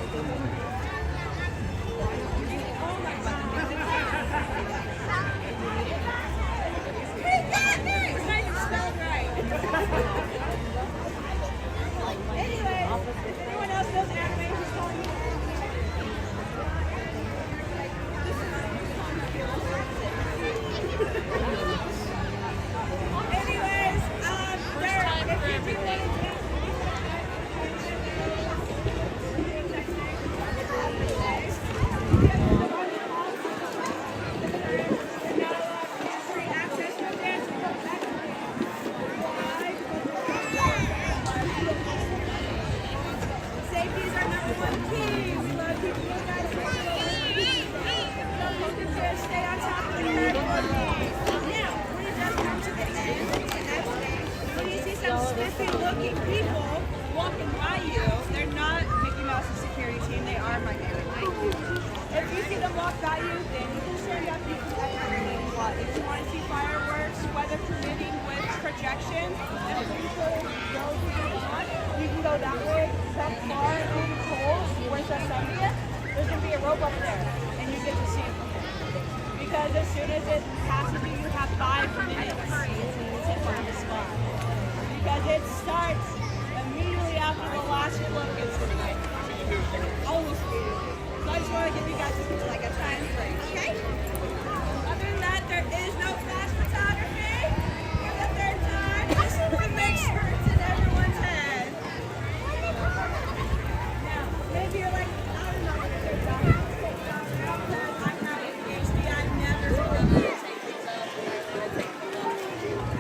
just want to give you guys like a time frame, okay? Other than that, there is no flash photography. Give it their time. I just want to make sure it's in everyone's head. Now, maybe you're like, I don't know what they're talking about. I'm not ADHD. I've never been able to take things off.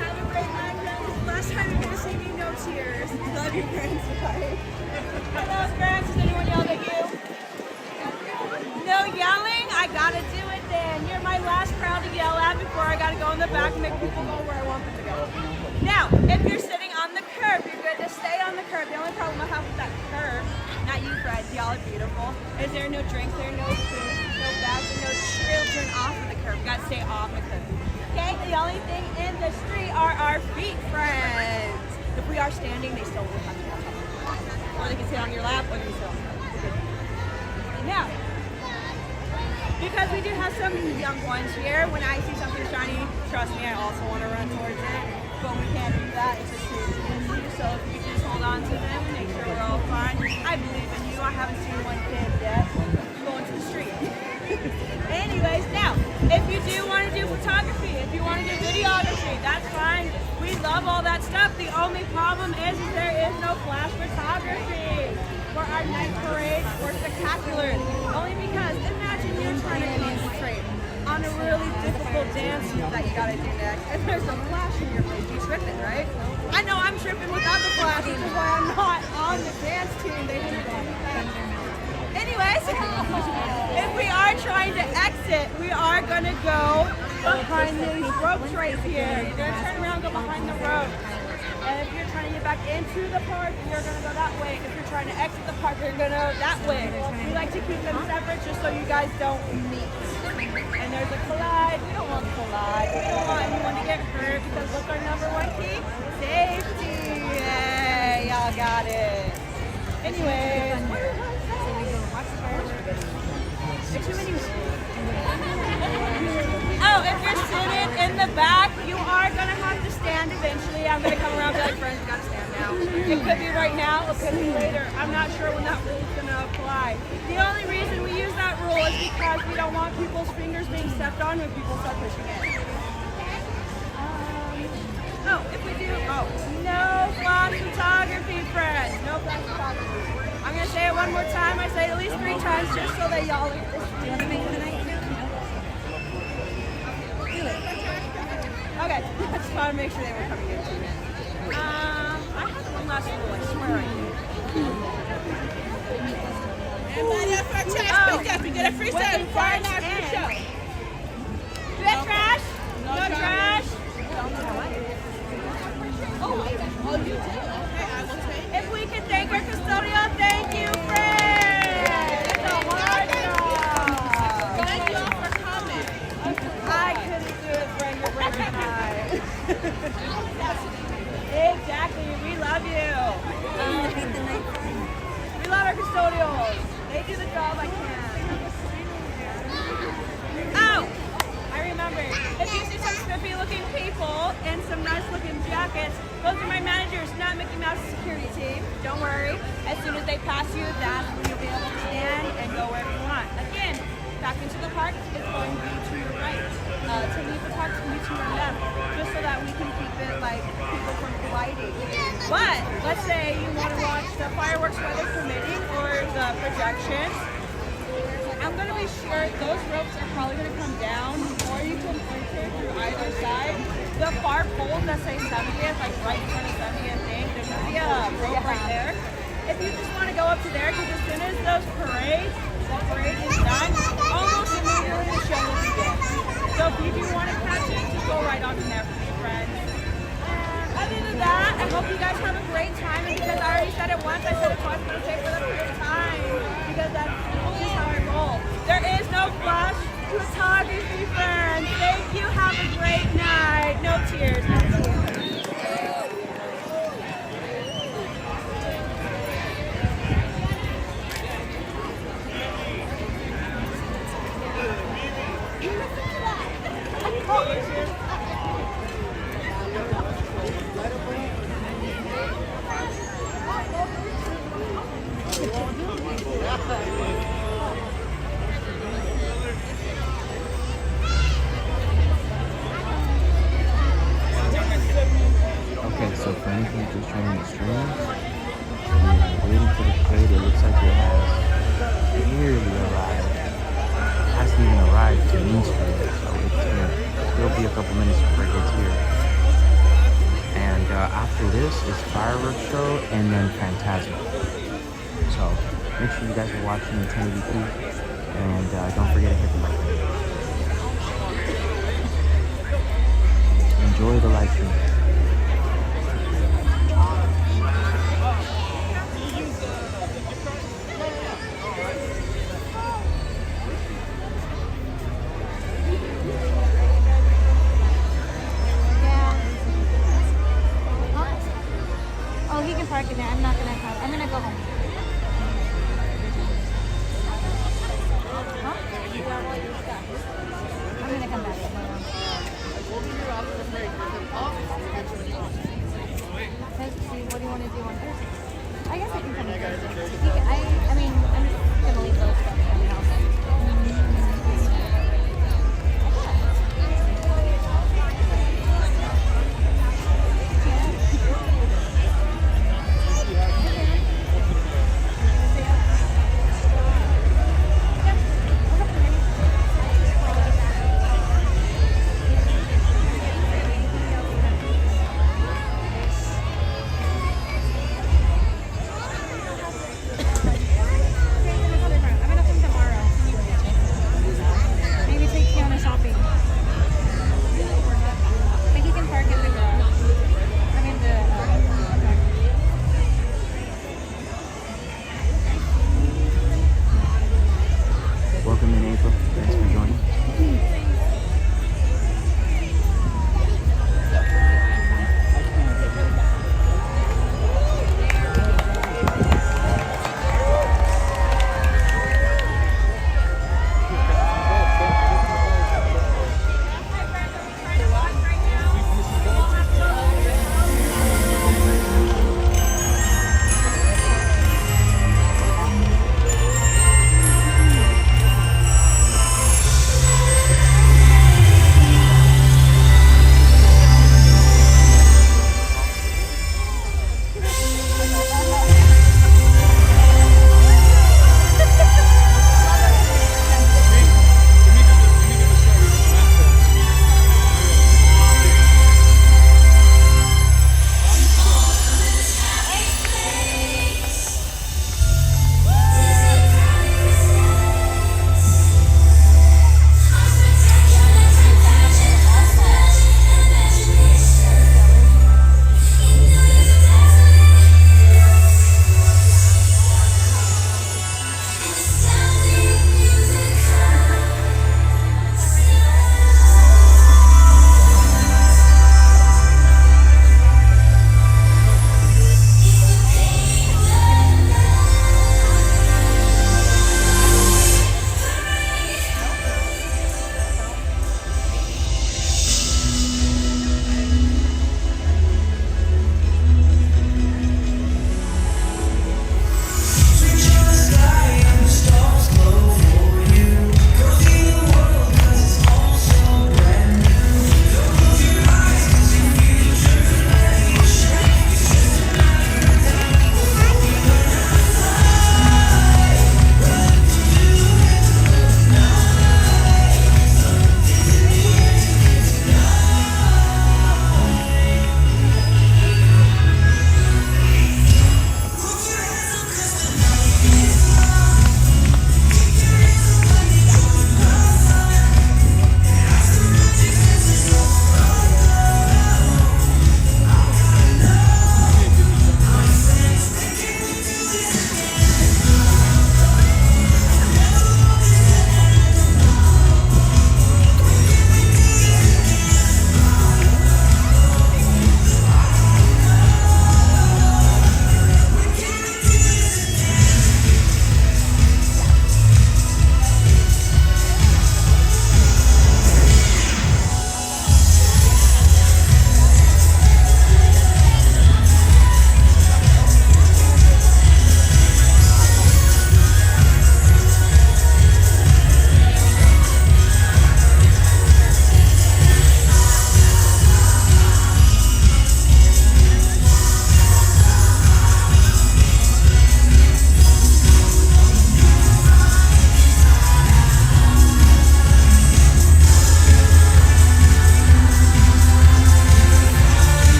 Have a great night, guys. Last time you're going to see me, no tears. Love you, friends. Bye. Hello, friends. Does anyone yell at you? No yelling? I gotta do it then. You're my last crowd to yell at before I gotta go in the back and make people go where I want them to go. Now, if you're sitting on the curb, you're good to stay on the curb. The only problem I have with that curb, not you, Fred, y'all are beautiful, is there no drinks there, no food, no bags, and no children off of the curb. You gotta stay off the curb. Okay? The only thing in the street are our feet, friends. If we are standing, they still will have to walk up. Or they can sit on your lap, or they can sit on the curb. Now, because we do have some young ones here, when I see something shiny, trust me, I also want to run towards it. But we can't do that if it's too easy. So if you just hold on to them, make sure we're all fine. I believe in you. I haven't seen one kid yet going to the street. Anyways, now, if you do want to do photography, if you want to do videography, that's fine. We love all that stuff. The only problem is there is no flash photography for our night parade or spectacular. Only because imagine you're trying to concentrate on a really difficult dance that you gotta do next, and there's a flash in your face. You're tripping, right? I know I'm tripping without the flash, which is why I'm not on the dance team. They didn't do that. Anyways, if we are trying to exit, we are gonna go behind these ropes right here. You're gonna turn around, go behind the ropes. And if you're trying to get back into the park, you're going to go that way. If you're trying to exit the park, you're going to go that way. We like to keep them separate just so you guys don't meet. And there's a collide. We don't want to collide. We don't want anyone to get hurt because what's our number one key? Safety. Yay, y'all got it. Anyways. Oh, if you're sitting in the back, you are going to have to stand eventually. I'm going to come around and be like, friends, you got to stand now. It could be right now, it could be later. I'm not sure when that rule is going to apply. The only reason we use that rule is because we don't want people's fingers being stepped on when people start pushing it. If we do, no flash photography, friends. No flash photography. I'm going to say it one more time. I say it at least 3 times just so that y'all are listening. Do you want to make it tonight? Okay, I just want to make sure they were coming in. I have one last rule, I swear I do. Everybody up for a trash pickup, you get a free set before our free show. Do we have trash? No trash? Oh, you do? Okay, I will take it. If we can thank our custodial, thank you, friends. It's a hard job. Thank you all for coming. I couldn't do it, friend. You're braving high. Exactly. We love you. We love our custodials. They do the job I can. Oh, I remember. If you see some spiffy looking people in some nice looking jackets, those are my managers, not Mickey Mouse security team. Don't worry. As soon as they pass you, that's when you'll be able to stand and go wherever you want. Again, back into the park, it's going to be to your right. To leave the park, it's going to be to your left, just so that we can keep it like people from colliding. But let's say you want to watch the fireworks, weather permitting, or the projections. I'm going to be sure those ropes are probably going to come down, or you can enter through either side. The far poles that say 70th, like right in front of 70th thing, there's going to be a rope right there. If you just want to go up to there, because as soon as the parade is done, almost immediately the show will begin. So if you do want to catch it, just go right on in there for me, friends. Other than that, I hope you guys have a great time. And because I already said it once, I said it twice, but I'll say it for the third time. Because that's just how I roll. There is no flash photography, friends. Thank you. Have a great night. No tears. No tears. this fireworks show and then Phantasm. So make sure you guys are watching the 1080p and don't forget to hit the like button. Enjoy the live stream. Oh, he can park in there. I'm not gonna have. I'm gonna go home. Huh? I'm gonna come back.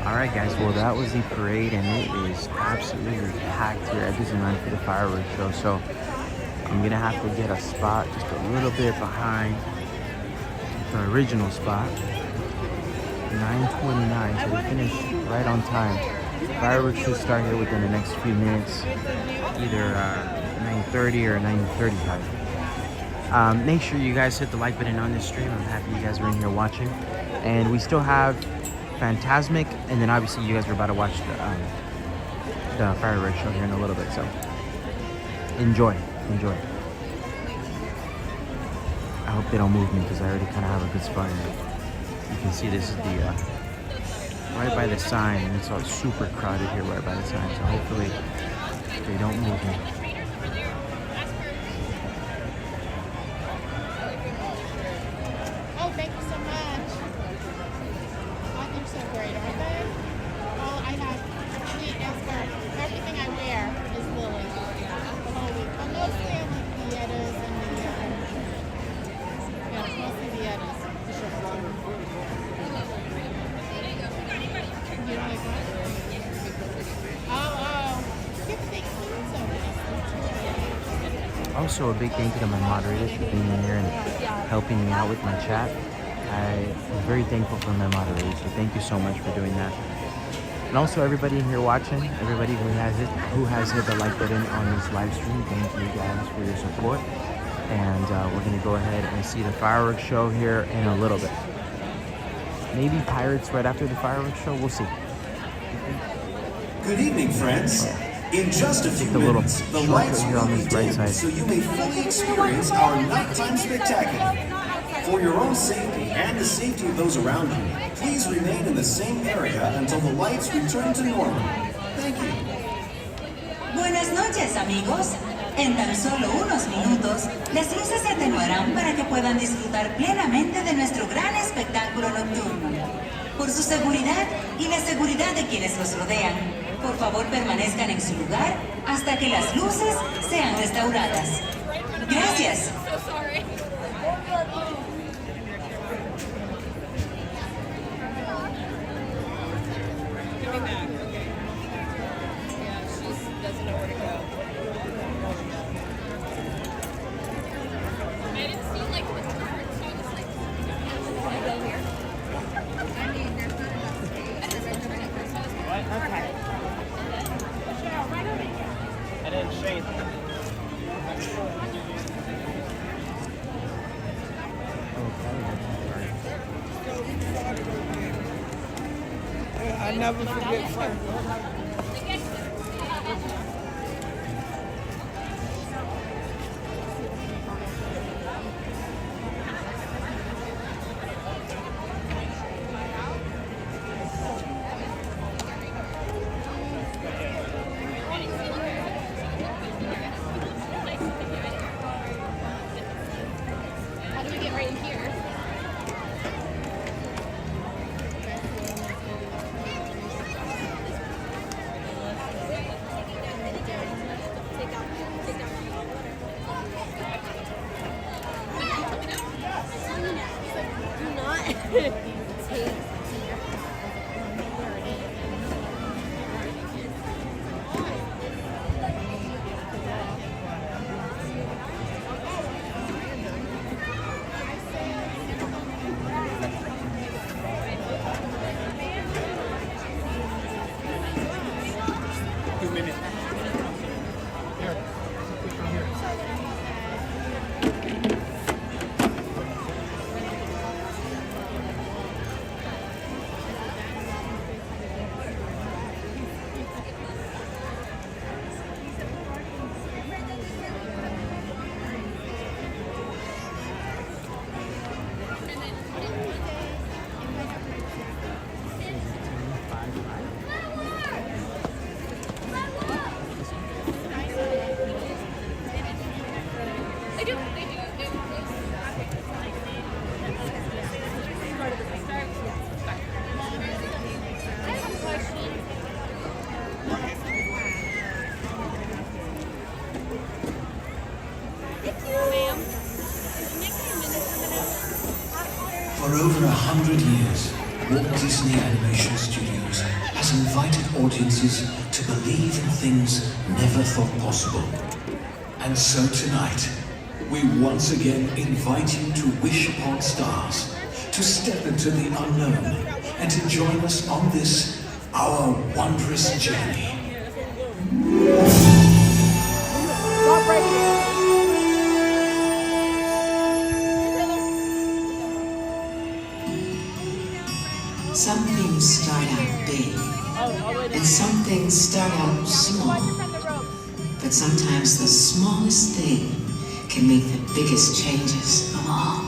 Alright guys, well that was the parade and it is absolutely packed here at Disneyland for the fireworks show. So I'm gonna have to get a spot just a little bit behind the original spot. 9:29, so we finished right on time. Fireworks should start here within the next few minutes, either 9:30 or 9:35. Make sure you guys hit the like button on this stream. I'm happy you guys are in here watching. And we still have Fantasmic, and then obviously you guys are about to watch the fireworks show here in a little bit. So enjoy. I hope they don't move me because I already kind of have a good spot in it. You can see this is the right by the sign, and it's all super crowded here right by the sign. So hopefully they don't move me. Oh, thank you so much. I think so great, aren't they? Oh, I have sweet escort. Everything I wear is Lily. The whole week. But mostly I like the Yetas and the, yeah, it's mostly the Yetas. The shirts. You don't like what? Oh. You have to take clothes over. Also, a big thank you to my moderators for being in here and helping me out with my chat. I am very thankful for my moderators, so thank you so much for doing that. And also everybody in here watching, everybody who has hit the like button on this live stream, thank you guys for your support. And we're gonna go ahead and see the fireworks show here in a little bit. Maybe Pirates right after the fireworks show, we'll see. Good evening, friends. In just a few minutes, the lights will be dimmed so you may fully experience our nighttime spectacular. For your own safety and the safety of those around you, please remain in the same area until the lights return to normal. Thank you. Buenas noches, amigos. En tan solo unos minutos, las luces se atenuarán para que puedan disfrutar plenamente de nuestro gran espectáculo nocturno. Por su seguridad y la seguridad de quienes los rodean, por favor permanezcan en su lugar hasta que las luces sean restauradas. Gracias. I never forget Frank. How do we get right in here? For over 100 years, Walt Disney Animation Studios has invited audiences to believe in things never thought possible. And so tonight, we once again invite you to wish upon stars, to step into the unknown, and to join us on this, our wondrous journey. Some things start out big, and some things start out small. But sometimes the smallest thing can make the biggest changes of all.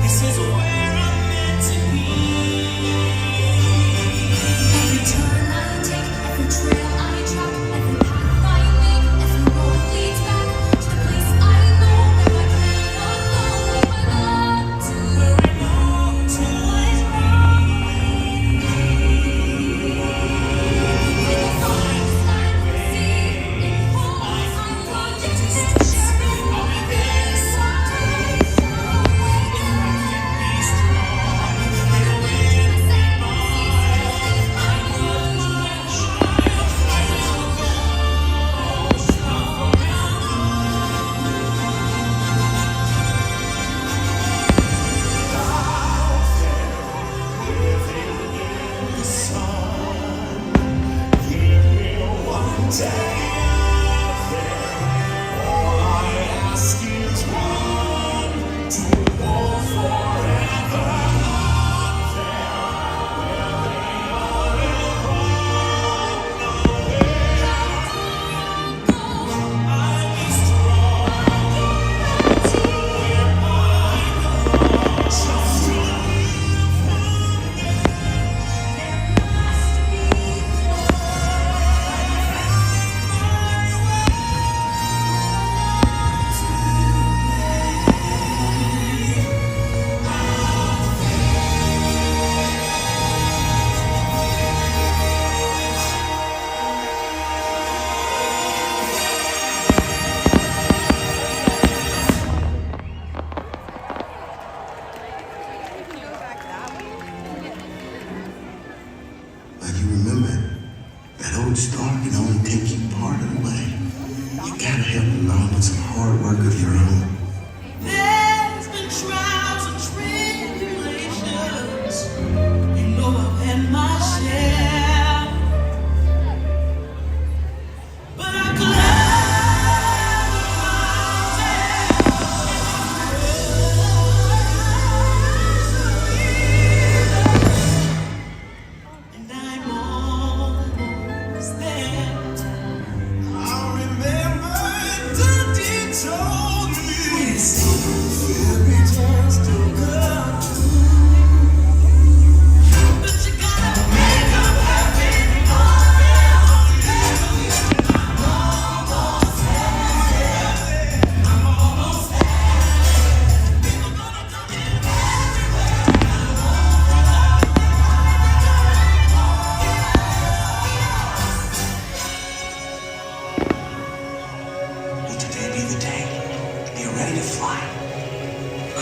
This is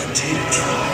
potato dry.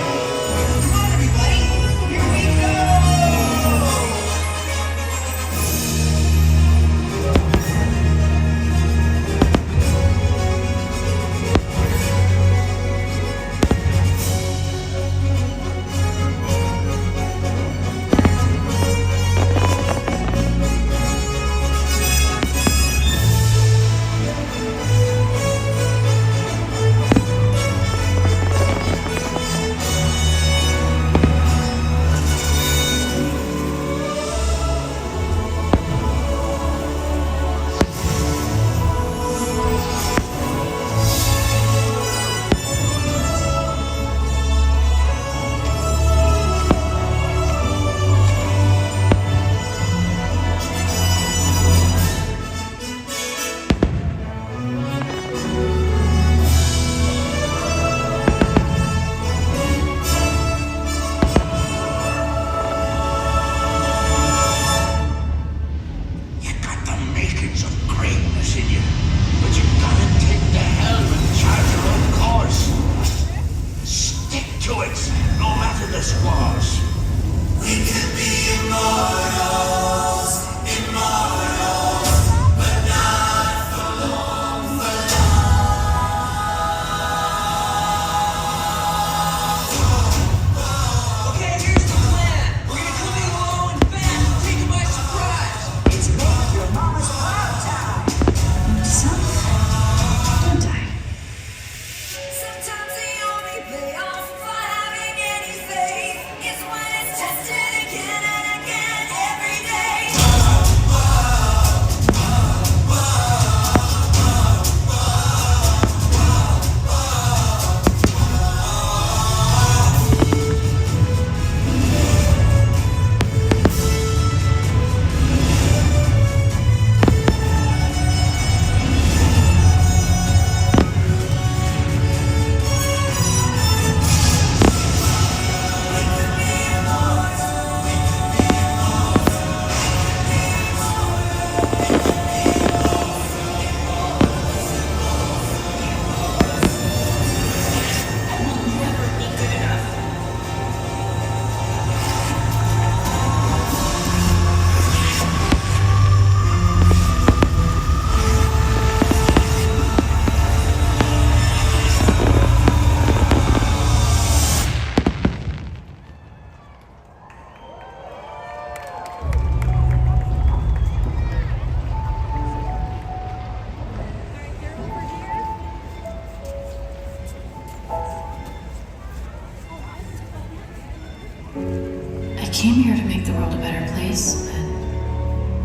I came here to make the world a better place,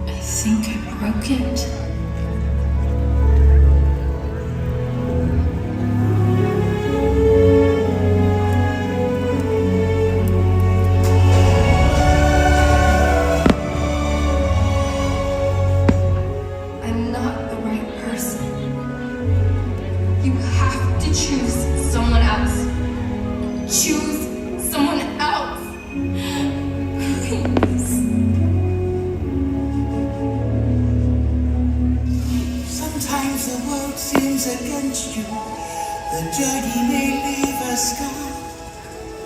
but I think I broke it. I'm not the right person. You have to choose someone else. Choose someone else. Sometimes the world seems against you. The journey may leave a scar.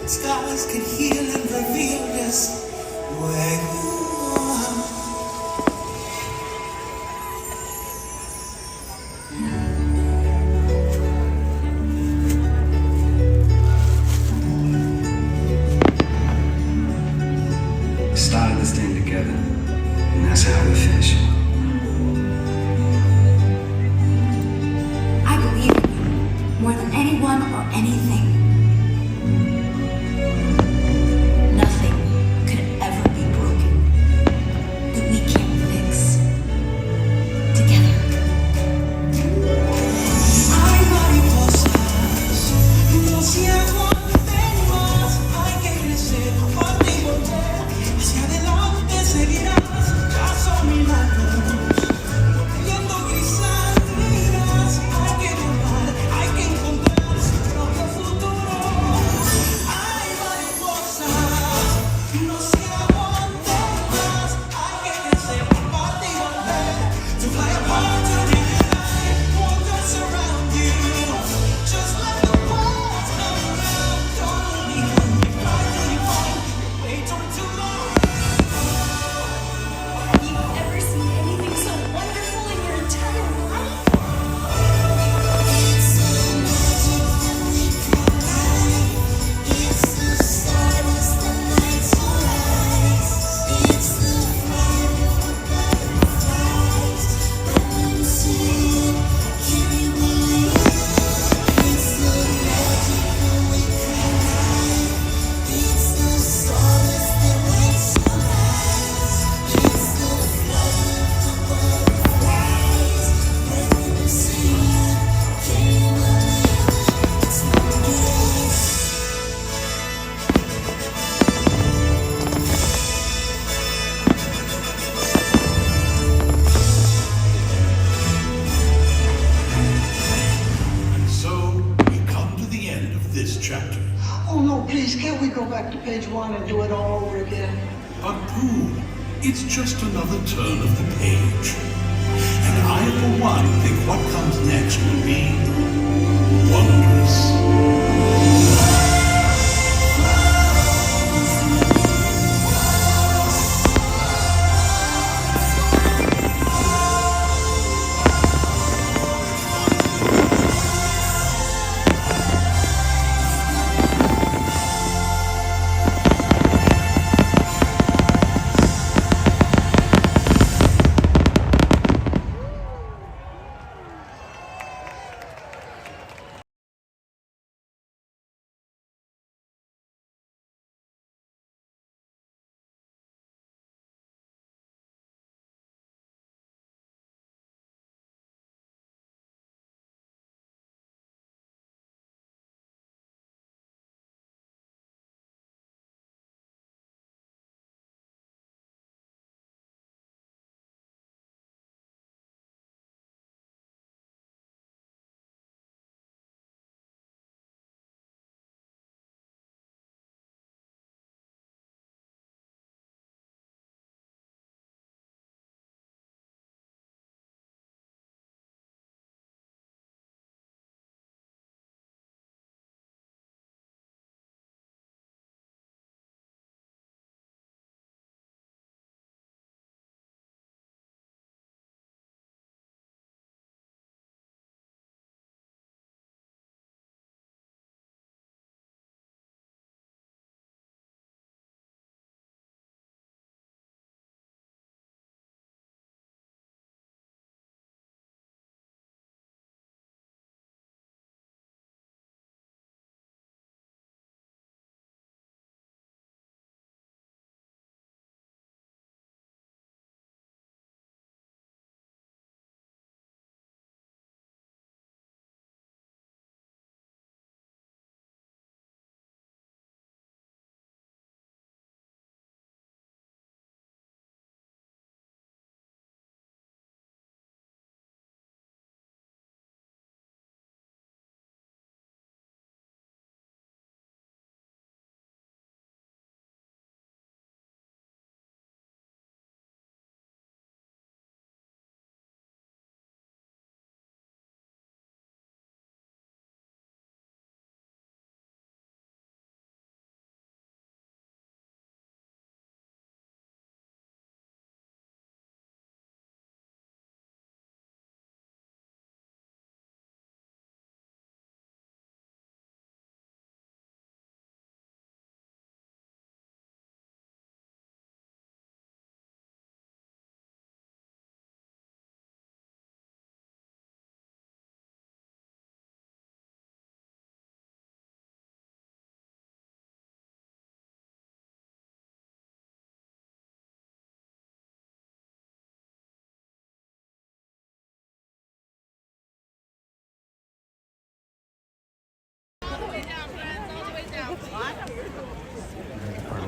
Scars can heal and reveal just where you are. We started this thing together, and that's how we finish it. I believe in you more than anyone or anything. Nothing could ever be broken that we can't fix together. Hay mariposas, no se aguanten más. Hay que crecer, parte y volver. Hacia adelante seguirás, ya son milagros. Viendo crisáltidas, hay que volar, hay que encontrar su propio futuro. Hay mariposas, no se aguanten más. Hay que crecer, parte y volver. To fly apart, to reunite, wonders surround you. Just let the world come around. chapter. Oh no, please, can't we go back to page 1 and do it all over again? But Pooh, it's just another turn of the page. And I, for one, think what comes next will be wondrous.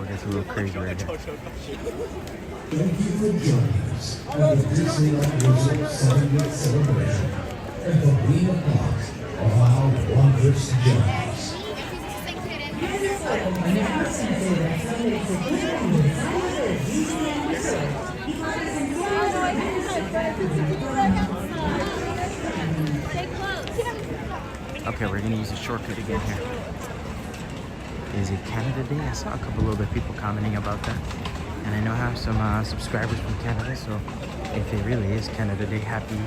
It's a little crazy right here. Thank you for joining us at the Disneyland Resort 70th celebration at the wheel clock of our wondrous journeys. Okay, we're gonna use a shortcut again here. Is it Canada Day? I saw a couple of other people commenting about that. And I know I have some subscribers from Canada, so if it really is Canada Day, happy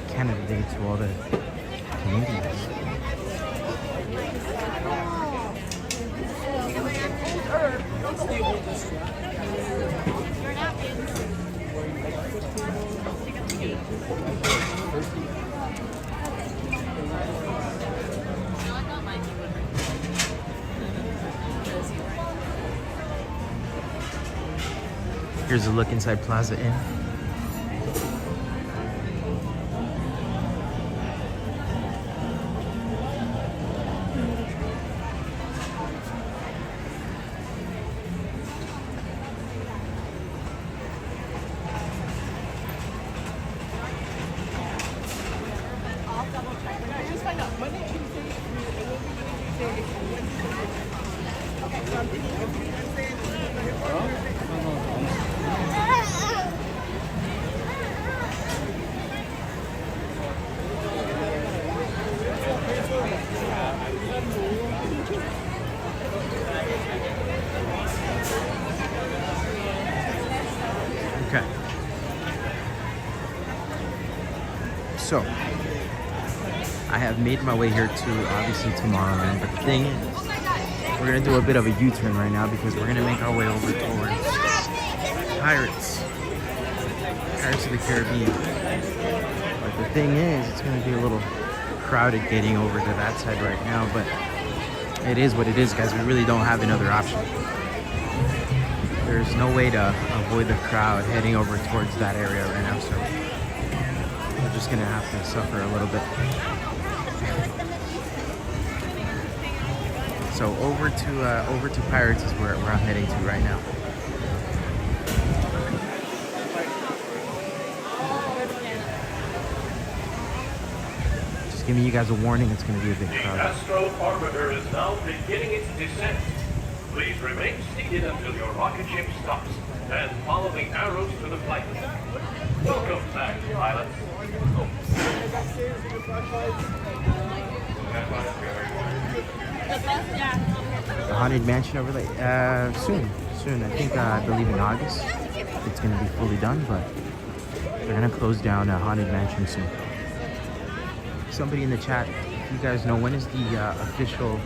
Canada Day to all the Canadians. Here's a look inside Plaza Inn. Okay. So, I have made my way here to obviously Tomorrowland, but the thing is, we're gonna do a bit of a U-turn right now because we're gonna make our way over towards Pirates of the Caribbean. But the thing is, it's gonna be a little crowded getting over to that side right now, but it is what it is, guys. We really don't have another option. There's no way to avoid the crowd heading over towards that area right now, so we're just gonna have to suffer a little bit. So over to Pirates is where I'm heading to right now. Just giving you guys a warning, it's going to be a big crowd. The Astro Orbiter is now beginning its descent. Please remain seated until your rocket ship stops and follow the arrows to the flight. Welcome back, pilots. The Haunted Mansion overlay? Soon. I think, I believe in August. It's going to be fully done, but they're going to close down Haunted Mansion soon. Somebody in the chat, if you guys know, when is the official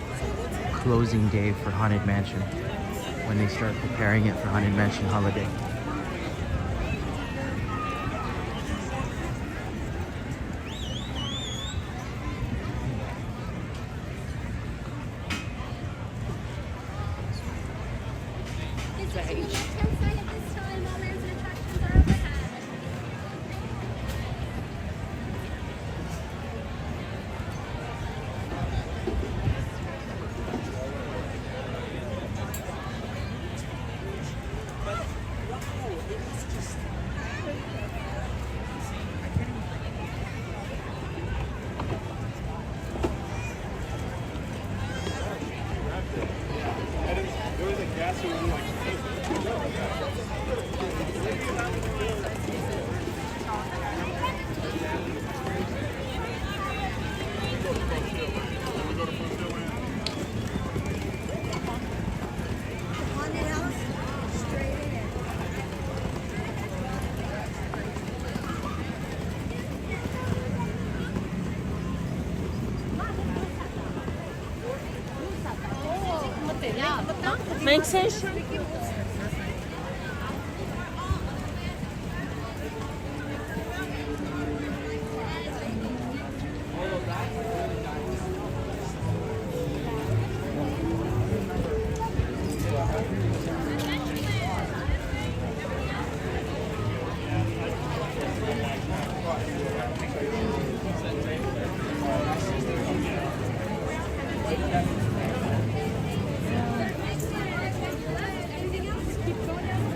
closing day for Haunted Mansion? When they start preparing it for Haunted Mansion holiday? Main station.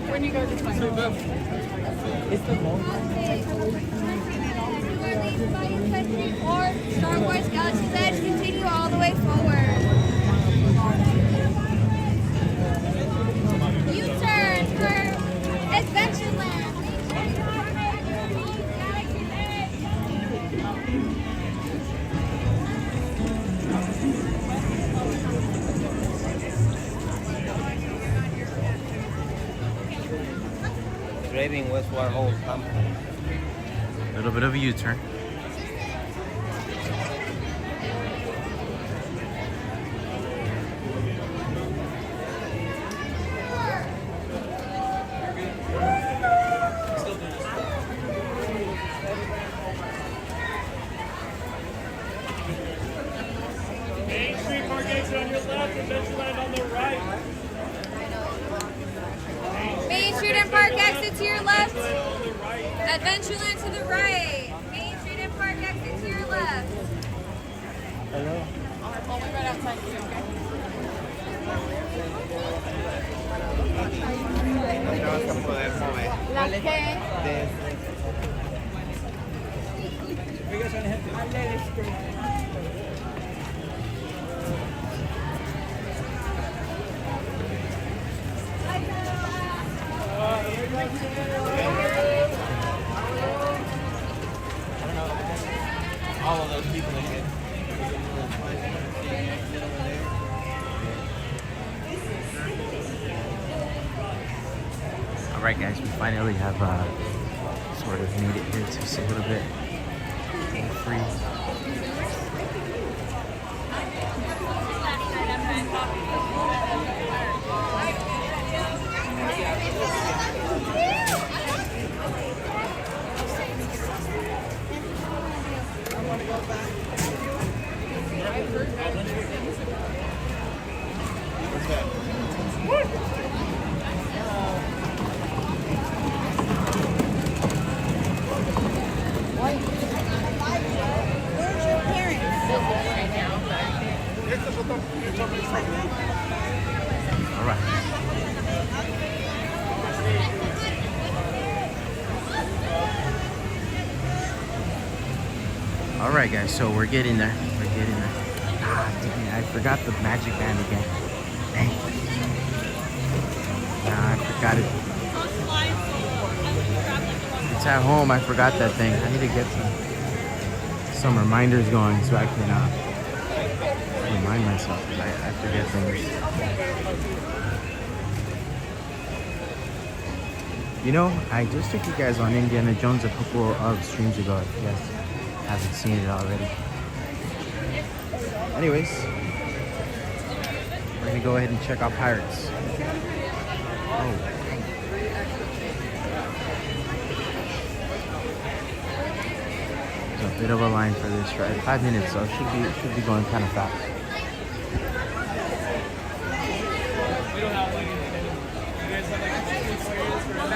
When you go this way. It's the Or Star Wars Galaxy's Edge, continue all the way forward. U-turn for Adventureland. Driving Westward Old Company. A little bit of a U-turn. Main Street Park exit on your left, Adventureland on the right. Main Street and Park exit to your left. Adventureland to the right. Main Street and Park exit to your left. Hello. I'll be right outside you, okay? ¿La qué? Alright guys, we finally have sort of made it here to see a little bit free. Alright guys, so we're getting there. We're getting there. Ah, dang it, I forgot the magic band again. Dang. Nah, I forgot it. It's at home, I forgot that thing. I need to get some reminders going so I can remind myself. I forget things. You know, I just took you guys on Indiana Jones a couple of streams ago, if you guys haven't seen it already. Anyways, we're gonna go ahead and check out Pirates. Oh. There's a bit of a line for this ride. 5 minutes, so it should be going kind of fast. We don't have like anything. You guys have like experience for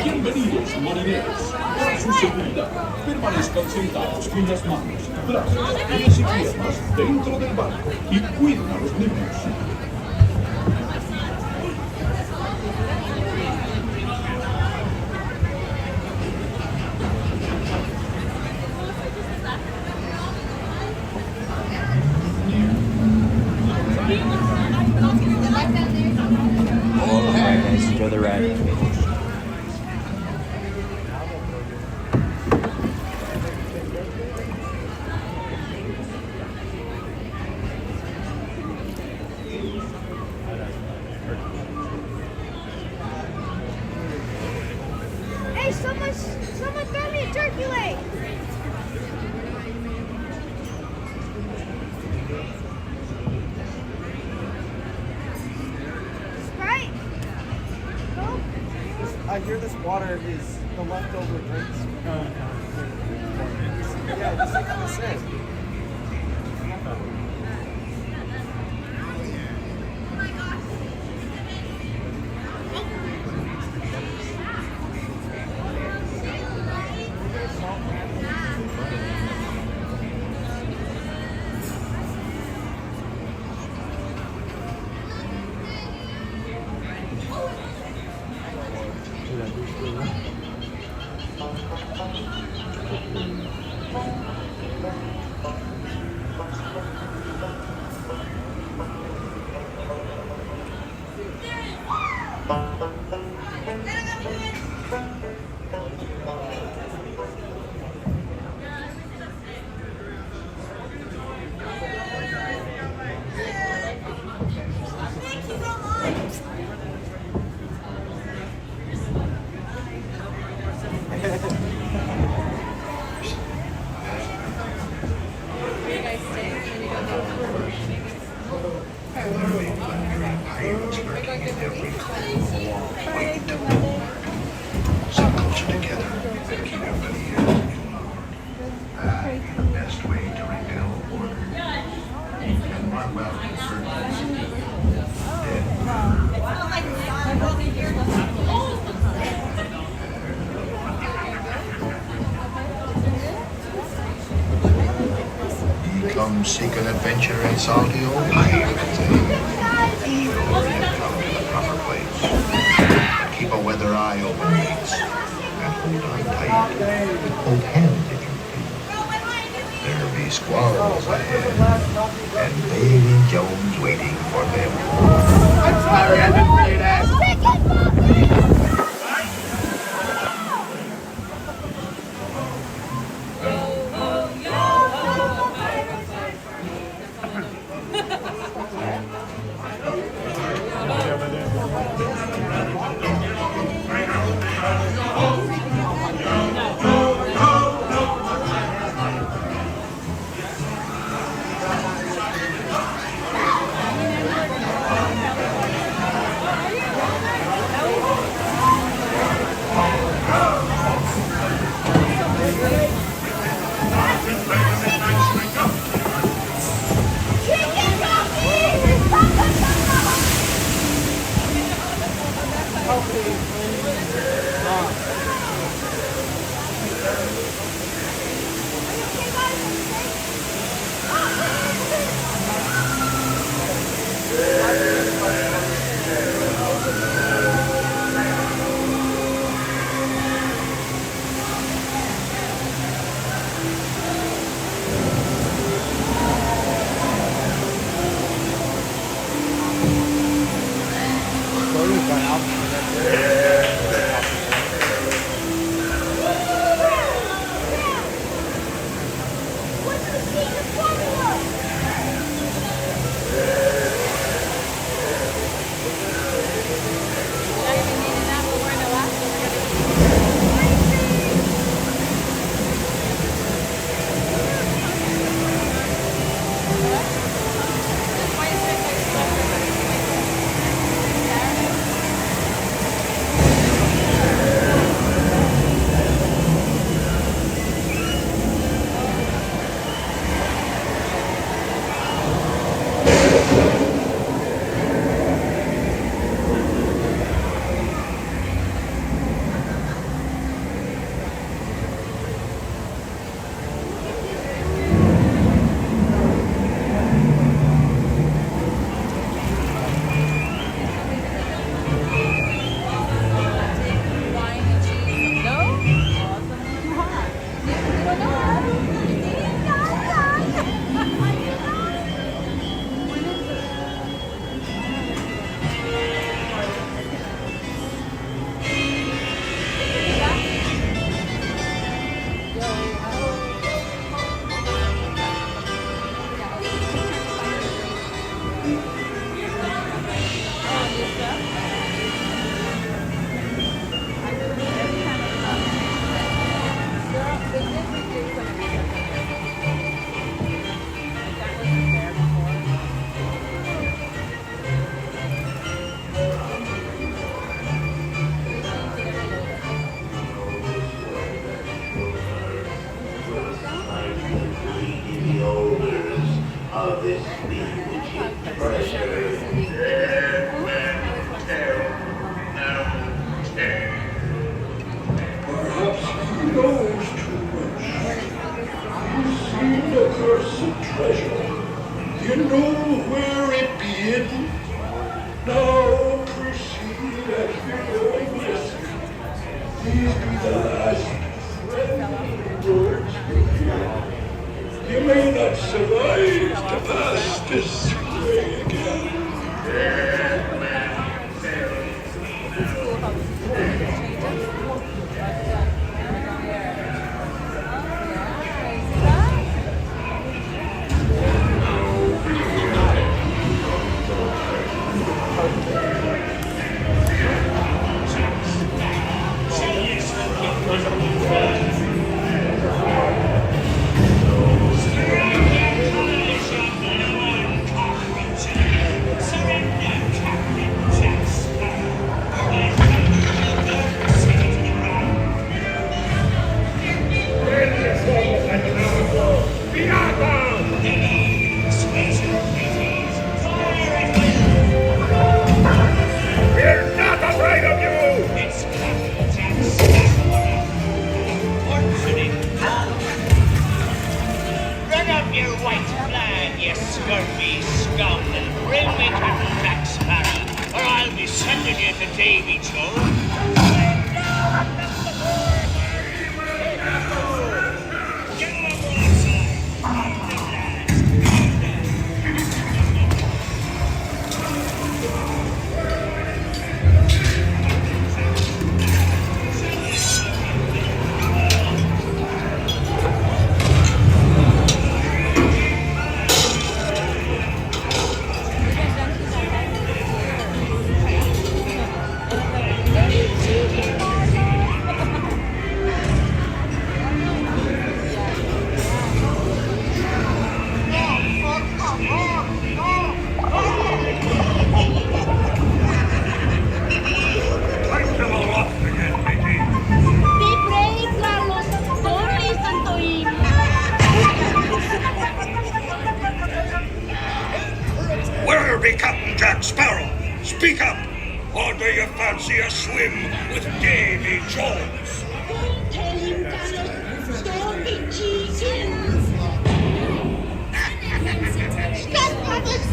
Bienvenidos, marineros. A su seguridad, permanezcan sentados con las manos, brazos, pies y piernas dentro del barco y cuiden a los niños. Alright guys, enjoy the ride. Hey, someone throw me a turkey leg. Sprite. Coke. I hear this water is the leftover drinks. Yeah, just like I said. Come seek an adventure in salty old Anaheim. Sure you come to the proper place. But keep a weather eye open, mates. And hold on tight. Hold hands if you please. There be squalls ahead. And Baby Jones waiting for them. I'm sorry, I didn't say that. Perhaps he knows too much. He's seen the cursed treasure. You know where it be hidden? Now proceed at your own risk. These be the last friendly words you hear. You may not survive to pass this way again. We're not afraid of you! It's run up your white flag, you scurvy scum, and bring me to Jack Sparrow, or I'll be sending you to Davy Jones. Where be Captain Jack Sparrow? Speak up! Or do you fancy a swim with Davy Jones? Don't tell him, Carlos. Don't be cheating. Stop, Carlos.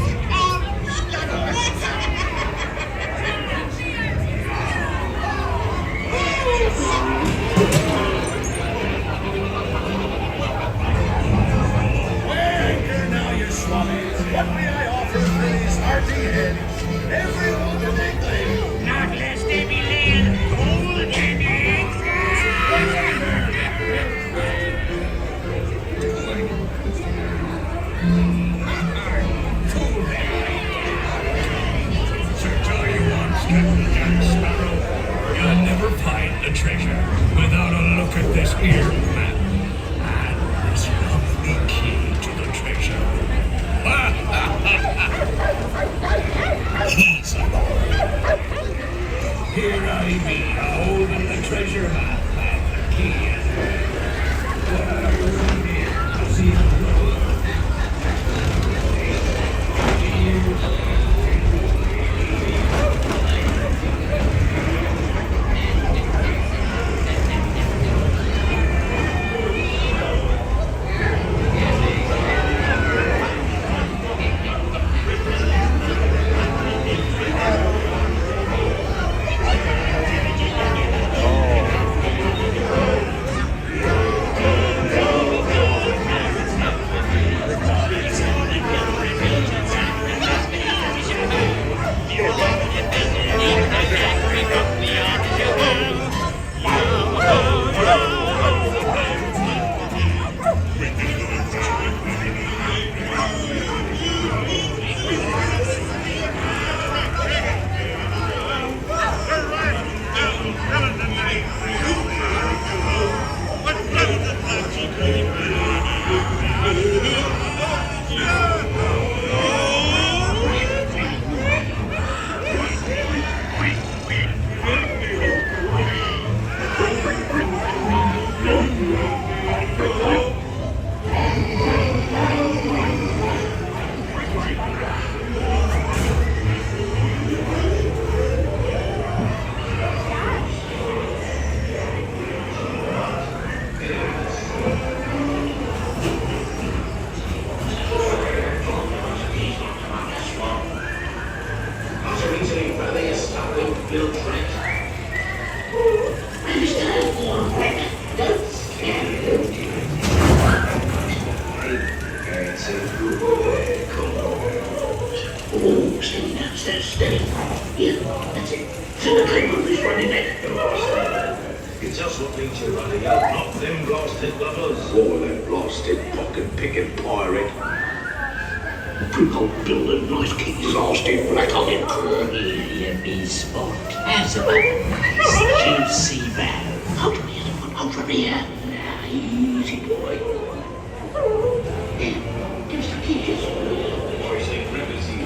Anchor now, you swabbies. What may I offer for these hearty heads? Everyone in England. Not less they be laying golden eggs. Sir, tell you once, Captain Jack Sparrow, you'll never find the treasure without a look at this here map. And this lovely key to the treasure. Easy. Here I be, holding the treasure map and the key in it. See the road. little trick. I used to have one wet. That's a good boy. Come on. Oh, steady now, steady. Yeah, that's it. So the playbook is running it. It's us what needs you running up, not them blasted lovers. Or that blasted pocket-picking pirate. I'll build a nice keep blasted black-eyed cur. Here be sport. How's about a nice juicy bow? Hold from here, hold from here. Now, easy boy. Here, give us the keys. I say rivers ears.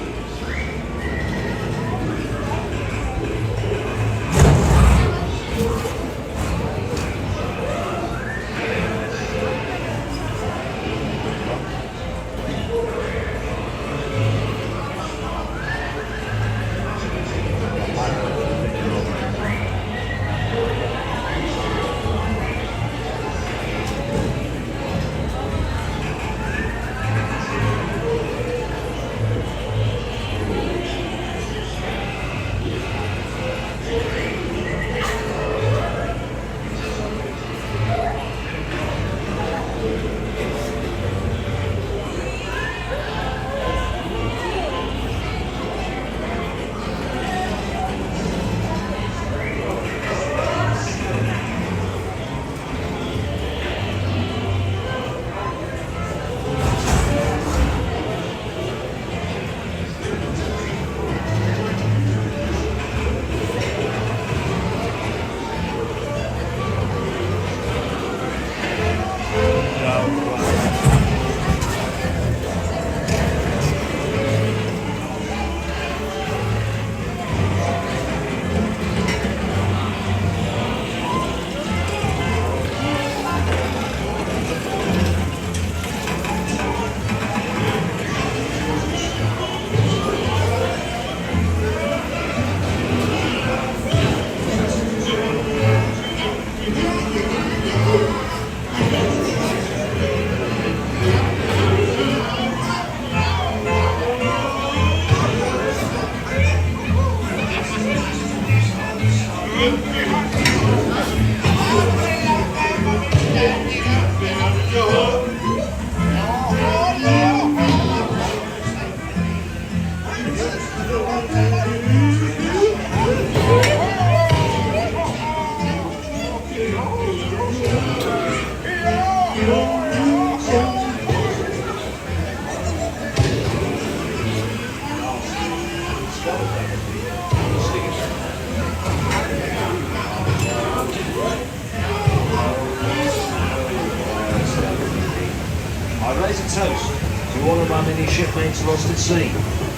I raise a toast to all of my many shipmates lost at sea.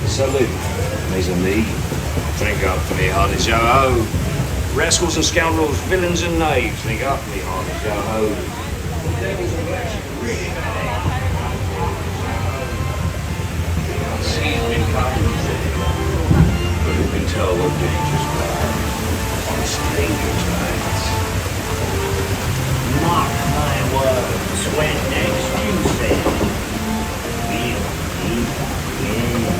Salute, mes amis. Drink up, me hearty yo-ho. Rascals and scoundrels, villains and knaves. Drink up, me hearty yo-ho. The devils are actually really bad. See him in company. But who can tell what danger's lies? Honest danger's lies. Mark my words, when next Tuesday, we'll meet again.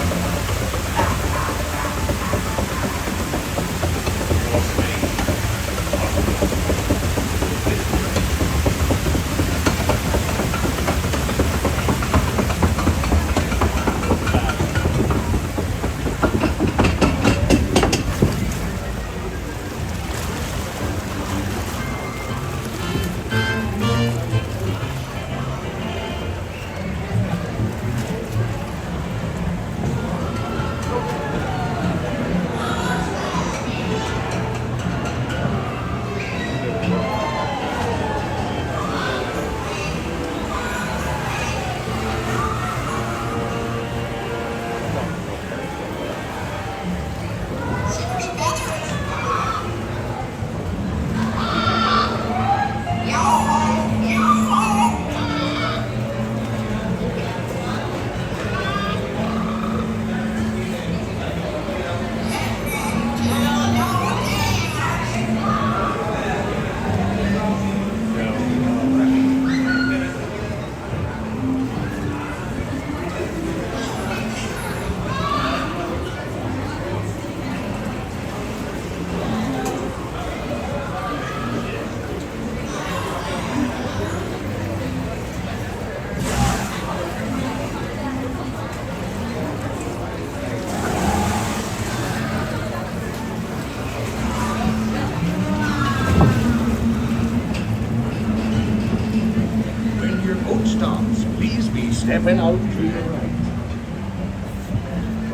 stepping out to your right.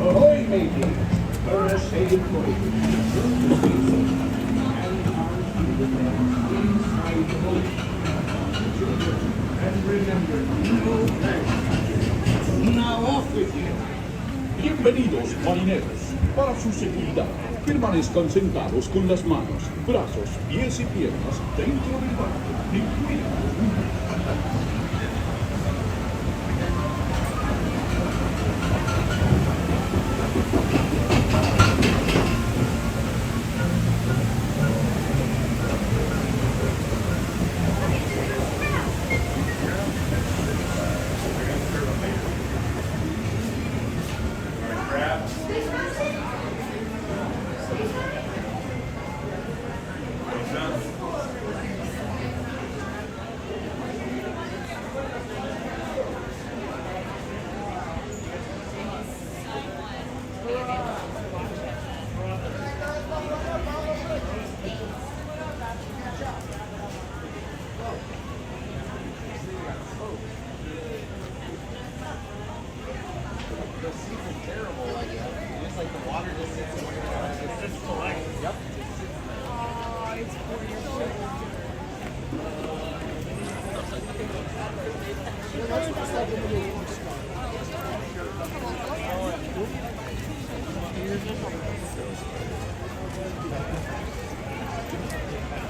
Ahoy, matey! First aid voyage. And remember, no baggage. Now off with you. Bienvenidos, marineros. Para su seguridad, permanezcan sentados con las manos, brazos, pies y piernas dentro del barco y cuiden los niños.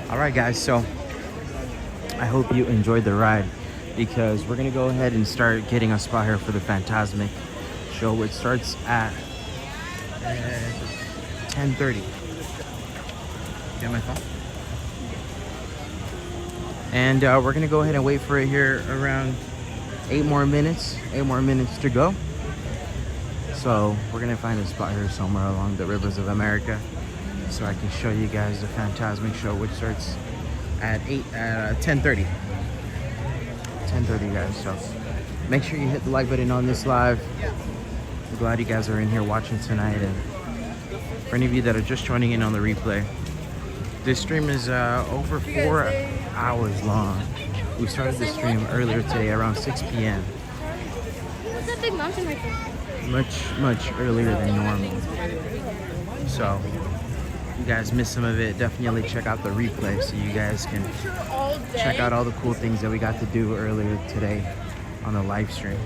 All right, guys, so I hope you enjoyed the ride, because we're gonna go ahead and start getting a spot here for the Fantasmic show, which starts at 10:30. Get my phone. And we're gonna go ahead and wait for it here around 8 more minutes to go. So we're gonna find a spot here somewhere along the rivers of America, so I can show you guys the Fantasmic show, which starts at 10:30. 10:30, guys. So make sure you hit the like button on this live. I'm glad you guys are in here watching tonight, and for any of you that are just joining in on the replay, this stream is over 4 hours long. We started the stream earlier today around 6 p.m. What's that big mountain right there? Much earlier than normal. So if you guys missed some of it, definitely check out the replay so you guys can check out all the cool things that we got to do earlier today on the live stream.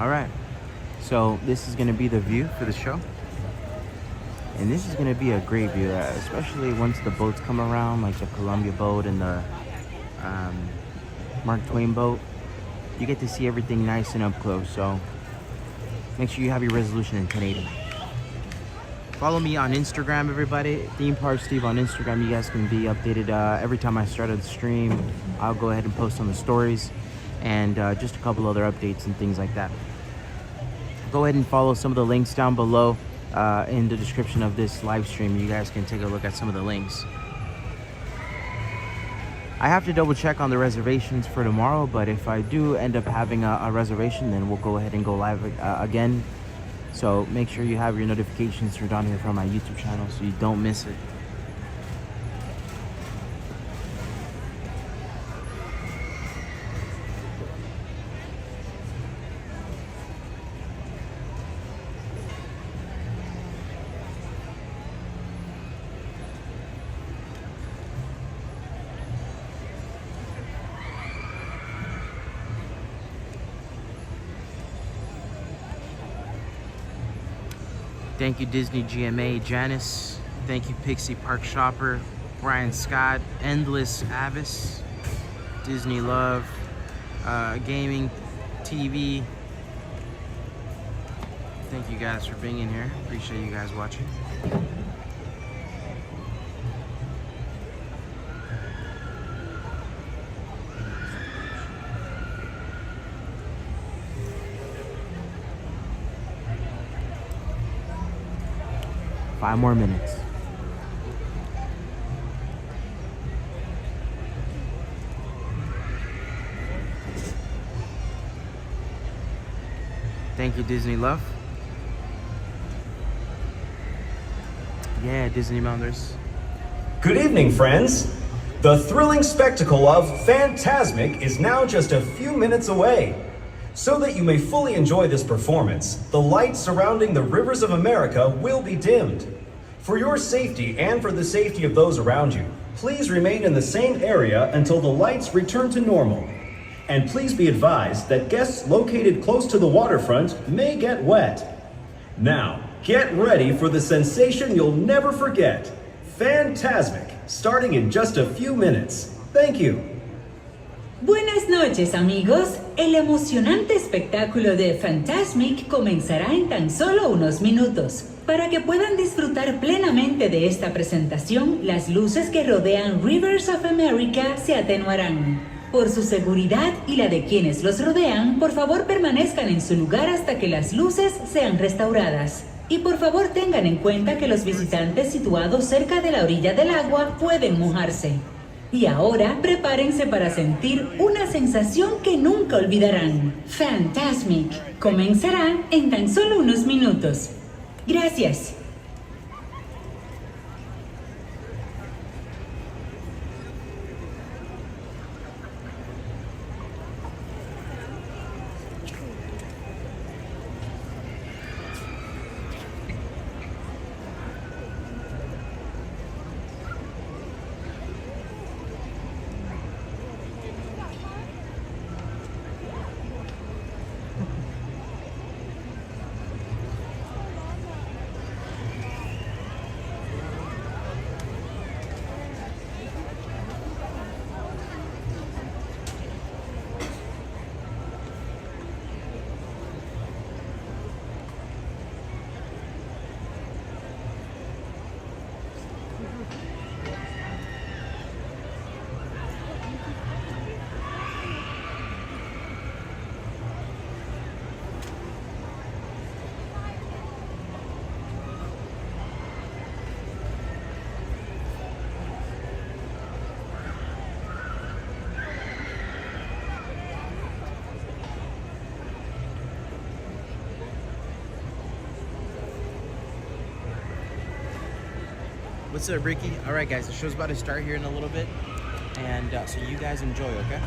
All right, so this is gonna be the view for the show, and this is gonna be a great view, especially once the boats come around, like the Columbia boat and the Mark Twain boat. You get to see everything nice and up close, so make sure you have your resolution in 1080. Follow me on Instagram, everybody. Theme Park Steve on Instagram. You guys can be updated every time I start a stream. I'll go ahead and post on the stories, and just a couple other updates and things like that. Go ahead and follow some of the links down below in the description of this live stream. You guys can take a look at some of the links. I have to double check on the reservations for tomorrow, but if I do end up having a reservation, then we'll go ahead and go live again. So make sure you have your notifications turned on here from my YouTube channel so you don't miss it. Thank you, Disney GMA, Janice. Thank you, Pixie Park Shopper, Brian Scott, Endless Avis, Disney Love, Gaming TV. Thank you guys for being in here. Appreciate you guys watching. Five more minutes. Thank you, Disney Love. Yeah, Disney Mounders. Good evening, friends. The thrilling spectacle of Fantasmic is now just a few minutes away. So that you may fully enjoy this performance, the lights surrounding the rivers of America will be dimmed. For your safety and for the safety of those around you, please remain in the same area until the lights return to normal. And please be advised that guests located close to the waterfront may get wet. Now, get ready for the sensation you'll never forget. Fantasmic, starting in just a few minutes. Thank you. Buenas noches, amigos. El emocionante espectáculo de Fantasmic comenzará en tan solo unos minutos. Para que puedan disfrutar plenamente de esta presentación, las luces que rodean Rivers of America se atenuarán. Por su seguridad y la de quienes los rodean, por favor permanezcan en su lugar hasta que las luces sean restauradas. Y por favor tengan en cuenta que los visitantes situados cerca de la orilla del agua pueden mojarse. Y ahora prepárense para sentir una sensación que nunca olvidarán. Fantasmic comenzará en tan solo unos minutos. Gracias. What's up, Ricky? All right, guys, the show's about to start here in a little bit, and so you guys enjoy, okay?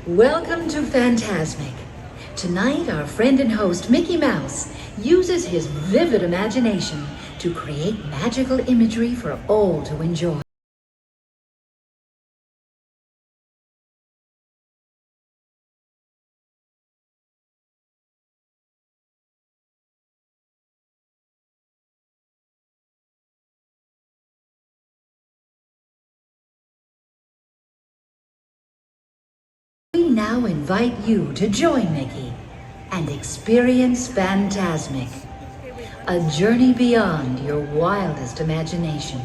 Welcome to Fantasmic. Tonight, our friend and host Mickey Mouse uses his vivid imagination to create magical imagery for all to enjoy. We now invite you to join Mickey and experience Fantasmic, a journey beyond your wildest imagination.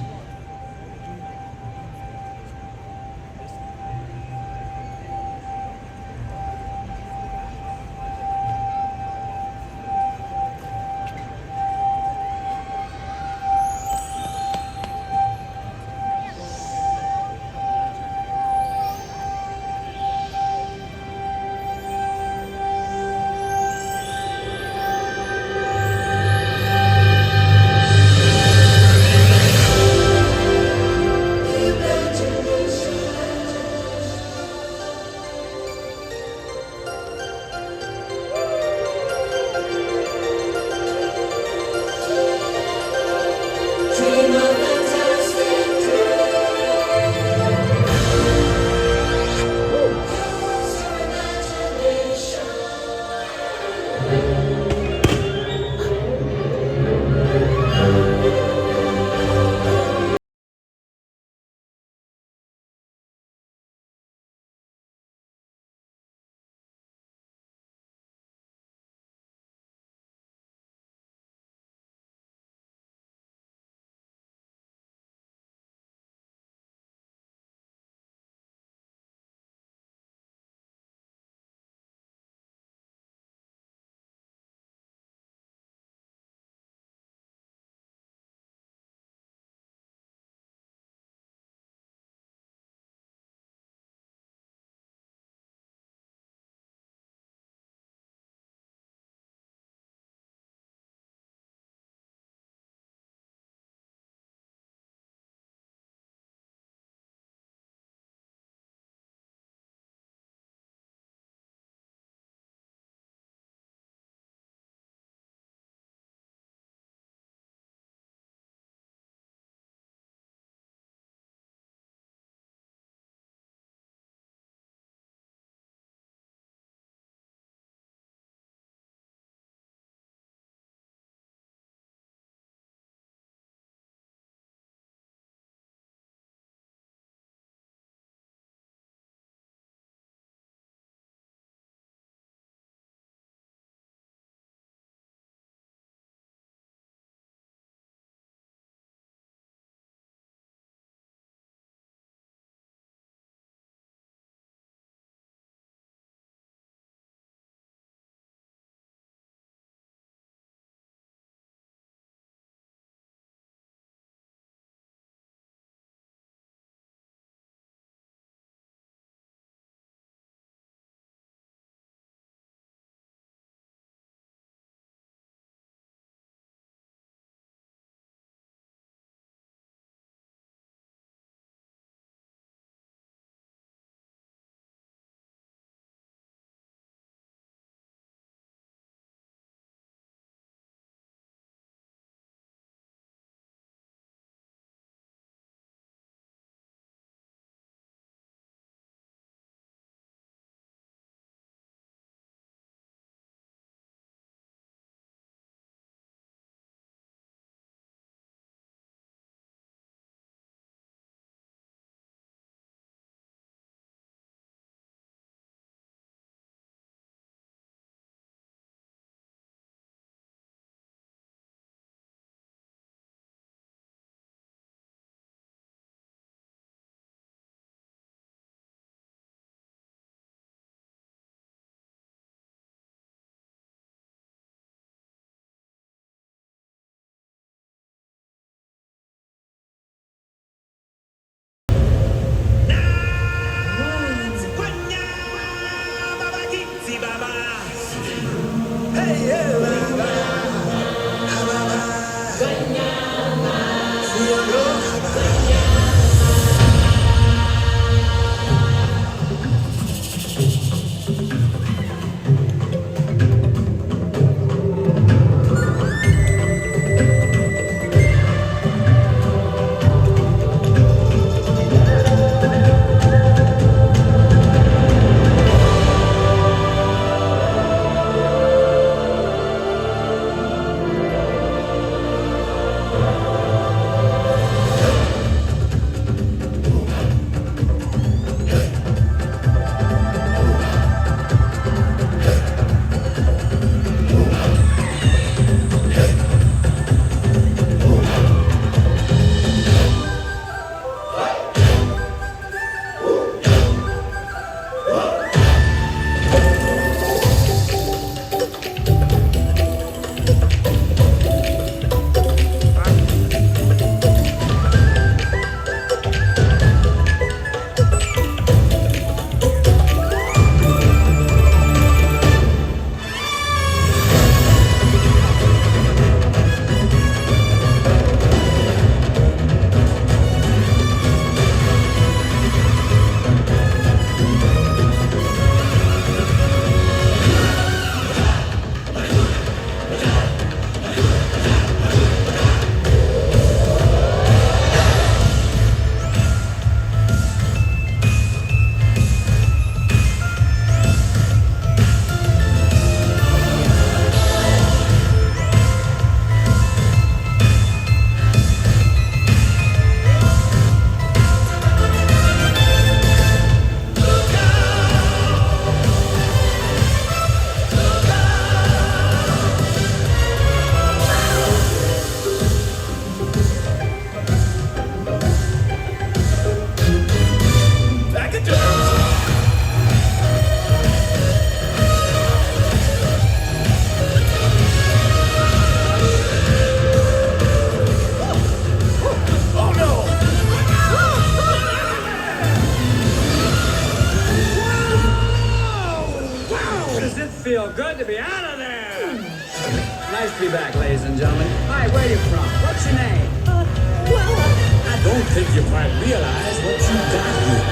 don't think you quite realize what you got here.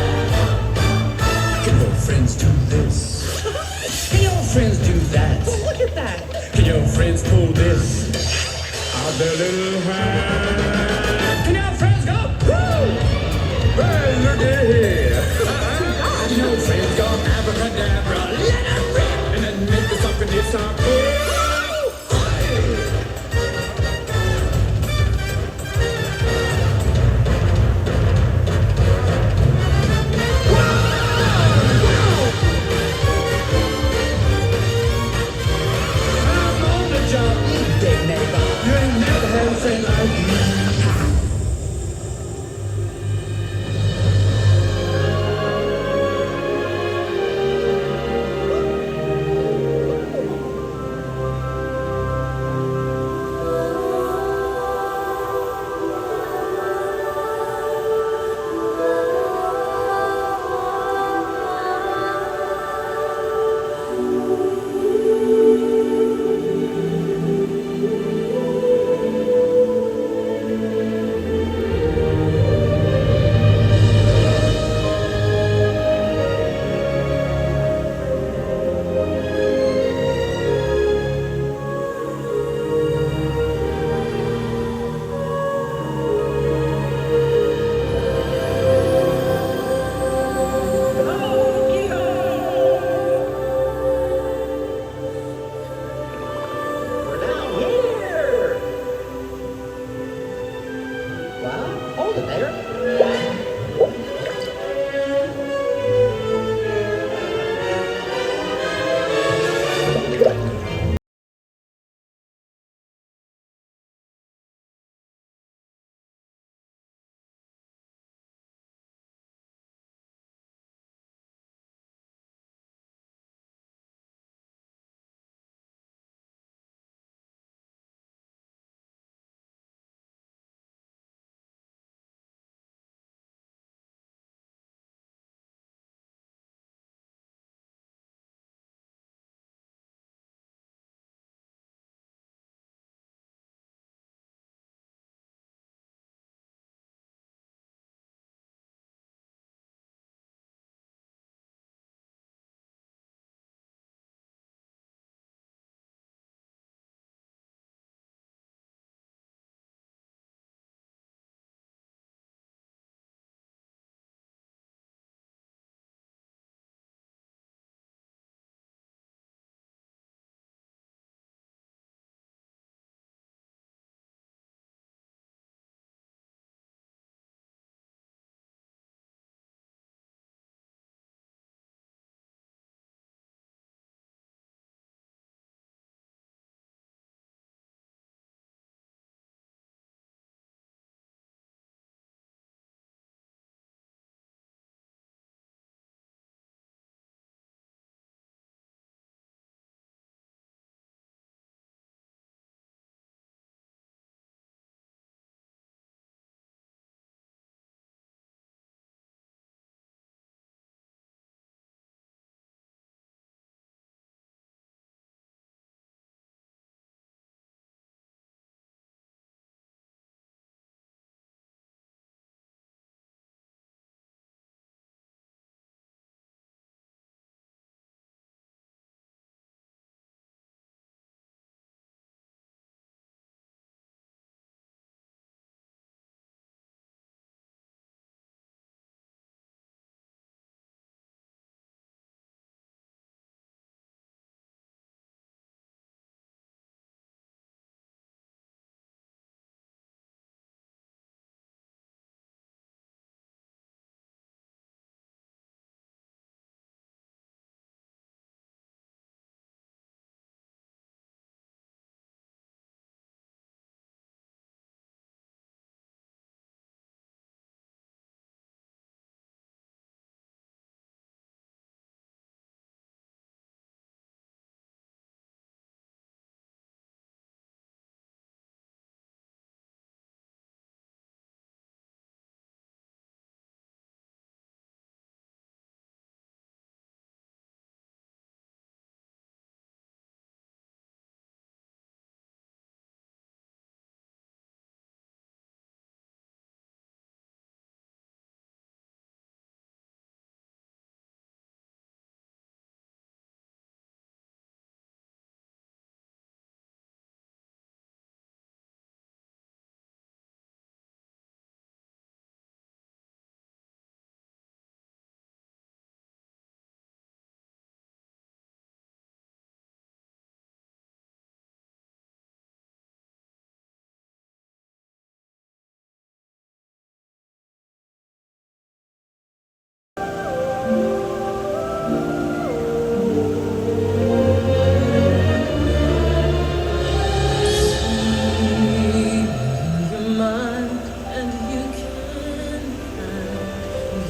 Can your friends do this? Can your friends do that? Well, look at that. Can your friends pull this out their little hand? Can your friends go, woo? Well, look at here. Can your friends go abracadabra, let it rip, and then make the something disappear?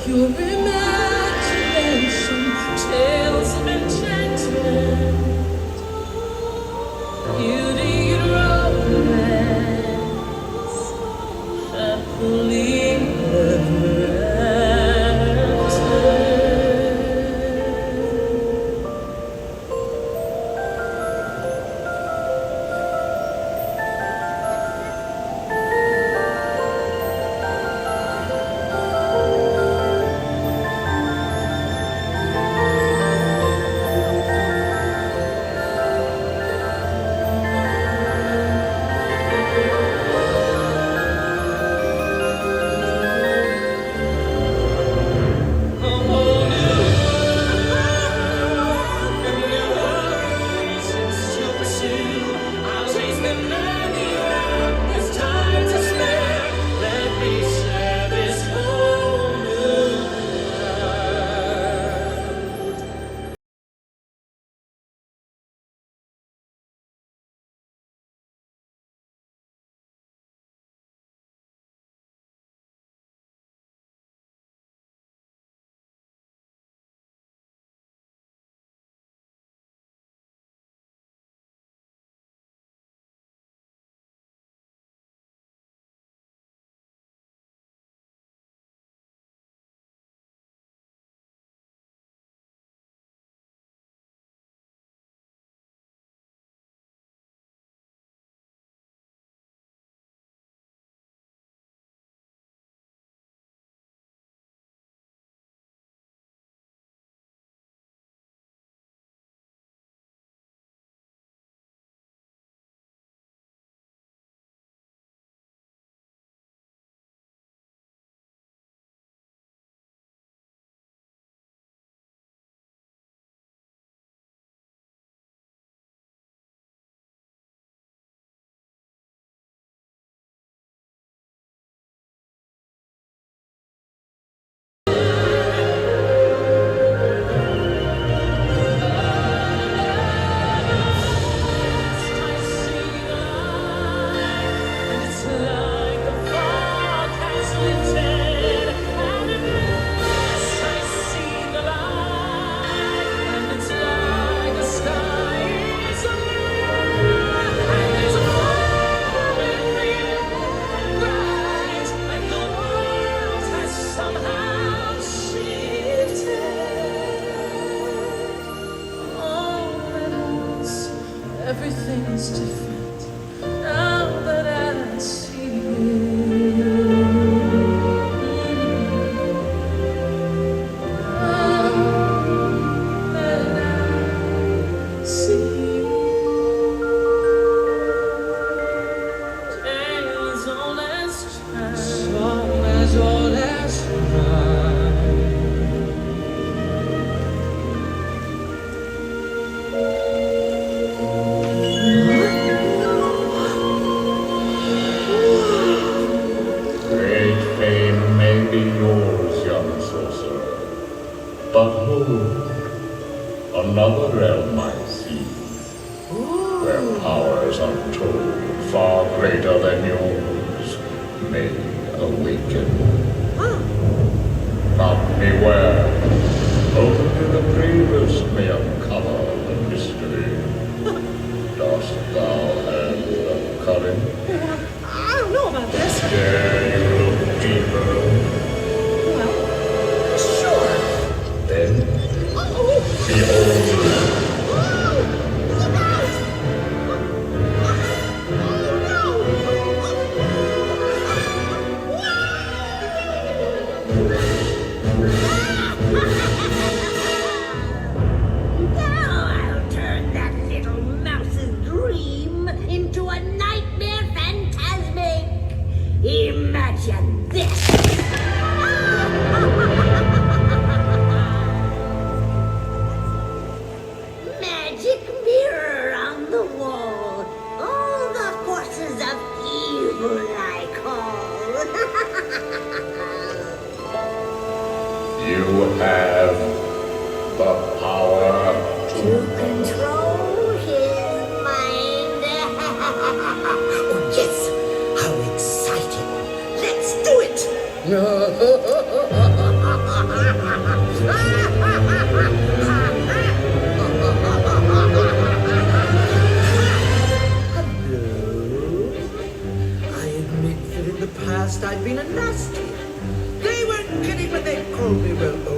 Your imagination, tales of enchantment, beauty and romance, happily ever after. Everything's different now that I see you. Now that I see you. Tales old as time, song as old as rhyme. Great fame may be yours, young sorcerer, but hold, another realm I see, where powers untold, far greater than yours, may awaken. But beware, only the bravest may uncover the mystery. Dost thou have the courage? I don't know about this. Dare you look deeper? Well, sure. Then, behold. Now I'll turn that little mouse's dream into a nightmare phantasmic. Imagine this. Magic mirror on the wall. All the forces of evil I call. You have the power To control his mind. Oh, yes! How exciting! Let's do it! been a nasty. They weren't kidding when they called me, well,